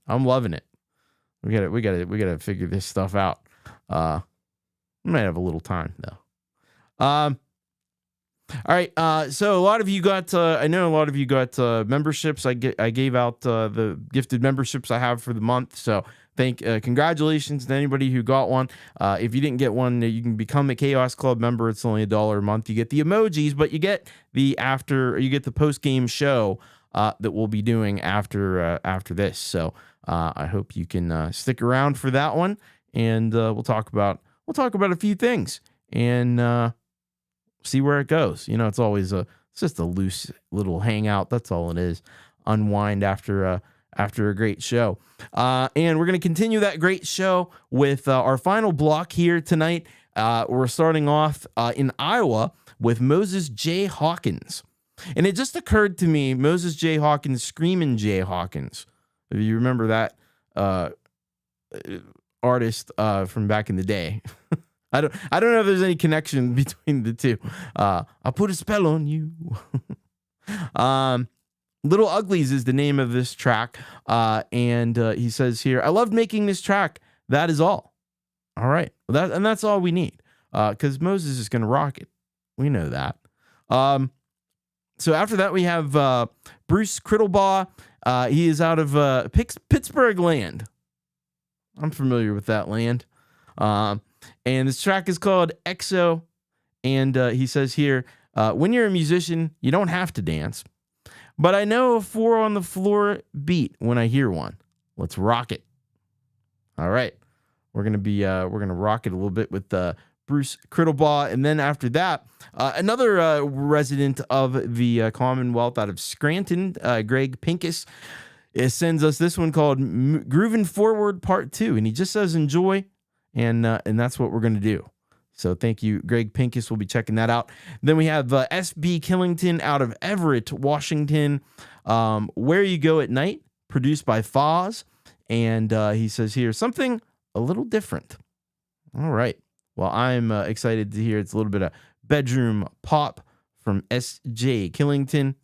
We gotta figure this stuff out. We might have a little time though. All right. So a lot of you got, I know a lot of you got memberships. I gave out the gifted memberships I have for the month. So congratulations to anybody who got one. If you didn't get one, you can become a Chaos Club member. It's only $1 a month. You get the emojis, but you get the post game show that we'll be doing after this. So I hope you can stick around for that one, and we'll talk about a few things and see where it goes. You know, it's always it's just a loose little hangout. That's all it is. Unwind after a great show. And we're going to continue that great show with our final block here tonight. We're starting off in Iowa with Moses J. Hawkins. And it just occurred to me, Moses J. Hawkins, Screamin' J. Hawkins. If you remember that artist from back in the day. I don't know if there's any connection between the two. I'll put a spell on you. Little Uglies is the name of this track. And he says here, I loved making this track. That is all. All right. And that's all we need. Because Moses is going to rock it. We know that. So after that, we have Bruce Crittlebaugh. He is out of Pittsburgh land. I'm familiar with that land. And this track is called EXO. And he says here, when you're a musician, you don't have to dance. But I know a 4 on the floor beat when I hear one. Let's rock it. All right. We're going to rock it a little bit with Bruce Crittlebaugh. And then after that, another resident of the Commonwealth out of Scranton, Greg Pincus, sends us this one called Groovin' Forward Part 2. And he just says enjoy. And that's what we're going to do. So thank you, Greg Pincus. We'll be checking that out. Then we have S.B. Killington out of Everett, Washington. Where You Go at Night, produced by Foz. And he says here, something a little different. All right. Well, I'm excited to hear it's a little bit of bedroom pop from S.J. Killington,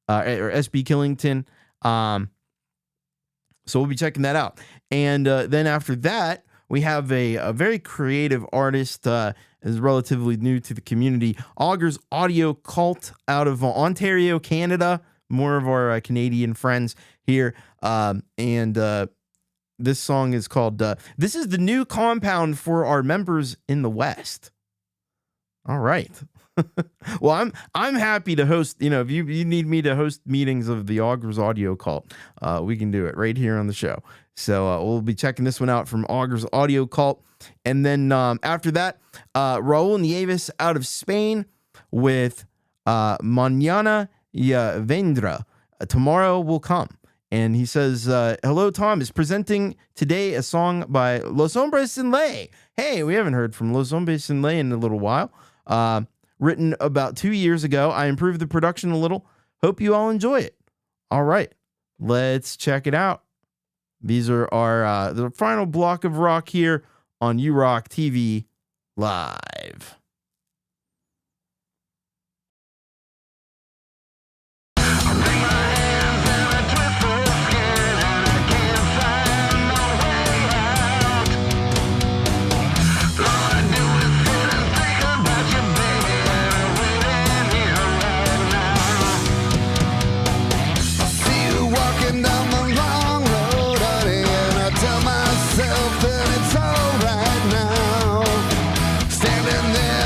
or S.B. Killington. So we'll be checking that out. And then after that, we have a very creative artist, is relatively new to the community, Augur's Audio Cult out of Ontario, Canada. More of our Canadian friends here. And this song is called, this is the new compound for our members in the West. All right. Well, I'm happy to host, if you need me to host meetings of the Augur's Audio Cult, we can do it right here on the show. So we'll be checking this one out from Augur's Audio Cult. And then after that, Raul Nieves out of Spain with Mañana Ya Vendrá. Tomorrow Will Come. And he says, hello, Tom is presenting today a song by Los Hombres Sin Ley. Hey, we haven't heard from Los Hombres Sin Ley in a little while. Written about 2 years ago. I improved the production a little. Hope you all enjoy it. All right, let's check it out. These are our the final block of rock here on URock TV Live. Standing there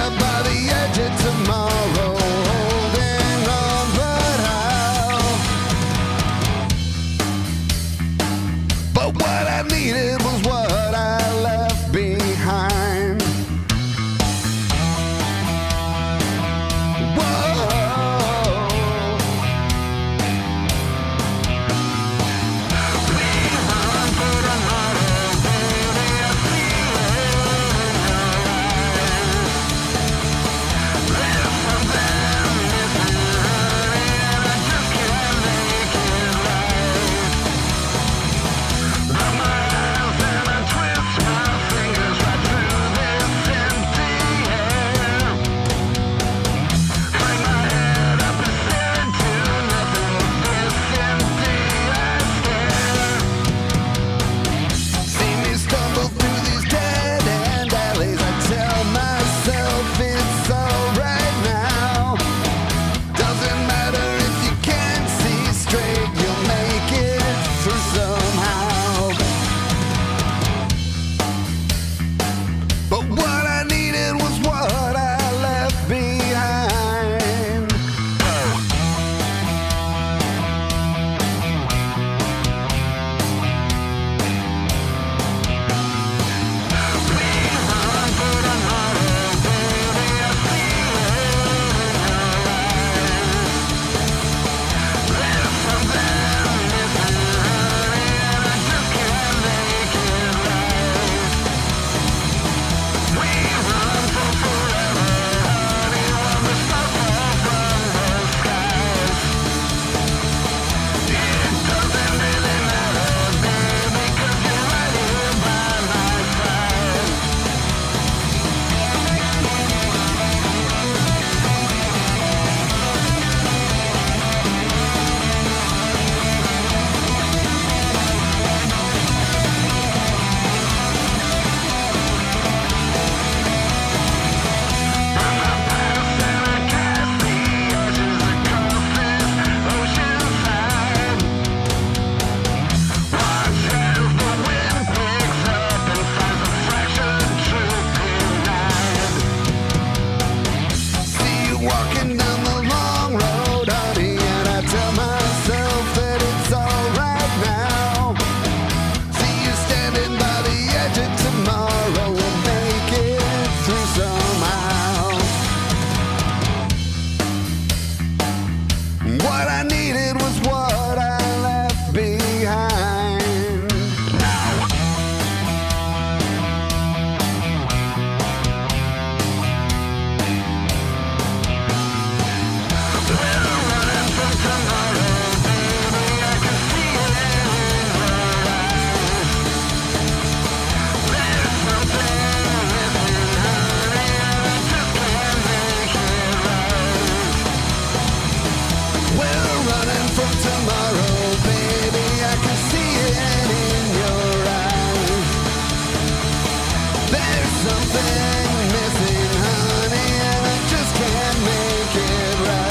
something missing, honey, and I just can't make it right.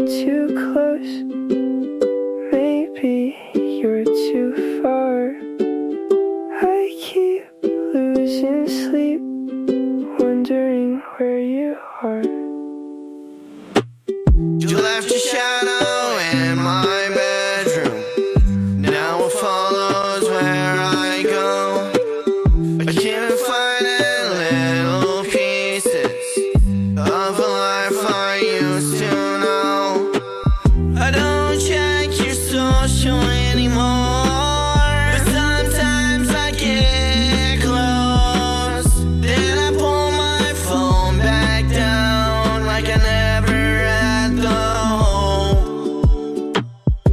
too close. Maybe you're too far. I keep losing sleep, wondering where you are. You left your shadow in my bedroom. Now it follows where I go. I can't find it, little pieces of a life I used to know. I don't check your social anymore, but sometimes I get close. Then I pull my phone back down like I never had the hope.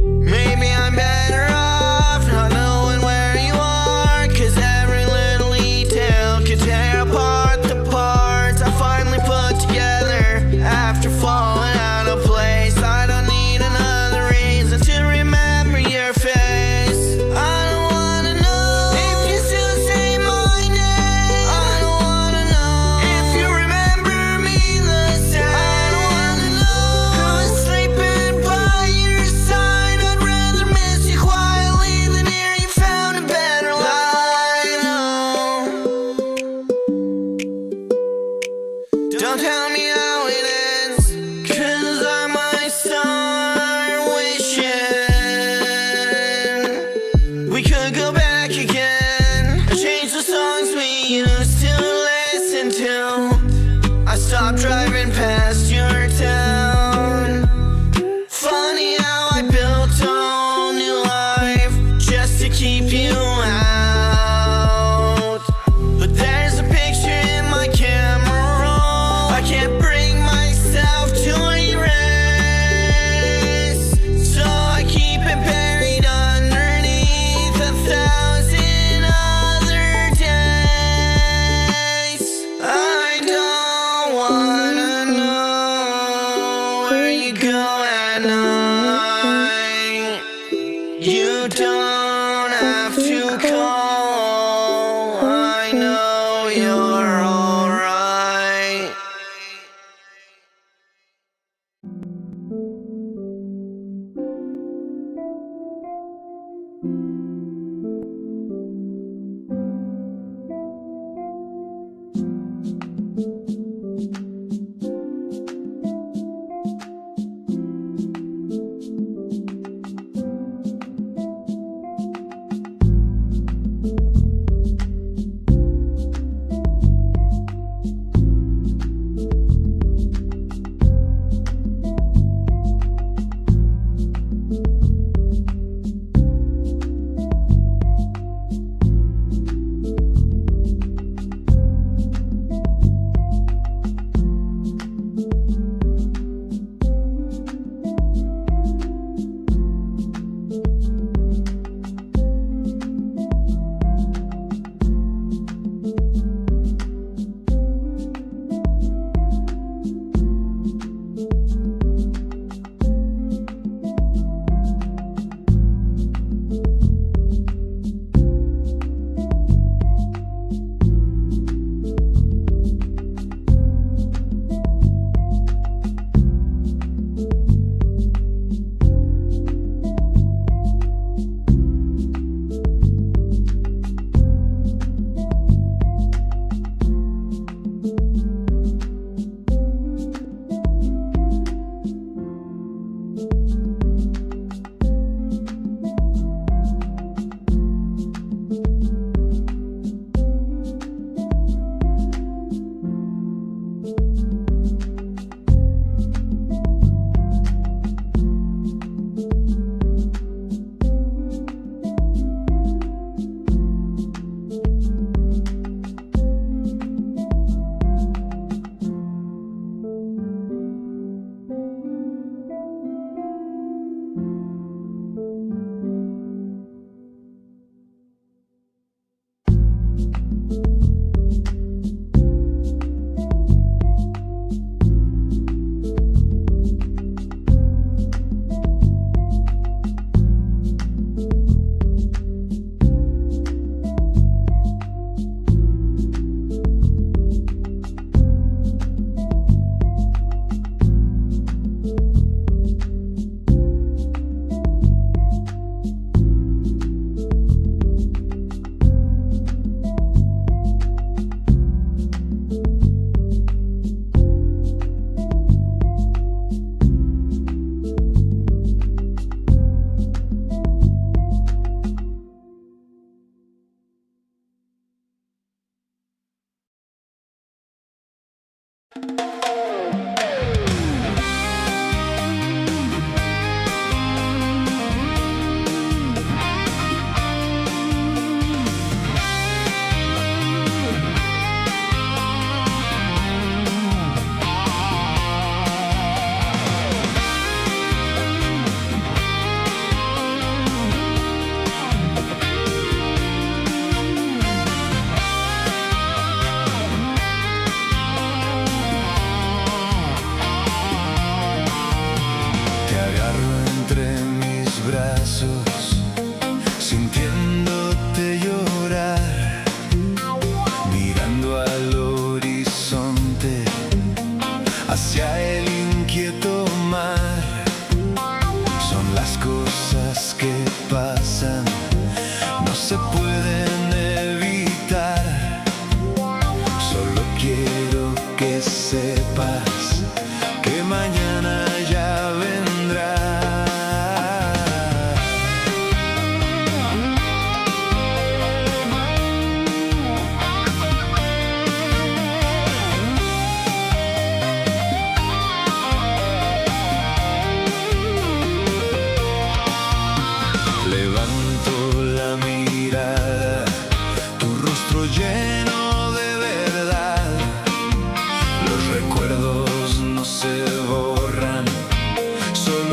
Maybe I'm better off not knowing where you are, 'cause every little detail could tear apart the parts I finally put together after falling out of place. I don't need another reason to remember your face. I don't wanna know if you still say my name. I don't wanna know if you remember me the same. I don't wanna know who is sleeping by your side. I'd rather miss you quietly than hear you found a better life. Don't tell me how it ends, 'cause I might start wishing we could go back again. Change the songs we used to listen to. I stopped driving past your town. Funny how I built a whole new life just to keep you out. But there's a picture in my camera roll I can't bring myself to erase. So I keep it buried underneath 1,000 other days. I don't wanna know where you go at night. You don't have to call. I know you're alright.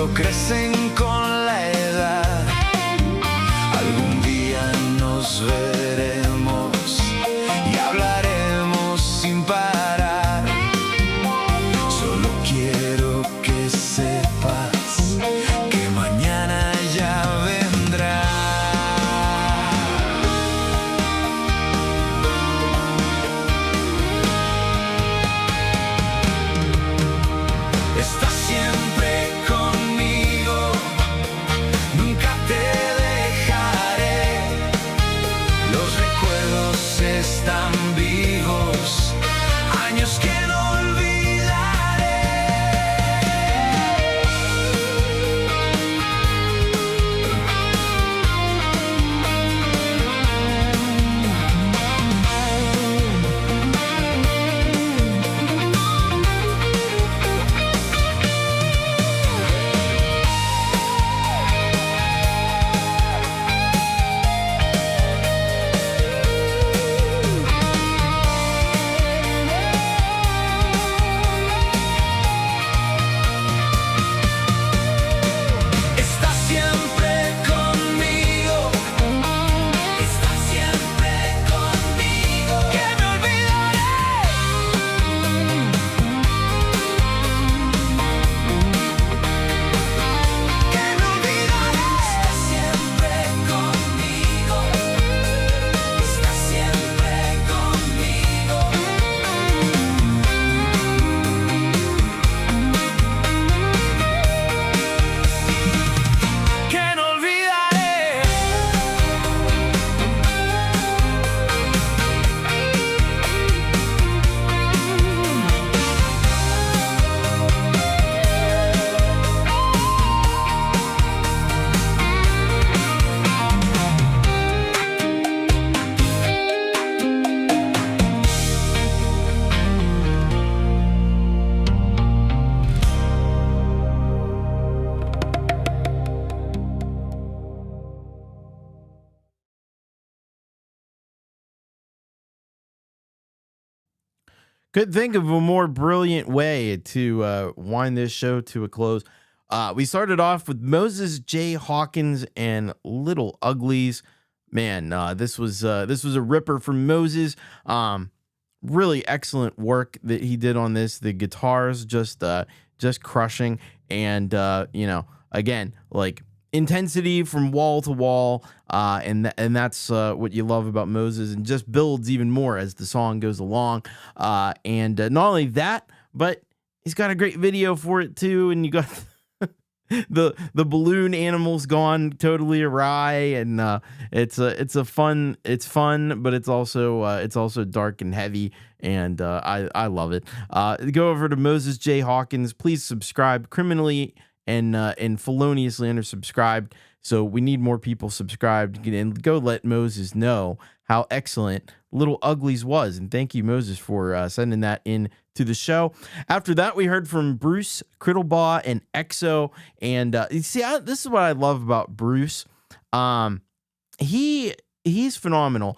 solo crecen con la edad. Algún día nos veremos y hablaremos sin parar. Solo quiero que sepas que mañana ya vendrá. Estás siempre conmigo, nunca te dejaré. Los recuerdos están vivos, años que no olvidaré. Estás siempre conmigo, estás siempre conmigo. Que me olvidaré, que me olvidaré. Estás siempre conmigo, estás siempre conmigo. Que no olvidaré. Couldn't think of a more brilliant way to wind this show to a close. We started off with Moses J. Hawkins and Little Uglies. Man, this was a ripper from Moses. Really excellent work that he did on this. The guitars just crushing, and again, like intensity from wall to wall, and that's what you love about Moses, and just builds even more as the song goes along. And not only that, but he's got a great video for it too, and you got the balloon animals gone totally awry, and it's fun, but it's also dark and heavy, and I love it. Go over to Moses J. Hawkins. Please subscribe criminally and feloniously undersubscribed. So we need more people subscribed, and go let Moses know how excellent Little Uglies was. And thank you, Moses, for sending that in to the show. After that, we heard from Bruce Crittlebaugh and EXO. And you see, this is what I love about Bruce. He's phenomenal.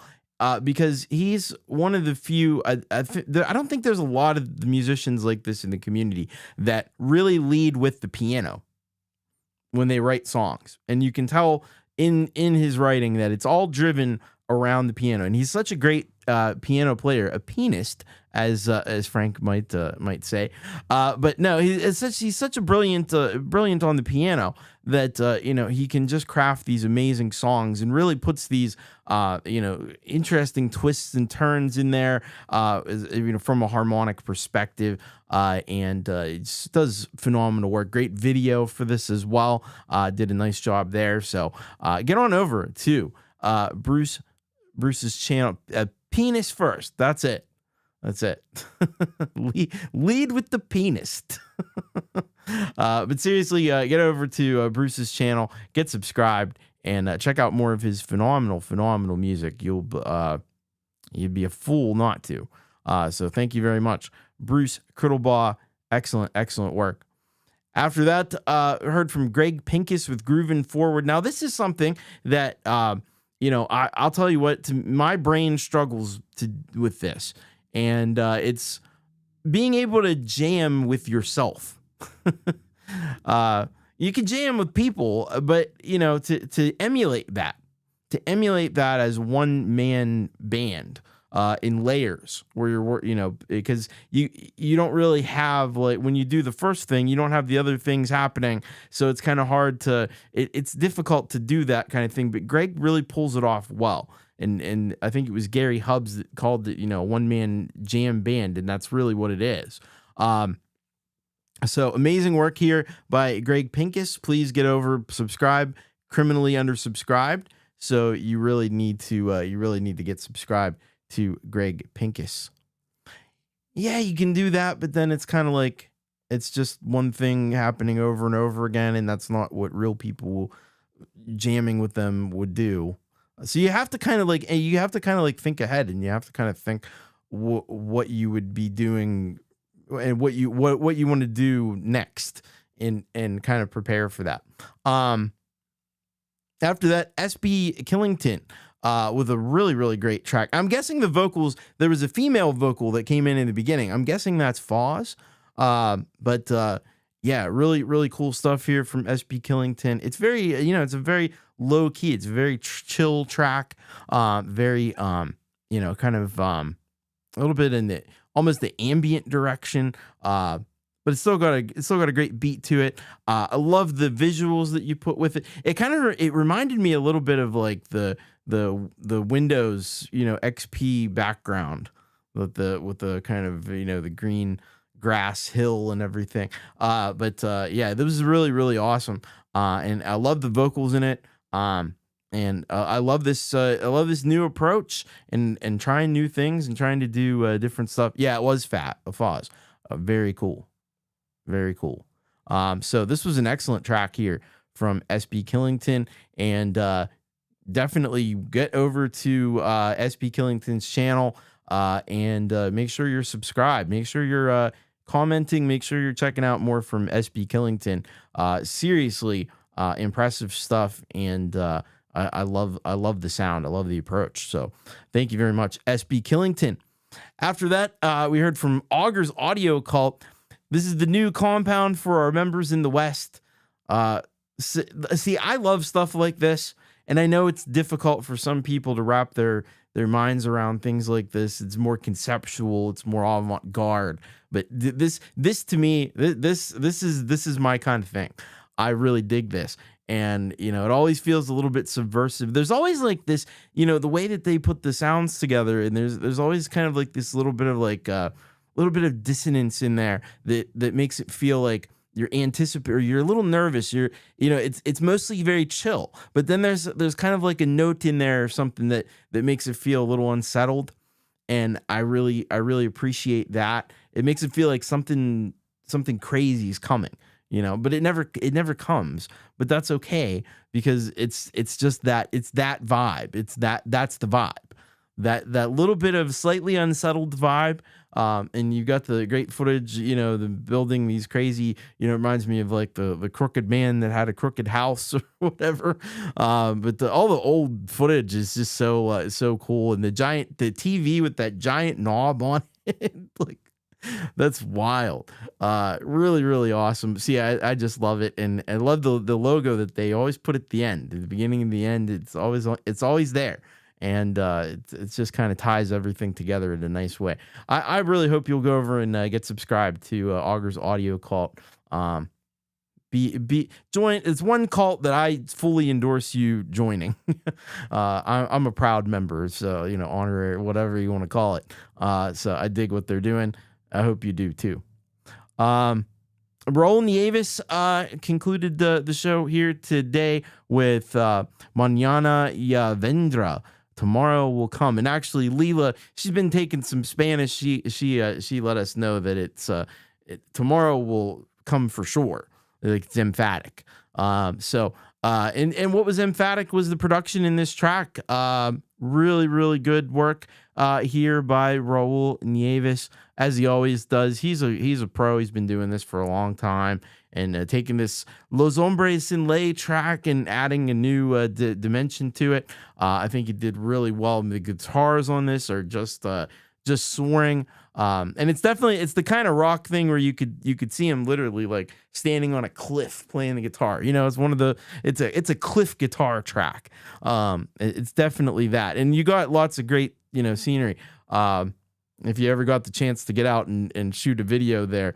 Because he's one of the few, I don't think there's a lot of the musicians like this in the community that really lead with the piano when they write songs. And you can tell in his writing that it's all driven around the piano. And he's such a great piano player, a pianist, as Frank might say. But no, he's such a brilliant on the piano that he can just craft these amazing songs and really puts these interesting twists and turns in there, from a harmonic perspective, and it just does phenomenal work. Great video for this as well. Did a nice job there. So get on over to Bruce's channel. Penis first. That's it. Lead with the pianist. But seriously, get over to Bruce's channel, get subscribed, and check out more of his phenomenal music. You'd be a fool not to. So thank you very much, Bruce Crittlebaugh. Excellent work. After that, heard from Greg Pincus with Groovin' Forward. Now, this is something that I'll tell you what, my brain struggles with this, and it's being able to jam with yourself. you can jam with people, but to emulate that, as one man band in layers where you're, because you don't really have, like, when you do the first thing, you don't have the other things happening. So it's kind of hard it's difficult to do that kind of thing. But Greg really pulls it off well. And I think it was Gary Hubbs that called it, one man jam band. And that's really what it is. So amazing work here by Greg Pincus. Please get over, subscribe, criminally undersubscribed. So you really need to get subscribed to Greg Pincus. Yeah, you can do that, but then it's kind of like it's just one thing happening over and over again, and that's not what real people jamming with them would do. So you have to kind of like think ahead, and you have to kind of think what you would be doing and what you want to do next, and kind of prepare for that. After that, SB Killington with a really, really great track. I'm guessing the vocals, there was a female vocal that came in the beginning. I'm guessing that's Foz. But yeah, really, really cool stuff here from SB Killington. It's very, it's a very low key. It's a very chill track. Very, kind of a little bit in almost the ambient direction. But it's still got a great beat to it. I love the visuals that you put with it. It reminded me a little bit of like the Windows, XP background with the kind of, the green grass hill and everything. But yeah, this was really, really awesome. And I love the vocals in it. And I love this new approach and trying new things and trying to do different stuff. Yeah, it was Foz. Very cool. Very cool. So this was an excellent track here from SB Killington, and definitely get over to SB Killington's channel and make sure you're subscribed. Make sure you're commenting. Make sure you're checking out more from SB Killington. Seriously, impressive stuff, and I love the sound. I love the approach. So thank you very much, SB Killington. After that, we heard from Augur's Audio Cult. This is the new compound for our members in the West. See, I love stuff like this, and I know it's difficult for some people to wrap their minds around things like this. It's more conceptual, it's more avant-garde. But this to me, this is my kind of thing. I really dig this. And, it always feels a little bit subversive. There's always like this, the way that they put the sounds together, and there's always kind of like this little bit of like little bit of dissonance in there that makes it feel like you're or you're a little nervous. It's mostly very chill, but then there's kind of like a note in there or something that makes it feel a little unsettled. And I really appreciate that. It makes it feel like something crazy is coming, but it never comes, but that's okay, because it's just that, it's that vibe. That's the vibe, that little bit of slightly unsettled vibe. And you got the great footage, the building these crazy, it reminds me of like the crooked man that had a crooked house or whatever. But all the old footage is just so cool. And the TV with that giant knob on it, like, that's wild. Really, really awesome. See, I just love it. And I love the logo that they always put at the end, at the beginning and the end. It's always there. And it's just kind of ties everything together in a nice way. I really hope you'll go over and get subscribed to Augur's Audio Cult. Join. It's one cult that I fully endorse you joining. I'm a proud member, so honorary, whatever you want to call it. So I dig what they're doing. I hope you do too. Raul Nieves concluded the show here today with Mañana ya vendrá. Tomorrow will come. And actually, Leela, she's been taking some Spanish. She let us know that it's tomorrow will come for sure. Like, it's emphatic. And what was emphatic was the production in this track. Really, really good work here by Raul Nieves, as he always does. He's a pro. He's been doing this for a long time, and taking this Los Hombres Sin Ley track and adding a new dimension to it. I think he did really well. The guitars on this are just just soaring. And it's the kind of rock thing where you could see him literally like standing on a cliff playing the guitar. It's a cliff guitar track. It's definitely that. And you got lots of great, scenery. If you ever got the chance to get out and shoot a video there,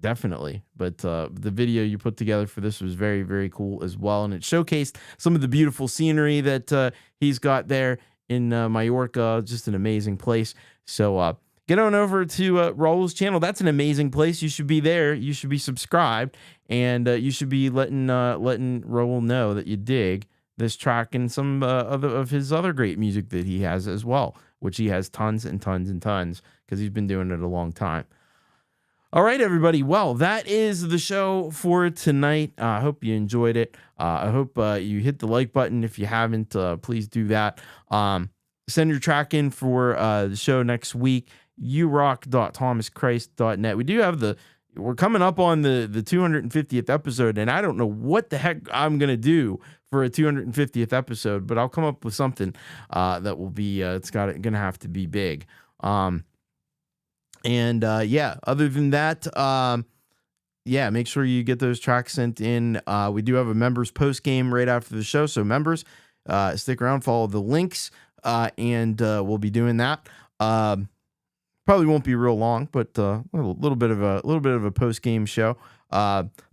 definitely. But the video you put together for this was very, very cool as well. And it showcased some of the beautiful scenery that he's got there in Mallorca. Just an amazing place. So get on over to Raul's channel. That's an amazing place. You should be there. You should be subscribed, and you should be letting Raul know that you dig this track and some of his other great music that he has as well, which he has tons and tons and tons because he's been doing it a long time. All right, everybody. Well, that is the show for tonight. I hope you enjoyed it. I hope you hit the like button. If you haven't, please do that. Send your track in for the show next week. urock.thomaschrist.net. We do have we're coming up on the 250th episode, and I don't know what the heck I'm going to do for a 250th episode, but I'll come up with something that will be, it's going to have to be big. Other than that, make sure you get those tracks sent in. We do have a members post game right after the show. So members, stick around, follow the links, and we'll be doing that. Probably won't be real long, but a little bit of a post game show.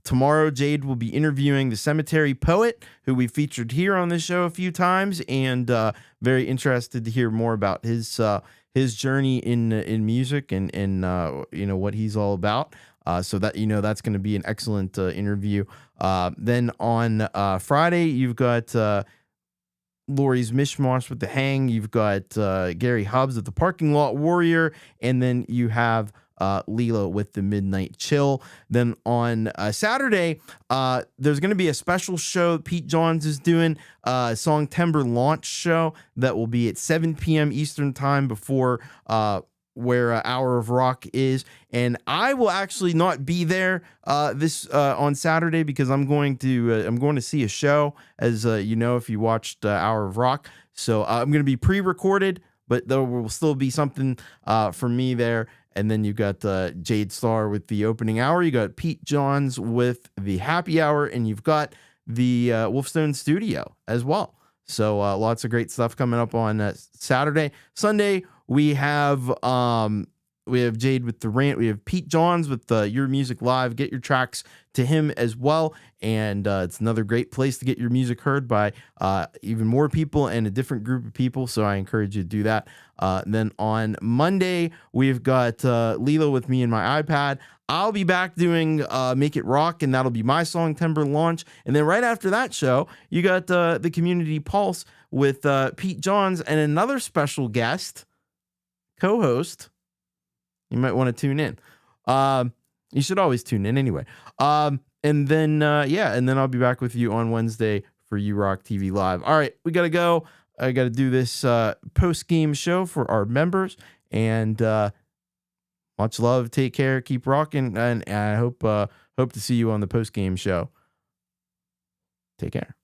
Tomorrow, Jade will be interviewing the Cemetery Poet, who we featured here on this show a few times, and very interested to hear more about his journey in music and what he's all about. So that that's going to be an excellent interview. Then on Friday, you've got Lori's Mishmash with the Hang. You've got Gary Hubbs with the Parking Lot Warrior, and then you have Lila with the Midnight Chill. Then on Saturday, there's going to be a special show Pete Johns is doing, a Song Timber launch show that will be at 7 p.m. Eastern time before where Hour of Rock is. And I will actually not be there this on Saturday because I'm going to see a show, as if you watched Hour of Rock. So I'm going to be pre-recorded, but there will still be something for me there. And then you got Jade Starr with the opening hour. You got Pete Johns with the happy hour, and you've got the Wolfstone Studio as well. So lots of great stuff coming up on Saturday. Sunday we have Jade with the rant. We have Pete Johns with Your Music Live. Get your tracks to him as well. And it's another great place to get your music heard by even more people and a different group of people. So I encourage you to do that. Then on Monday, we've got Lila with Me and My iPad. I'll be back doing Make It Rock, and that'll be my Song Timber launch. And then right after that show, you got the Community Pulse with Pete Johns and another special guest, co-host. You might want to tune in. You should always tune in anyway. And then I'll be back with you on Wednesday for You Rock TV Live. All right, we got to go. I got to do this post-game show for our members. And much love. Take care. Keep rocking. And I hope to see you on the post-game show. Take care.